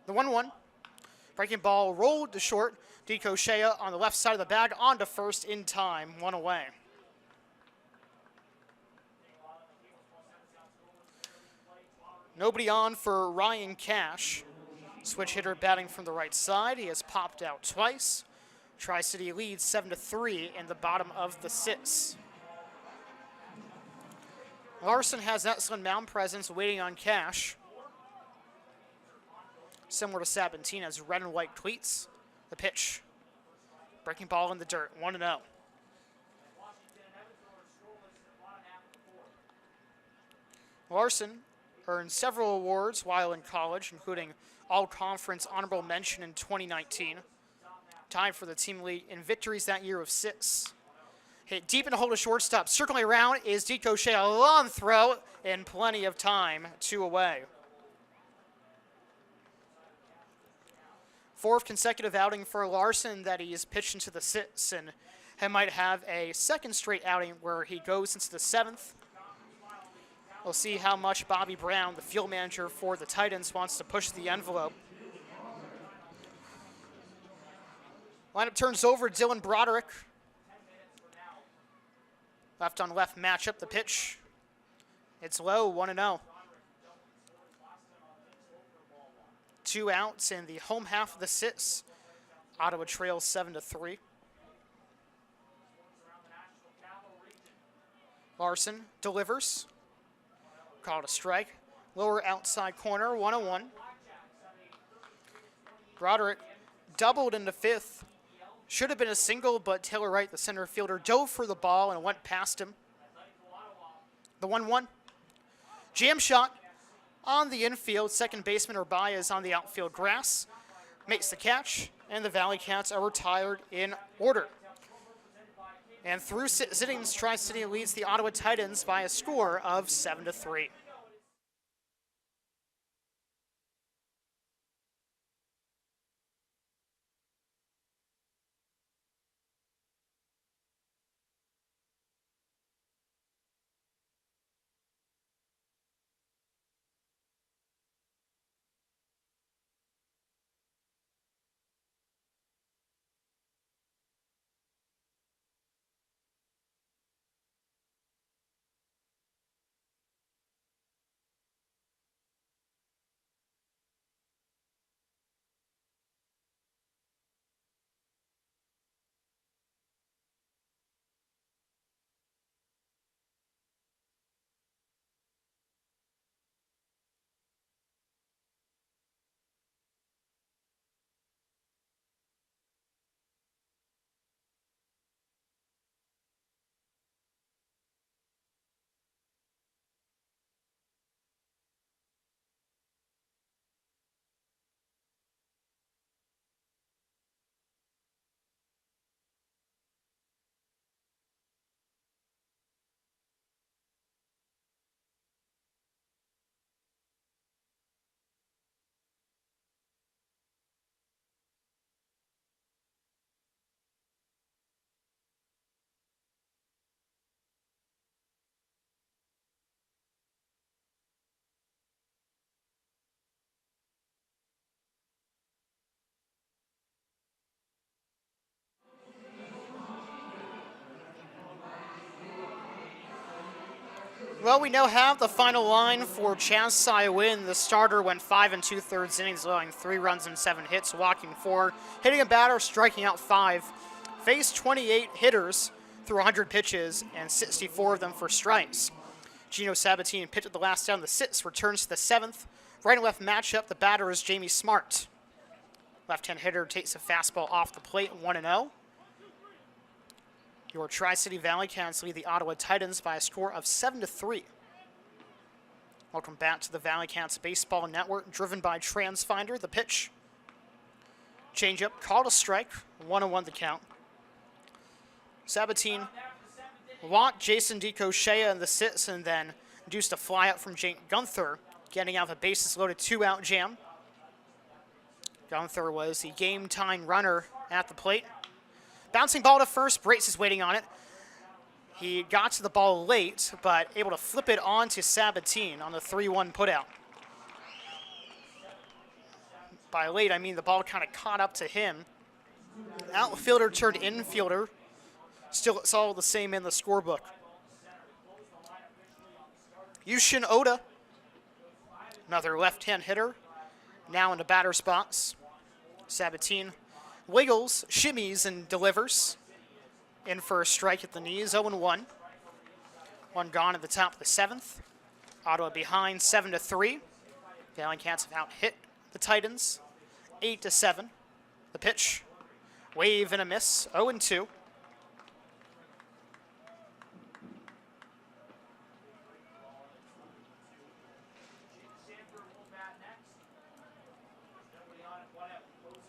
The 1-1. Breaking ball rolled to short. DeCochea on the left side of the bag, on to first in time, 1 away. Nobody on for Ryan Cash. Switch hitter batting from the right side. He has popped out twice. Tri-City leads 7-3 in the bottom of the 6th. Larson has excellent mound presence waiting on Cash. Similar to Sabatina's red and white cleats. The pitch Breaking ball in the dirt, 1-0. Larson earned several awards while in college, including All-Conference Honorable Mention in 2019. Tied for the team lead in victories that year of 6. Hit deep in the hole to shortstop. Circling around is DeCochet. A long throw and plenty of time. 2 away. 4th consecutive outing for Larson that he's pitched into the 6th, and he might have a 2nd straight outing where he goes into the 7th. We'll see how much Bobby Brown, the field manager for the Titans, wants to push the envelope. Lineup turns over. Dylan Broderick. Left on left matchup, the pitch. It's low, 1-0. 2 outs in the home half of the 6th. Ottawa trails 7-3. Larson delivers. Called a strike. Lower outside corner, 1-1. Broderick doubled in the 5th. Should have been a single, but Taylor Wright, the center fielder, dove for the ball and went past him. The 1-1. Jam shot on the infield. Second baseman Urbaya is on the outfield grass. Makes the catch, and the Valley Cats are retired in order. And through 6 innings, Tri-City leads the Ottawa Titans by a score of 7-3. Well, we now have the final line for Chaz Win. The starter went 5 2/3 innings, allowing 3 runs and 7 hits, walking 4, hitting a batter, striking out 5. Faced 28 hitters through 100 pitches and 64 of them for strikes. Gino Sabatini pitched the last down the 6th, returns to the 7th. Right and left matchup, the batter is Jamie Smart. Left-hand hitter takes a fastball off the plate, 1-0. Your Tri-City Valley Cats lead the Ottawa Titans by a score of 7-3. Welcome back to the Valley Cats Baseball Network, driven by TransFinder. The pitch. Changeup, called a strike, 1-1 the count. Sabatine walked Jason DeCochet in the 6th and then induced a flyout from Jake Gunther, getting out of a bases-loaded 2-out jam. Gunther was the game-time runner at the plate. Bouncing ball to first, Brace is waiting on it. He got to the ball late, but able to flip it on to Sabatine on the 3-1 putout. By late, I mean the ball kind of caught up to him. Outfielder turned infielder. Still, it's all the same in the scorebook. Yushin Oda, another left-hand hitter, now in the batter spots. Sabatine wiggles, shimmies, and delivers. In for a strike at the knees, 0-1. One gone at the top of the 7th. Ottawa behind 7-3. Valley Cats have out-hit the Titans 8-7. The pitch. Wave and a miss. 0-2.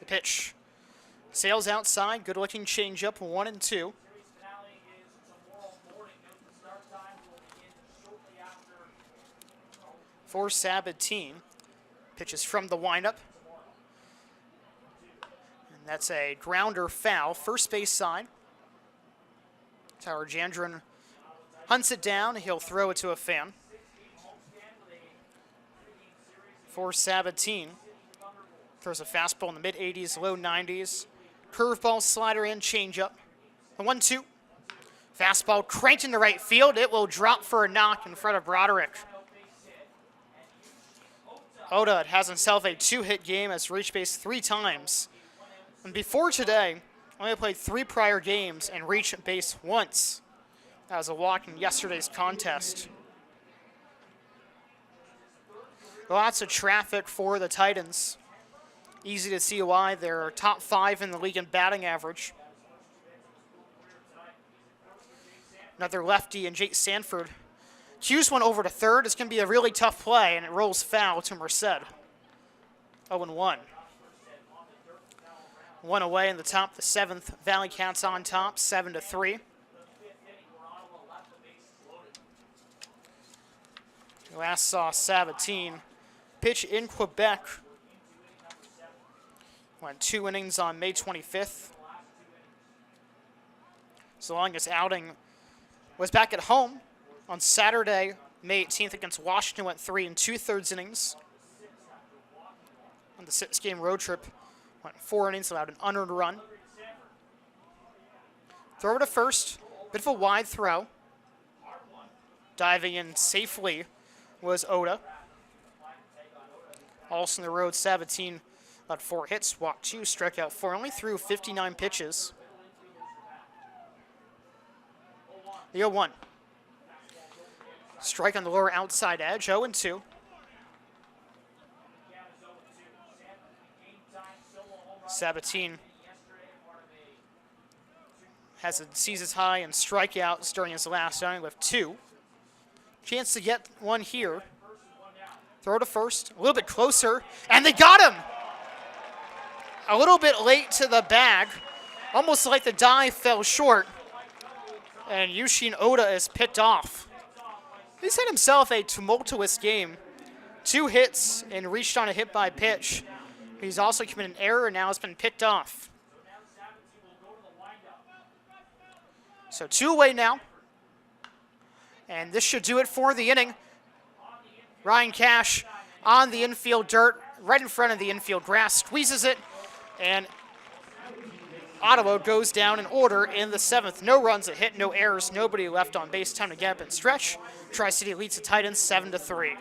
The pitch sails outside. Good looking changeup. 1-2. For Sabatine. Pitches from the windup. And that's a grounder foul. First base side. Tower Jandron hunts it down. He'll throw it to a fan. For Sabatine. Throws a fastball in the mid-80s, low 90s. Curveball, slider, and changeup. The 1-2. Fastball cranked into right field. It will drop for a knock in front of Broderick. Oda has himself a 2-hit game, has reached base 3 times. And before today, only played 3 prior games and reached base once. That was a walk in yesterday's contest. Lots of traffic for the Titans. Easy to see why they're top 5 in the league in batting average. Another lefty and Jake Sanford. Hughes went over to third. It's going to be a really tough play, and it rolls foul to Merced. 0-1. One away in the top of the 7th. Valley Cats on top, 7-3. Last saw Sabatine pitch in Quebec. Went 2 innings on May 25th. His longest outing was back at home on Saturday, May 18th against Washington. Went 3 2/3 innings. On the 6-game road trip, went 4 innings, allowed an unearned run. Throw to first, bit of a wide throw. Diving in safely was Oda. Also in the road, Sabatine about 4 hits, walked 2, struck out 4, only threw 59 pitches. The 0-1. Strike on the lower outside edge, 0-2. Sabatine sees his high in strikeouts during his last outing with 2. Chance to get one here. Throw to first, a little bit closer, and they got him! A little bit late to the bag, almost like the dive fell short, and Yushin Oda is picked off. He's had himself a tumultuous game. 2 hits and reached on a hit by pitch. He's also committed an error and now has been picked off. So 2 away now. And this should do it for the inning. Ryan Cash on the infield dirt, right in front of the infield grass, squeezes it, and Ottawa goes down in order in the 7th. No runs, a hit, no errors, nobody left on base. Time to get up and stretch. Tri-City leads the Titans 7-3.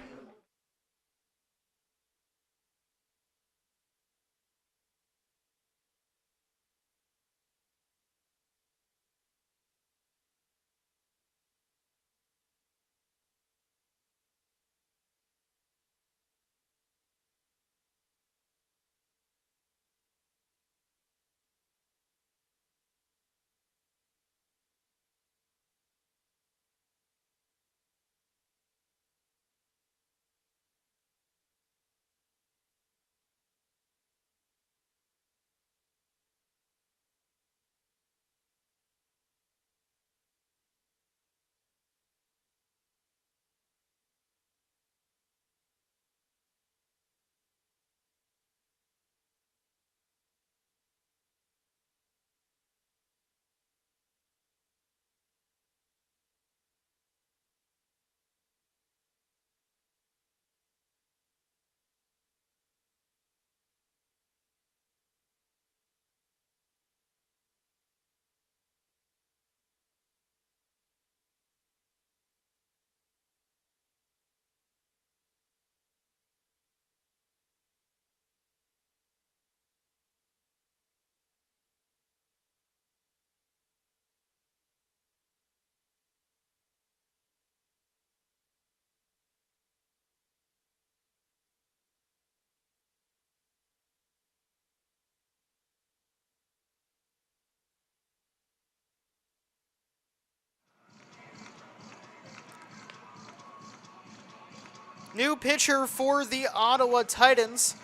New pitcher for the Ottawa Titans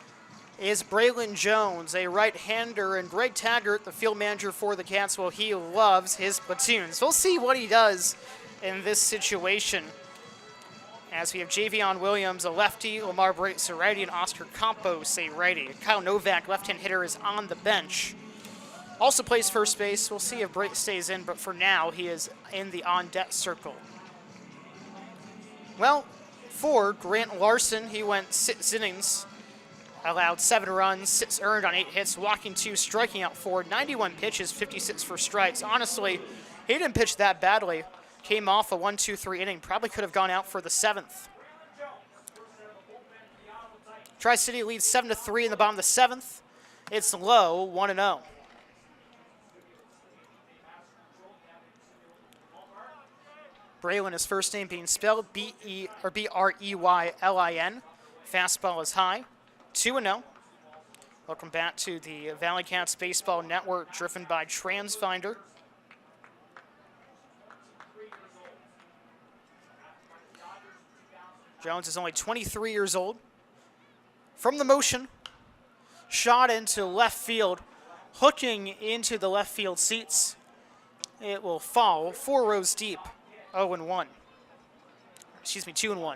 is Braylon Jones, a right-hander, and Greg Taggart, the field manager for the Cats, well, he loves his platoons. We'll see what he does in this situation. As we have Javion Williams, a lefty, Lamar Brates, a righty, and Oscar Campos, a righty. Kyle Novak, left-hand hitter, is on the bench. Also plays first base. We'll see if Brates stays in, but for now, he is in the on-deck circle. Well, for Grant Larson, he went 6 innings, allowed 7 runs, 6 earned on 8 hits, walking 2, striking out 4, 91 pitches, 56 for strikes. Honestly, he didn't pitch that badly. Came off a 1-2-3 inning, probably could have gone out for the 7th. Tri-City leads 7-3 in the bottom of the 7th. It's low, 1-0. Braylon, his first name being spelled B-R-E-Y-L-I-N. Fastball is high, 2-0. Welcome back to the Valley Cats Baseball Network, driven by TransFinder. Jones is only 23 years old. From the motion, shot into left field, hooking into the left field seats. It will fall 4 rows deep, 0-1. Excuse me, 2-1.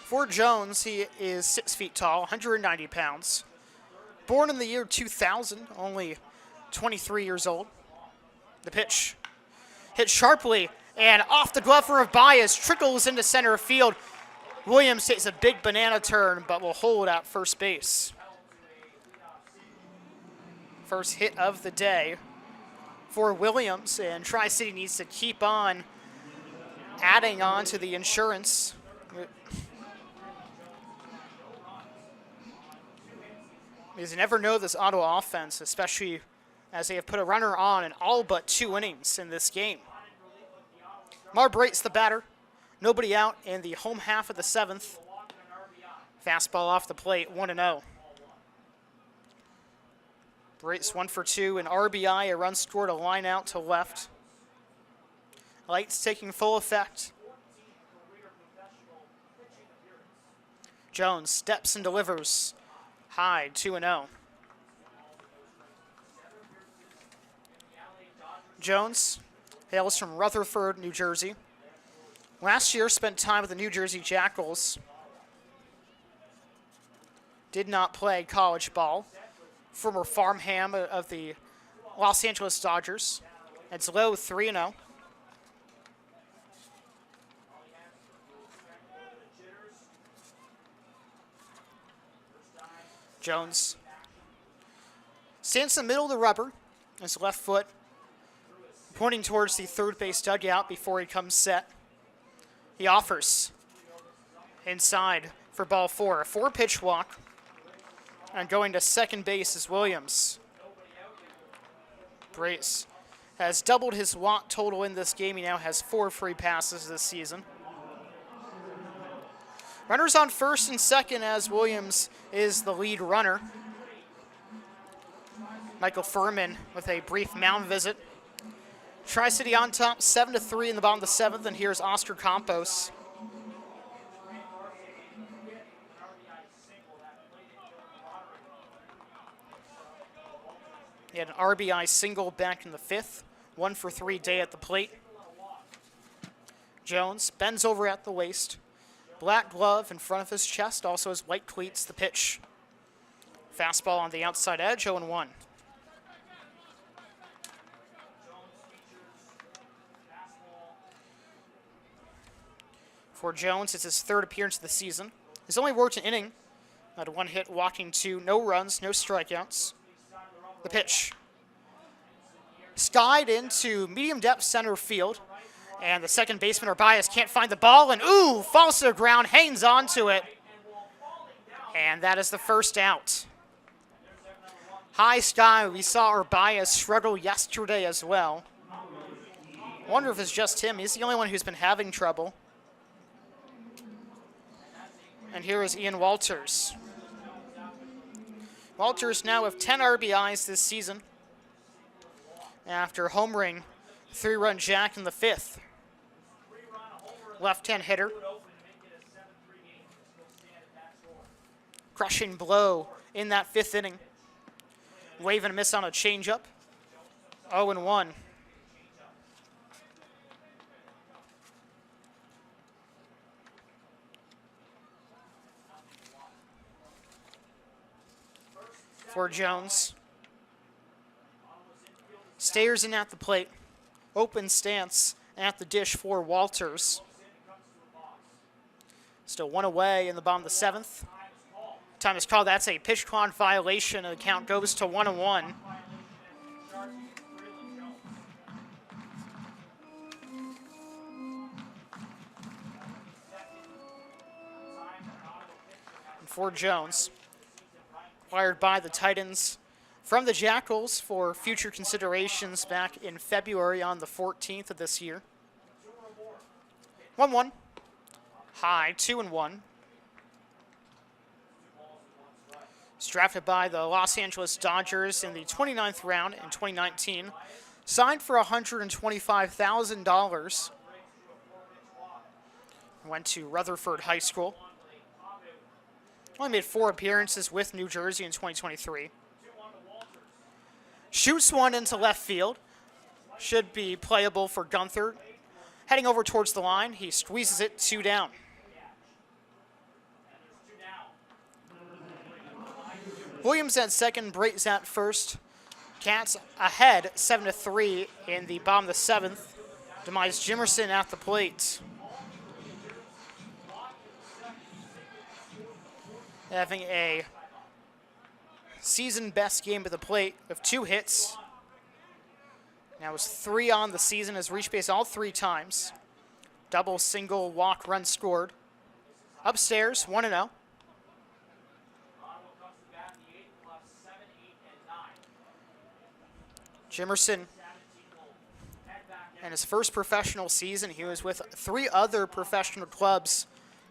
For Jones, he is 6 feet tall, 190 pounds. Born in the year 2000, only 23 years old. The pitch hit sharply and off the glove of Baez, trickles into center field. Williams takes a big banana turn, but will hold at first base. First hit of the day for Williams, and Tri-City needs to keep on adding on to the insurance. Because you never know this Ottawa offense, especially as they have put a runner on in all but 2 innings in this game. Mar Brates the batter. Nobody out in the home half of the 7th. Fastball off the plate, 1-0. Brates 1 for 2, an RBI, a run scored, a line out to left. Lights taking full effect. Jones steps and delivers. High, 2-0. Jones hails from Rutherford, New Jersey. Last year spent time with the New Jersey Jackals. Did not play college ball. Former farmhand of the Los Angeles Dodgers. It's low, 3-0. Jones stands in the middle of the rubber, his left foot pointing towards the third base dugout before he comes set. He offers inside for ball 4. A 4-pitch walk. And going to second base is Williams. Brace has doubled his walk total in this game. He now has 4 free passes this season. Runners on first and second as Williams is the lead runner. Michael Furman with a brief mound visit. Tri-City on top, 7-3 in the bottom of the 7th, and here's Oscar Campos. He had an RBI single back in the 5th, 1 for 3 day at the plate. Jones bends over at the waist. Black glove in front of his chest, also his white cleats, the pitch. Fastball on the outside edge, 0-1. For Jones, it's his 3rd appearance of the season. He's only worked an inning. Had 1 hit, walking 2, no runs, no strikeouts. The pitch. Skied into medium depth center field. And the second baseman, or Baez, can't find the ball. And ooh, falls to the ground, hangs on to it. And that is the first out. High sky, we saw Urbias struggle yesterday as well. Wonder if it's just him. He's the only one who's been having trouble. And here is Ian Walters. Walters now with 10 RBIs this season after homering 3-run jack in the 5th. left-hand hitter. Crushing blow in that fifth inning. Wave and a miss on a changeup. 0-1. For Jones. Stayers in at the plate. Open stance at the dish for Walters. Still one away in the bottom of the seventh. Time is called. That's a pitch clock violation. The count goes to 1-1. And for Jones, acquired by the Titans from the Jackals for future considerations back in February on the 14th of this year. 1-1. High, 2-1. Was drafted by the Los Angeles Dodgers in the 29th round in 2019. Signed for $125,000. Went to Rutherford High School. Only made 4 appearances with New Jersey in 2023. Shoots one into left field. Should be playable for Gunther. Heading over towards the line, he squeezes it 2 down. Williams at second, Brates at first. Cats ahead 7-3 in the bottom of the seventh. Demise Jimerson at the plate. Having a season best game at the plate with 2 hits. Now was 3 on the season, has reached base all 3 times. Double, single, walk, run scored. Upstairs, 1-0. Jimerson, in his first professional season, he was with 3 other professional clubs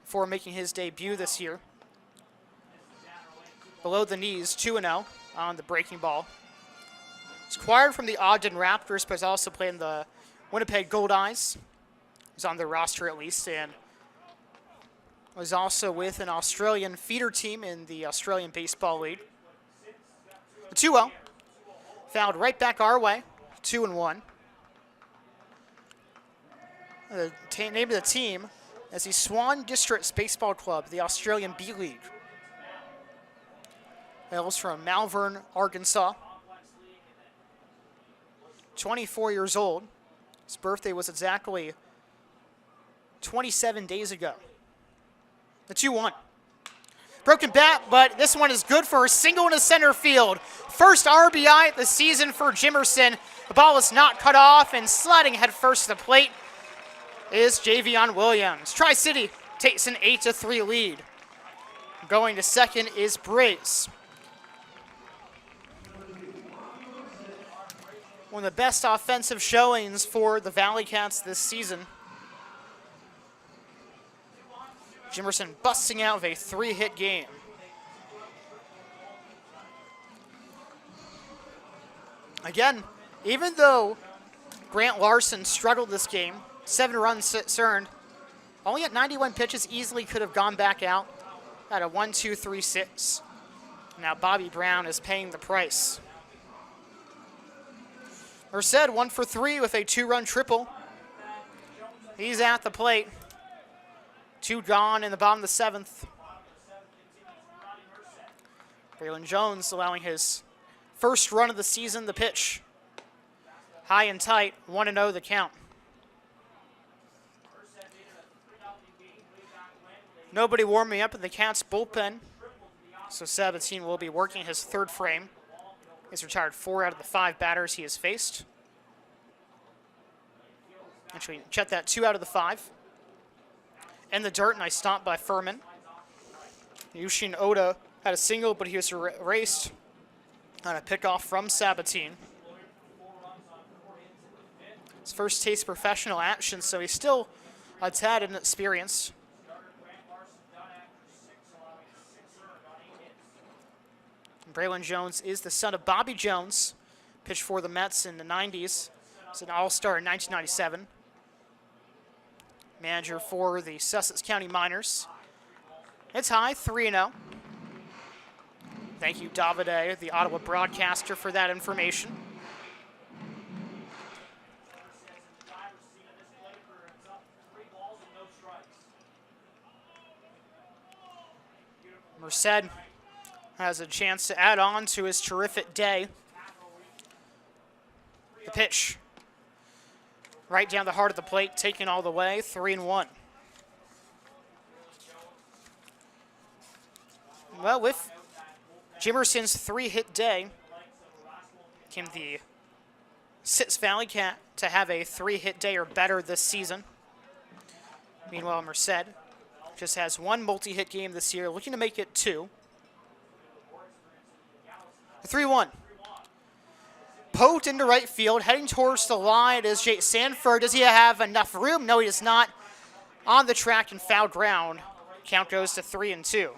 before making his debut this year. Below the knees, 2-0 on the breaking ball. He's acquired from the Ogden Raptors, but has also played in the Winnipeg Goldeyes. He's on their roster at least, and was also with an Australian feeder team in the Australian Baseball League. The 2-0. Fouled right back our way, 2-1. The name of the team is the Swan Districts Baseball Club, the Australian B League. Hails from Malvern, Arkansas. 24 years old. His birthday was exactly 27 days ago. The 2-1. Broken bat, but this one is good for a single into center field. First RBI of the season for Jimerson. The ball is not cut off, and sliding headfirst to the plate is Javion Williams. Tri-City takes an 8-3 lead. Going to second is Brace. One of the best offensive showings for the Valley Cats this season. Jimerson busting out of a 3-hit game. Again, even though Grant Larson struggled this game, 7 runs earned, only at 91 pitches, easily could have gone back out at a 1-2-3-6. Now Bobby Brown is paying the price. Merced 1 for 3 with a 2-run triple. He's at the plate. 2 gone in the bottom of the seventh. Braylon Jones allowing his first run of the season, the pitch. High and tight, 1-0 the count. Nobody warming up in the Cats bullpen, so Sabatine will be working his 3rd frame. He's retired 4 out of the 5 batters he has faced. Actually, check that, 2 out of the 5. In the dirt, and I stopped by Furman. Yushin Oda had a single, but he was erased on a pickoff from Sabatine. His first taste professional action, so he's still a tad inexperienced. Braylon Jones is the son of Bobby Jones, pitched for the Mets in the 90s. He's an All-Star in 1997. manager for the Sussex County Miners. It's high, 3-0. Thank you, Davide, the Ottawa broadcaster, for that information. Merced has a chance to add on to his terrific day. The pitch. Right down the heart of the plate, taken all the way, 3-1. Well, with Jimerson's 3-hit day, came the 6th Valley Cat to have a 3-hit day or better this season. Meanwhile, Merced just has 1 multi-hit game this year, looking to make it 2. 3-1. Poked into right field, heading towards the line is Jake Sanford. Does he have enough room? No, he does not. On the track and foul ground. Count goes to 3-2.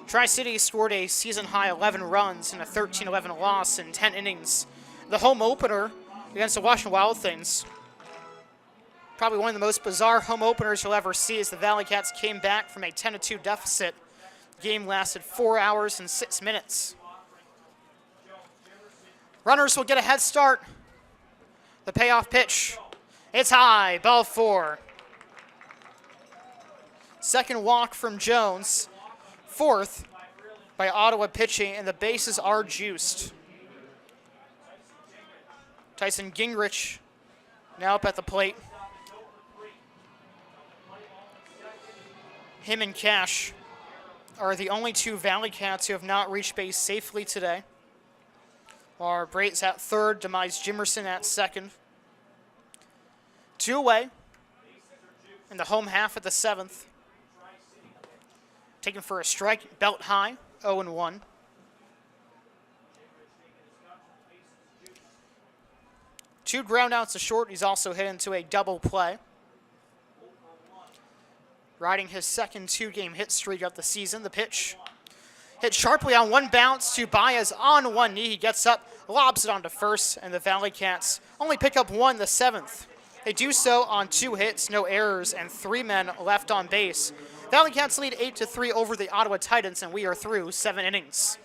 Tri-City scored a season-high 11 runs in a 13-11 loss in 10 innings. The home opener against the Washington Wild Things. Probably one of the most bizarre home openers you'll ever see as the Valley Cats came back from a 10-2 deficit. The game lasted 4 hours and 6 minutes. Runners will get a head start. The payoff pitch. It's high, ball 4. Second walk from Jones. 4th by Ottawa pitching, and the bases are juiced. Tyson Gingrich now up at the plate. Him and Cash are the only 2 Valley Cats who have not reached base safely today. Our Brait's at 3rd, Demise Jimerson at 2nd. 2 away in the home half of the 7th. Taken for a strike, belt high, 0-1. Two groundouts to short. He's also hit into a double play. Riding his second 2-game hit streak of the season. The pitch hit sharply on 1 bounce to Baez on 1 knee. He gets up, lobs it onto first, and the Valley Cats only pick up 1 the 7th. They do so on 2 hits, no errors, and 3 men left on base. Valley Cats lead 8-3 over the Ottawa Titans, and we are through 7 innings.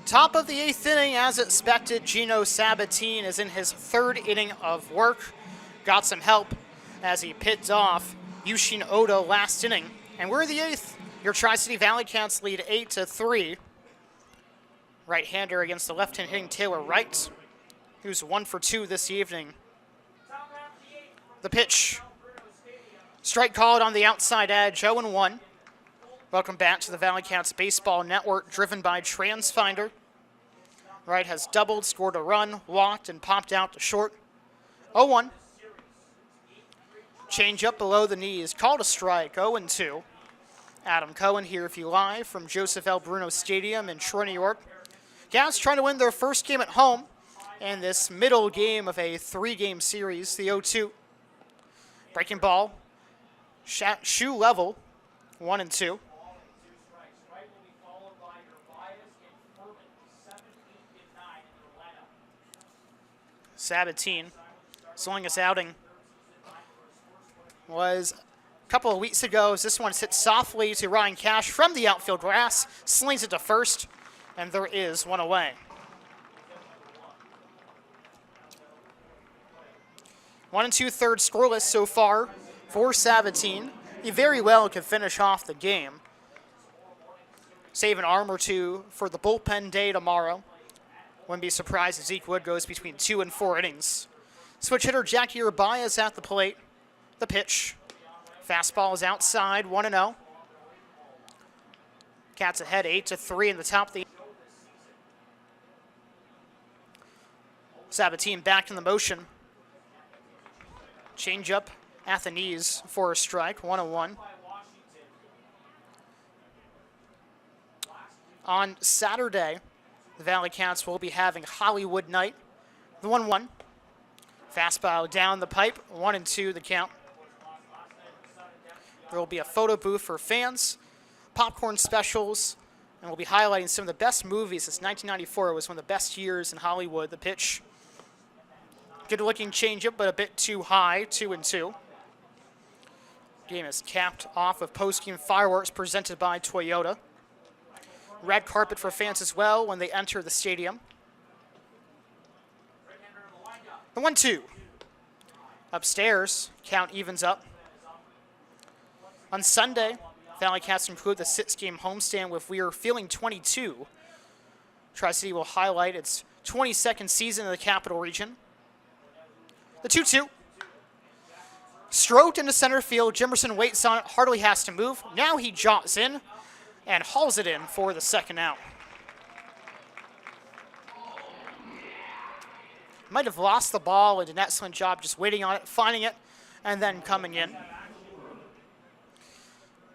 Top of the 8th inning, as expected, Gino Sabatine is in his 3rd inning of work. Got some help as he picked off Yushin Oda last inning. And we're in the 8th. Your Tri-City Valley Cats lead 8-3. Right-hander against the left-hand hitting Taylor Wright, who's 1 for 2 this evening. The pitch. Strike called on the outside edge, 0-1. Welcome back to the Valley Cats Baseball Network, driven by TransFinder. Wright has doubled, scored a run, walked, and popped out to short. 0-1. Change up below the knees. Called a strike. 0-2. Adam Cohen here with you live from Joseph L. Bruno Stadium in Troy, New York. Cats trying to win their first game at home in this middle game of a 3-game series. The 0-2. Breaking ball. Shoe level. 1-2. Sabatine. His longest outing was a couple of weeks ago as this one hits softly to Ryan Cash from the outfield grass, slings it to first, and there is one away. 1 2/3 scoreless so far for Sabatine. He very well could finish off the game. Save an arm or two for the bullpen day tomorrow. Wouldn't be surprised if Zeke Wood goes between 2 and 4 innings. Switch hitter Jackie Urbai is at the plate. The pitch. Fastball is outside, 1-0. Cats ahead 8-3 in the top of the. Sabatine back in the motion. Change up at the knees for a strike, 1-1. On Saturday, the Valley Cats will be having Hollywood night. The 1-1. Fastball down the pipe, 1-2 the count. There will be a photo booth for fans, popcorn specials, and we'll be highlighting some of the best movies since 1994. It was one of the best years in Hollywood. The pitch. Good looking changeup, but a bit too high, 2-2. Game is capped off with post-game fireworks presented by Toyota. Red carpet for fans as well when they enter the stadium. The 1-2. Upstairs, count evens up. On Sunday, Valley Cats conclude the 6-game homestand with We Are Feeling 22. Tri-City will highlight its 22nd season in the Capital Region. The 2-2. Stroked into center field. Jimerson waits on it, hardly has to move. Now he jots in and hauls it in for the second out. Might have lost the ball and did an excellent job just waiting on it, finding it, and then coming in.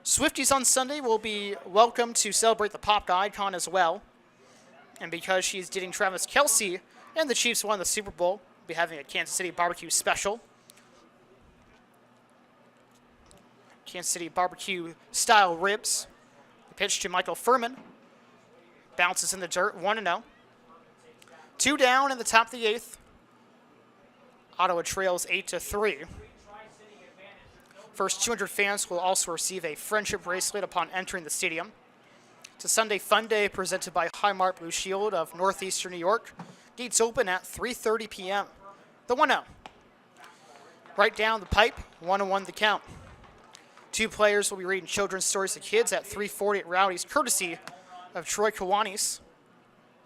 Swifties on Sunday will be welcome to celebrate the pop icon as well. And because she's dating Travis Kelce and the Chiefs won the Super Bowl, we'll be having a Kansas City barbecue special. Kansas City barbecue style ribs. The pitch to Michael Furman. Bounces in the dirt, 1-0. 2 down in the top of the 8th. Ottawa trails 8-3. First 200 fans will also receive a friendship bracelet upon entering the stadium. It's a Sunday Fun Day presented by Highmark Blue Shield of Northeastern New York. Gates open at 3:30 p.m. The 1-0. Right down the pipe, 1-1 the count. 2 players will be reading children's stories to kids at 3:40 at Rowdy's, courtesy of Troy Kiwanis.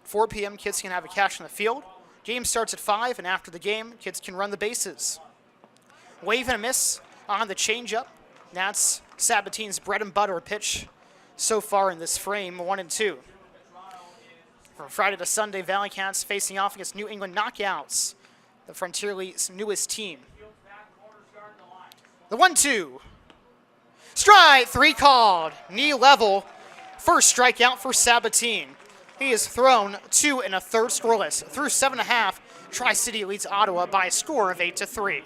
4 p.m. kids can have a catch on the field. Game starts at 5, and after the game, kids can run the bases. Wave and a miss on the changeup. That's Sabatine's bread and butter pitch so far in this frame, 1-2. From Friday to Sunday, Valley Cats facing off against New England Knockouts, the Frontier League's newest team. The 1-2. Strike 3 called. Knee level. First strikeout for Sabatine. He has thrown 2 1/3 scoreless. Through 7.5, Tri-City leads Ottawa by a score of 8-3.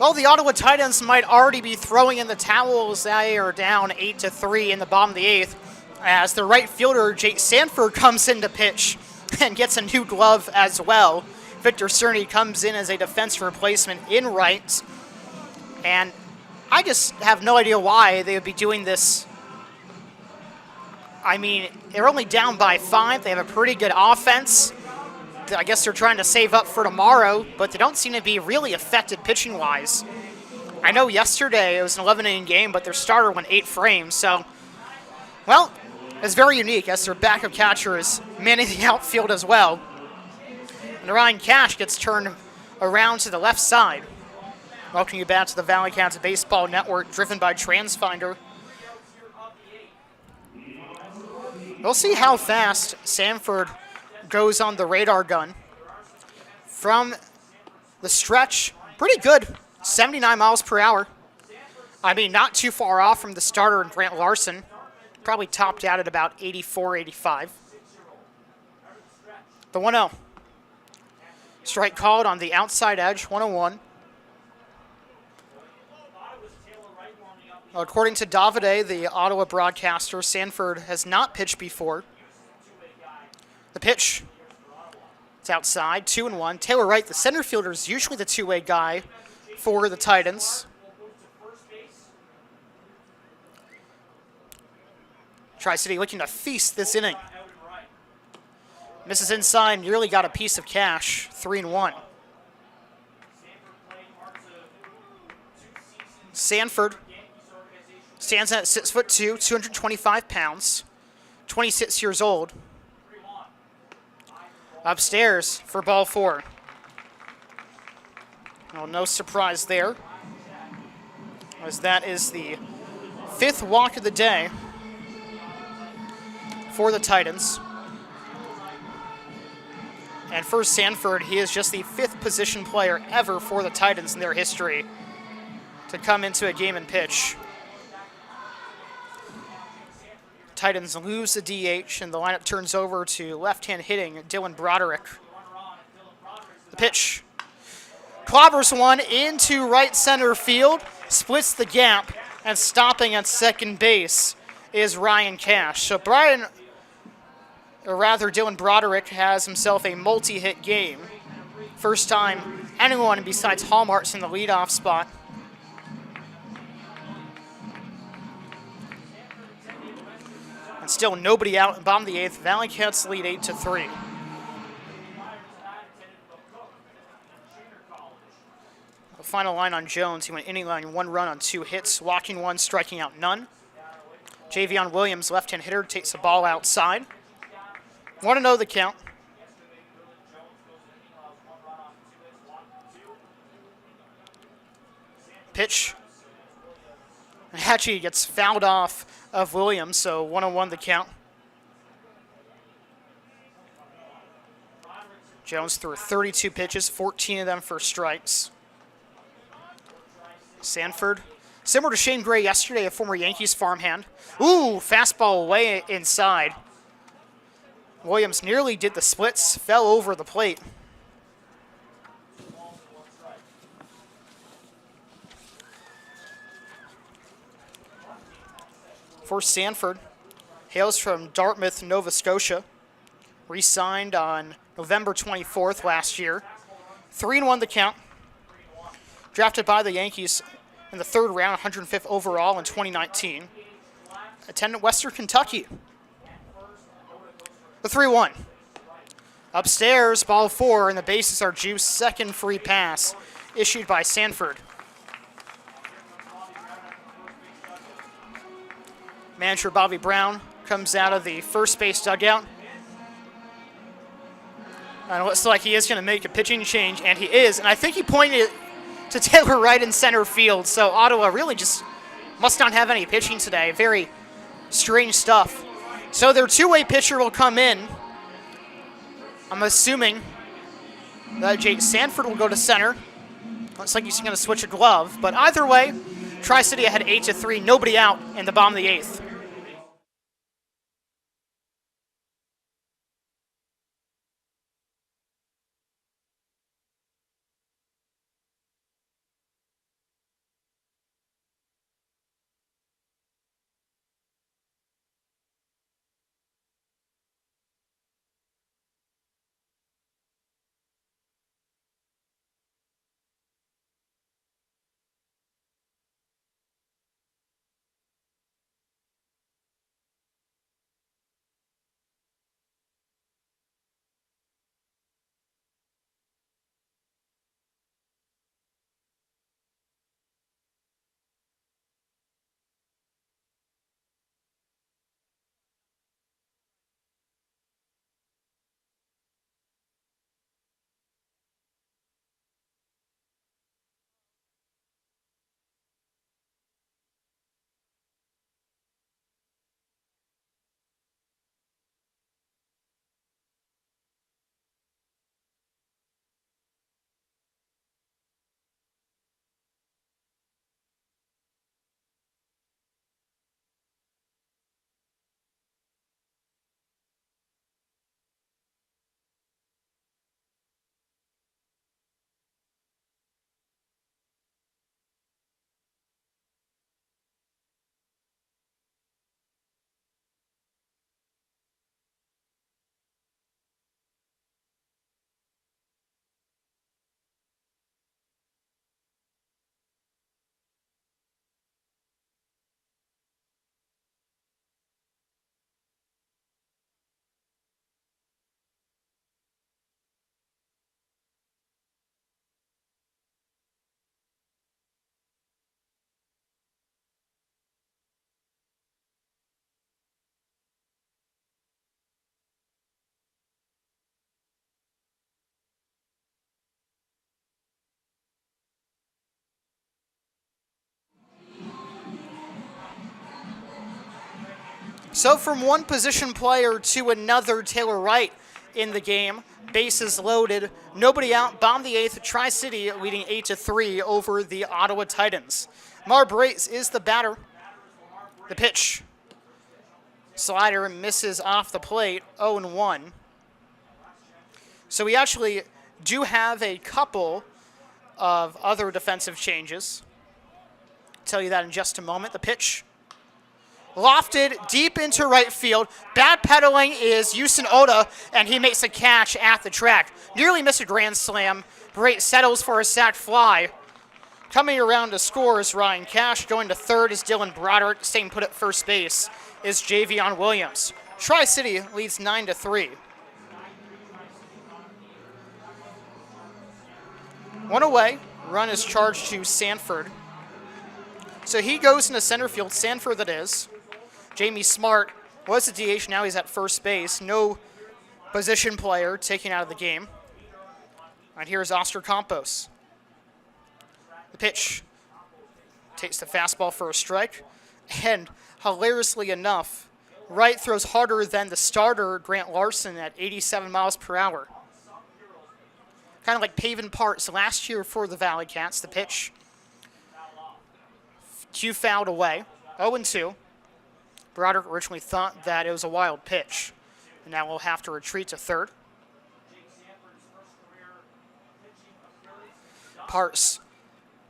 Well, the Ottawa Titans might already be throwing in the towels. They are down 8-3 in the bottom of the eighth as the right fielder, Jake Sanford, comes in to pitch and gets a new glove as well. Victor Cerny comes in as a defense replacement in right. And I just have no idea why they would be doing this. I mean, they're only down by 5. They have a pretty good offense. I guess they're trying to save up for tomorrow, but they don't seem to be really affected pitching-wise. I know yesterday it was an 11-inning game, but their starter went 8 frames, so, well, it's very unique as their backup catcher is manning the outfield as well. And Ryan Cash gets turned around to the left side. Welcome you back to the Valley Cats Baseball Network, driven by TransFinder. We'll see how fast Sanford goes on the radar gun. From the stretch, pretty good, 79 miles per hour. I mean, not too far off from the starter, Grant Larson. Probably topped out at about 84, 85. The 1-0. Strike called on the outside edge, 101. According to Davide, the Ottawa broadcaster, Sanford has not pitched before. The pitch, it's outside, 2-1. Taylor Wright, the center fielder, is usually the two-way guy for the Titans. Tri-City looking to feast this inning. Misses inside, nearly got a piece of cash, 3-1. Sanford stands at 6'2", 225 pounds, 26 years old. Upstairs for ball 4. Well, no surprise there, as that is the 5th walk of the day for the Titans. And for Sanford, he is just the 5th position player ever for the Titans in their history to come into a game and pitch. Titans lose the DH, and the lineup turns over to left-hand hitting Dylan Broderick. The pitch. Clobbers one into right center field, splits the gap, and stopping at second base is Ryan Cash. So Dylan Broderick has himself a multi-hit game. First time anyone besides Hallmark's in the leadoff spot. And still nobody out in bottom of the 8th. Valley Cats lead 8-3. The final line on Jones, he went inning line 1 run on 2 hits, walking 1, striking out none. Javion Williams, left-hand hitter, takes the ball outside. 1-0 the count. Pitch. Hatchie gets fouled off of Williams, so 1-1 the count. Jones threw 32 pitches, 14 of them for strikes. Sanford, similar to Shane Gray yesterday, a former Yankees farmhand. Ooh, fastball way inside. Williams nearly did the splits, fell over the plate. For Sanford, hails from Dartmouth, Nova Scotia. Re-signed on November 24th last year. 3-1 the count. Drafted by the Yankees in the 3rd round, 105th overall in 2019. Attended Western Kentucky. The 3-1. Upstairs, ball 4, and the bases are juiced. Second free pass issued by Sanford. Manager Bobby Brown comes out of the first base dugout. And it looks like he is going to make a pitching change, and he is. And I think he pointed to Taylor Wright in center field. So Ottawa really just must not have any pitching today. Very strange stuff. So their two-way pitcher will come in. I'm assuming that Jake Sanford will go to center. Looks like he's going to switch a glove. But either way, Tri-City ahead 8-3. Nobody out in the bottom of the 8th. So from one position player to another, Taylor Wright in the game. Bases loaded, nobody out. Bottom of the eighth, Tri-City leading 8-3 over the Ottawa Titans. Mar Brace is the batter. The pitch. Slider misses off the plate, 0-1. So we actually do have a couple of other defensive changes. Tell you that in just a moment. The pitch. Lofted deep into right field. Backpedaling is Houston Oda, and he makes a catch at the track. Nearly missed a grand slam. Brate settles for a sac fly. Coming around to score is Ryan Cash. Going to third is Dylan Broderick. Staying put at first base is Javion Williams. Tri-City leads 9-3. One away. Run is charged to Sanford. So he goes into center field. Sanford, that is. Jamie Smart was the DH. Now he's at first base. No position player taken out of the game. And here's Oscar Campos. The pitch takes the fastball for a strike. And hilariously enough, Wright throws harder than the starter, Grant Larson, at 87 miles per hour. Kind of like paving parts last year for the Valley Cats. The pitch. Q fouled away. 0-2. Broderick originally thought that it was a wild pitch. And now we'll have to retreat to third. Parts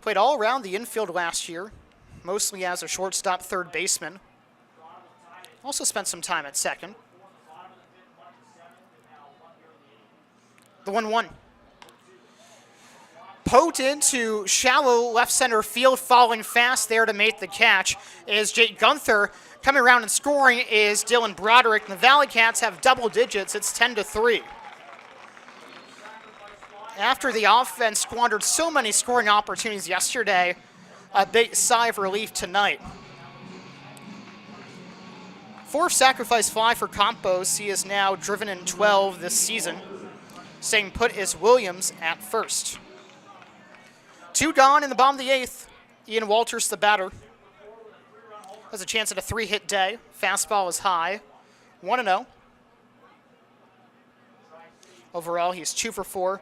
played all around the infield last year, mostly as a shortstop third baseman. Also spent some time at second. The 1-1. Poked into shallow left center field, falling fast there to make the catch is Jake Gunther. Coming around and scoring is Dylan Broderick. And the Valley Cats have double digits. It's 10-3. After the offense squandered so many scoring opportunities yesterday, a big sigh of relief tonight. Fourth sacrifice fly for Campos. He is now driven in 12 this season. Staying put is Williams at first. 2 gone in the bottom of the eighth. Ian Walters, the batter, has a chance at a 3-hit day. Fastball is high. 1-0. Overall, he's 2 for 4.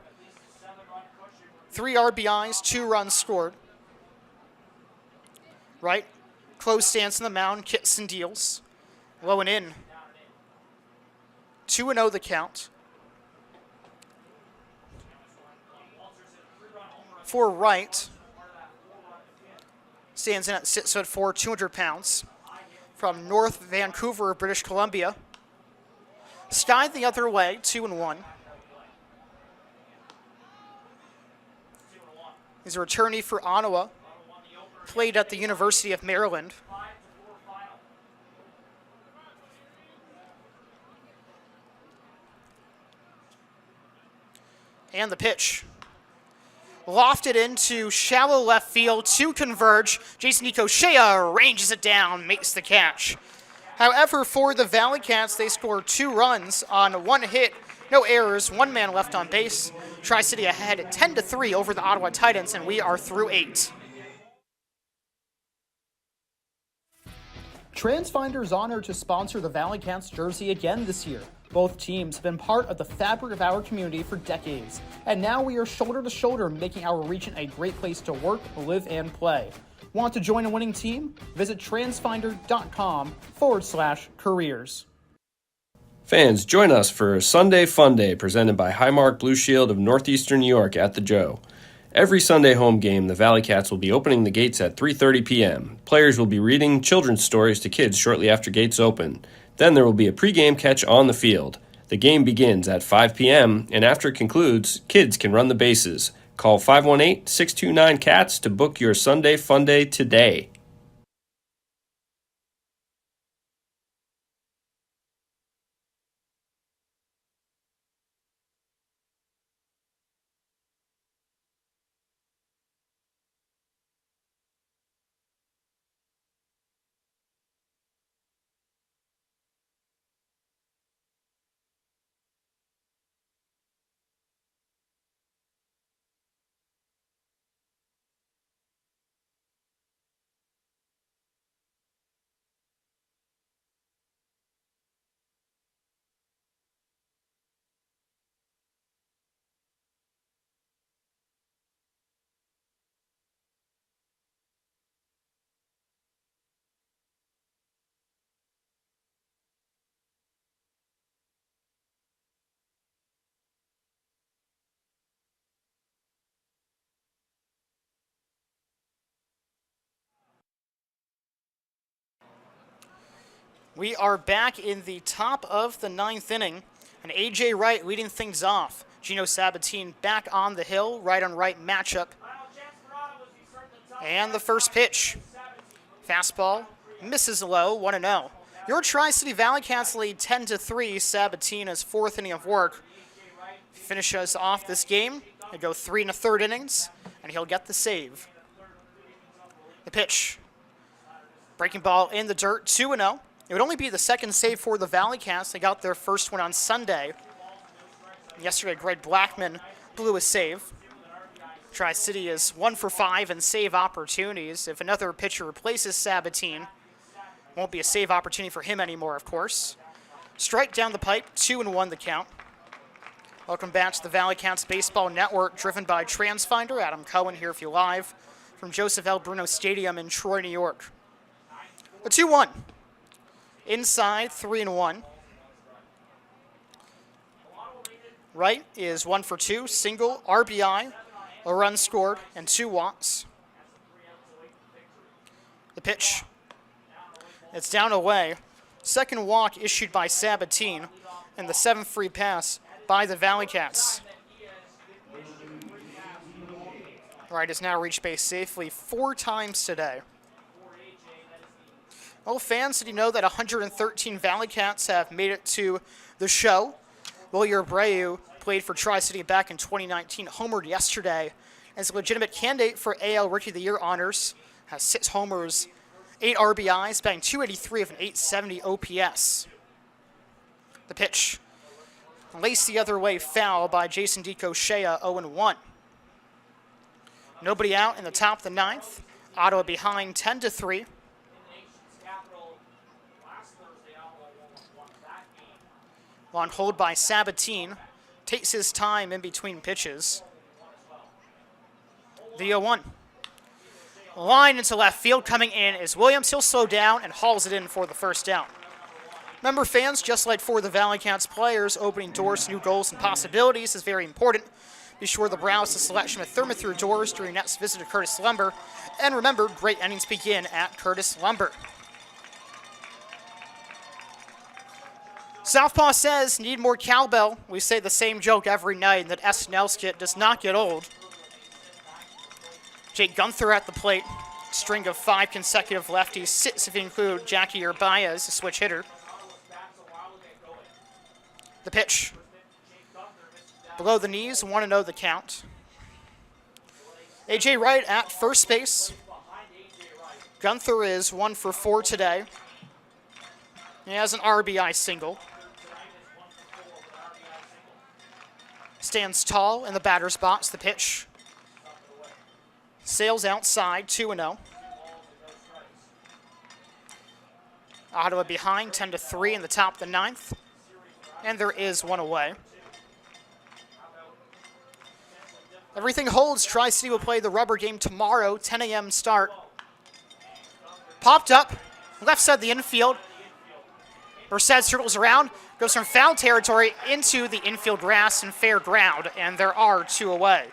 3 RBIs, 2 runs scored. Right. Close stance on the mound. Kits and deals. Low and in. 2-0 the count. For Wright. Stands in at 6'4", 200 pounds. From North Vancouver, British Columbia. Skied the other way, 2-1. He's a returnee for Ottawa. Played at the University of Maryland. And the pitch. Lofted into shallow left field to converge. Jason Nicosia ranges it down, makes the catch. However, for the Valley Cats, they scored 2 runs on 1 hit, no errors, 1 man left on base. Tri-City ahead at 10-3 over the Ottawa Titans, and we are through 8. TransFinder is honored to sponsor the Valley Cats jersey again this year. Both teams have been part of the fabric of our community for decades, and now we are shoulder to shoulder making our region a great place to work, live, and play. Want to join a winning team? Visit transfinder.com/careers. Fans, join us for Sunday Fun Day presented by Highmark Blue Shield of Northeastern New York at the Joe. Every Sunday home game, the Valley Cats will be opening the gates at 3:30 p.m. Players will be reading children's stories to kids shortly after gates open. Then there will be a pregame catch on the field. The game begins at 5 p.m., and after it concludes, kids can run the bases. Call 518-629-CATS to book your Sunday Fun Day today. We are back in the top of the 9th inning, and A.J. Wright leading things off. Gino Sabatine back on the hill, right-on-right matchup. And the first pitch. Fastball misses low, 1-0. Your Tri-City Valley Cats lead 10-3. Sabatina's 4th inning of work finishes off this game. They go 3 1/3 innings, and he'll get the save. The pitch. Breaking ball in the dirt, 2-0. It would only be the second save for the Valley Cats. They got their first one on Sunday. Yesterday, Greg Blackman blew a save. Tri-City is 1 for 5 in save opportunities. If another pitcher replaces Sabatine, won't be a save opportunity for him anymore, of course. Strike down the pipe, 2-1 the count. Welcome back to the Valley Cats Baseball Network, driven by TransFinder. Adam Cohen here for you live from Joseph L. Bruno Stadium in Troy, New York. A 2-1. Inside, 3-1. Wright is 1 for 2, single, RBI, a run scored, and 2 walks. The pitch. It's down away. Second walk issued by Sabatine, and the 7th free pass by the Valley Cats. Wright has now reached base safely 4 times today. Well, fans, did you know that 113 Valley Cats have made it to the show? Willie Abreu played for Tri-City back in 2019, homered yesterday as a legitimate candidate for AL Rookie of the Year honors. Has 6 homers, 8 RBIs, batting .283 of an .870 OPS. The pitch. Laced the other way, foul by Jason DeCochea, 0-1. Nobody out in the top of the 9th. Ottawa behind 10-3. On hold by Sabatine. Takes his time in between pitches. The 0-1. Line into left field. Coming in is Williams. He'll slow down and hauls it in for the first down. Remember, fans, just like for the Valley Cats players, opening doors to new goals and possibilities is very important. Be sure to browse the selection of thermothrough doors during your next visit to Curtis Lumber. And remember, great innings begin at Curtis Lumber. Southpaw says, need more cowbell. We say the same joke every night, and that SNL skit does not get old. Jake Gunther at the plate. String of 5 consecutive lefties. 6 if you include Jackie Urbaez, a switch hitter. The pitch. Below the knees, 1-0 the count. A.J. Wright at first base. Gunther is 1 for 4 today. He has an RBI single. Stands tall in the batter's box. The pitch. Sails outside, 2-0. Ottawa behind 10-3 in the top of the 9th. And there is 1 away. Everything holds. Tri-City will play the rubber game tomorrow, 10 a.m. start. Popped up, left side of the infield. Merced circles around, goes from foul territory into the infield grass and fair ground, and there are 2 away.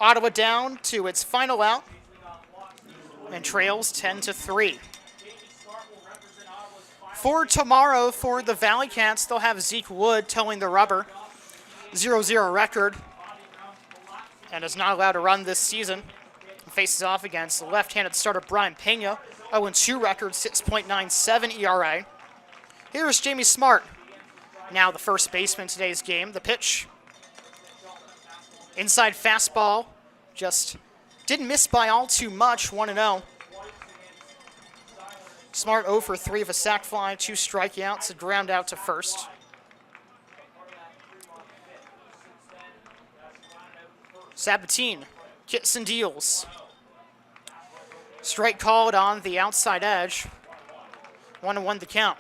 Ottawa down to its final out and trails 10-3. For tomorrow, for the Valley Cats, they'll have Zeke Wood towing the rubber. 0-0 record, and is not allowed to run this season. Faces off against the left-handed starter Brian Pena. 0-2 record, 6.97 ERA. Here's Jamie Smart, now the first baseman in today's game. The pitch. Inside fastball, just didn't miss by all too much, 1-0. Smart 0 for 3 of a sac fly, 2 strikeouts, a ground out to first. Sabatine, kicks and deals. Strike called on the outside edge. 1-1 the count.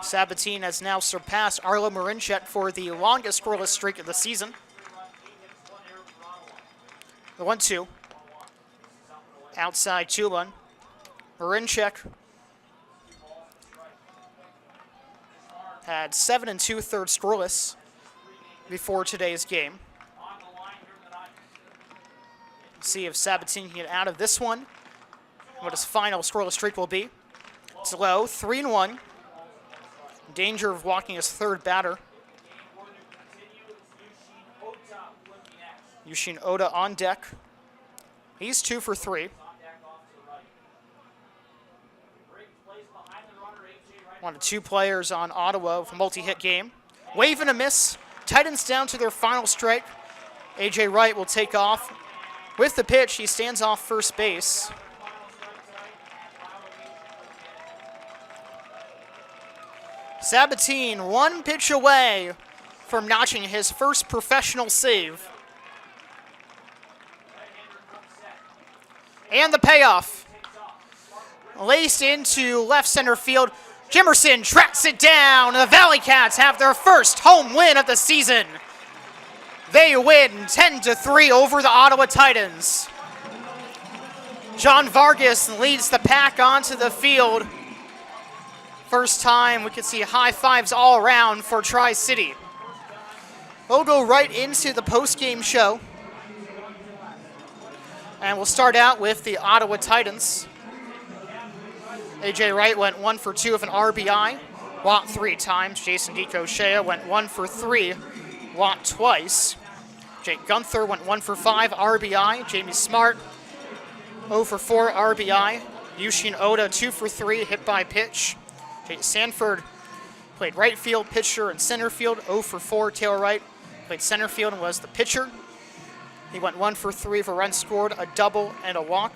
Sabatine has now surpassed Arlo Marinchet for the longest scoreless streak of the season. The 1-2. Outside 2-1. Marinchet had 7 2/3 scoreless before today's game. See if Sabatini can get out of this one. What his final scoreless streak will be. It's low, 3-1. Danger of walking his third batter. Yushin Oda on deck. He's 2 for 3. One of 2 players on Ottawa with a multi-hit game. Wave and a miss. Titans down to their final strike. A.J. Wright will take off. With the pitch, he stands off first base. Sabatini 1 pitch away from notching his first professional save. And the payoff. Laced into left center field. Jimerson tracks it down. The Valley Cats have their first home win of the season. They win 10-3 over the Ottawa Titans. John Vargas leads the pack onto the field. First time we could see high fives all around for Tri-City. We'll go right into the post-game show. And we'll start out with the Ottawa Titans. A.J. Wright went 1 for 2 with an RBI, walked 3 times. Jason DeCochea went 1 for 3, walked twice. Jake Gunther went 1 for 5, RBI. Jamie Smart, 0 for 4, RBI. Yushin Oda, 2 for 3, hit by pitch. Jake Sanford played right field, pitcher, and center field, 0 for 4. Taylor Wright played center field and was the pitcher. He went 1 for 3 for runs scored, a double, and a walk.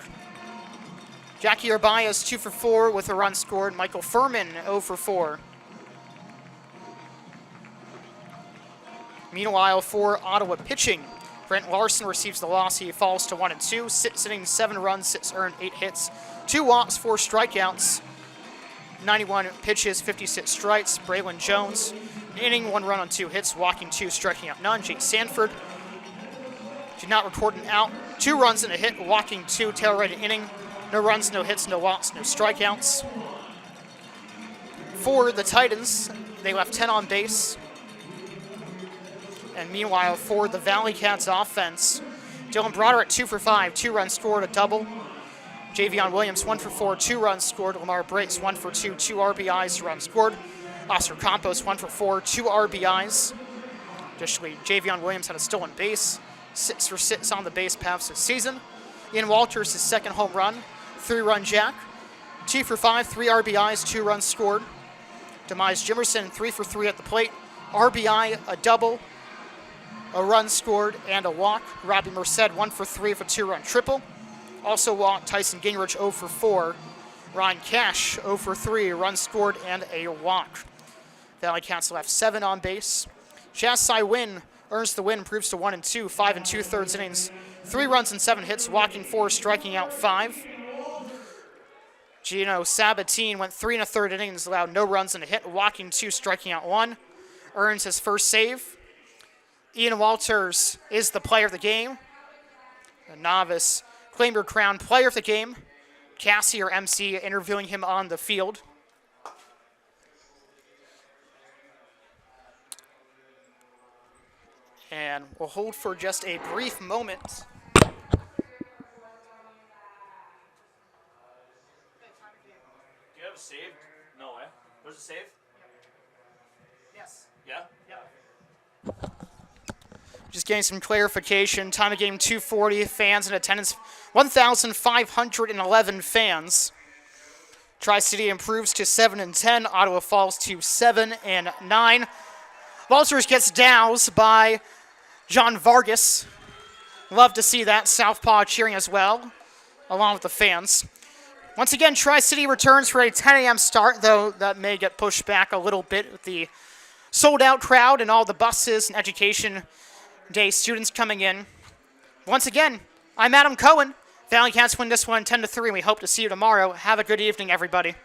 Jackie Urbias, 2 for 4 with a run scored. Michael Furman, 0 for 4. Meanwhile, for Ottawa pitching, Brent Larson receives the loss. He falls to 1-2, sitting 7 runs, 6 earned, 8 hits, 2 walks, 4 strikeouts, 91 pitches, 56 strikes. Braylon Jones, an inning, 1 run on 2 hits, walking 2, striking out none. Jake Sanford did not record an out, 2 runs and a hit, walking 2. Taylor Wright, an inning, no runs, no hits, no walks, no strikeouts. For the Titans, they left 10 on base. And meanwhile, for the Valley Cats offense, Dylan Broderick 2 for 5, 2 runs scored, a double. Javion Williams 1 for 4, 2 runs scored. Lamar Brakes 1 for 2, 2 RBIs, 2 runs scored. Oscar Campos 1 for 4, 2 RBIs. Additionally, Javion Williams had a stolen base, 6 for 6 on the base paths this season. Ian Walters, his second home run, 3-run jack, 2 for 5, 3 RBIs, 2 runs scored. Demise Jimerson 3 for 3 at the plate, RBI, a double, a run scored, and a walk. Robbie Merced 1 for 3 for 2-run triple. Also walked Tyson Gingrich 0 for 4. Ryan Cash 0 for 3, run scored, and a walk. Valley Cats left 7 on base. Chas Sai-Win earns the win, improves to 1-2, 5 2/3 innings, 3 runs and 7 hits, walking 4, striking out 5. Gino Sabatini went 3 1/3 innings, allowed no runs and a hit, walking 2, striking out 1. Earns his first save. Ian Walters is the player of the game. The novice claimed her crown player of the game. Cassie, or MC, interviewing him on the field. And we'll hold for just a brief moment. Do you have a save? No way. There's a save? Yes. Yeah? Just getting some clarification. Time of game 2:40. Fans in attendance 1,511 fans. Tri-City improves to 7-10. Ottawa falls to 7-9. Walters gets doused by John Vargas. Love to see that. Southpaw cheering as well, along with the fans. Once again, Tri-City returns for a 10 a.m. start, though that may get pushed back a little bit with the sold-out crowd and all the buses and Education Day students coming in. Once again, I'm Adam Cohen. Valley Cats win this one 10-3, and we hope to see you tomorrow. Have a good evening, everybody.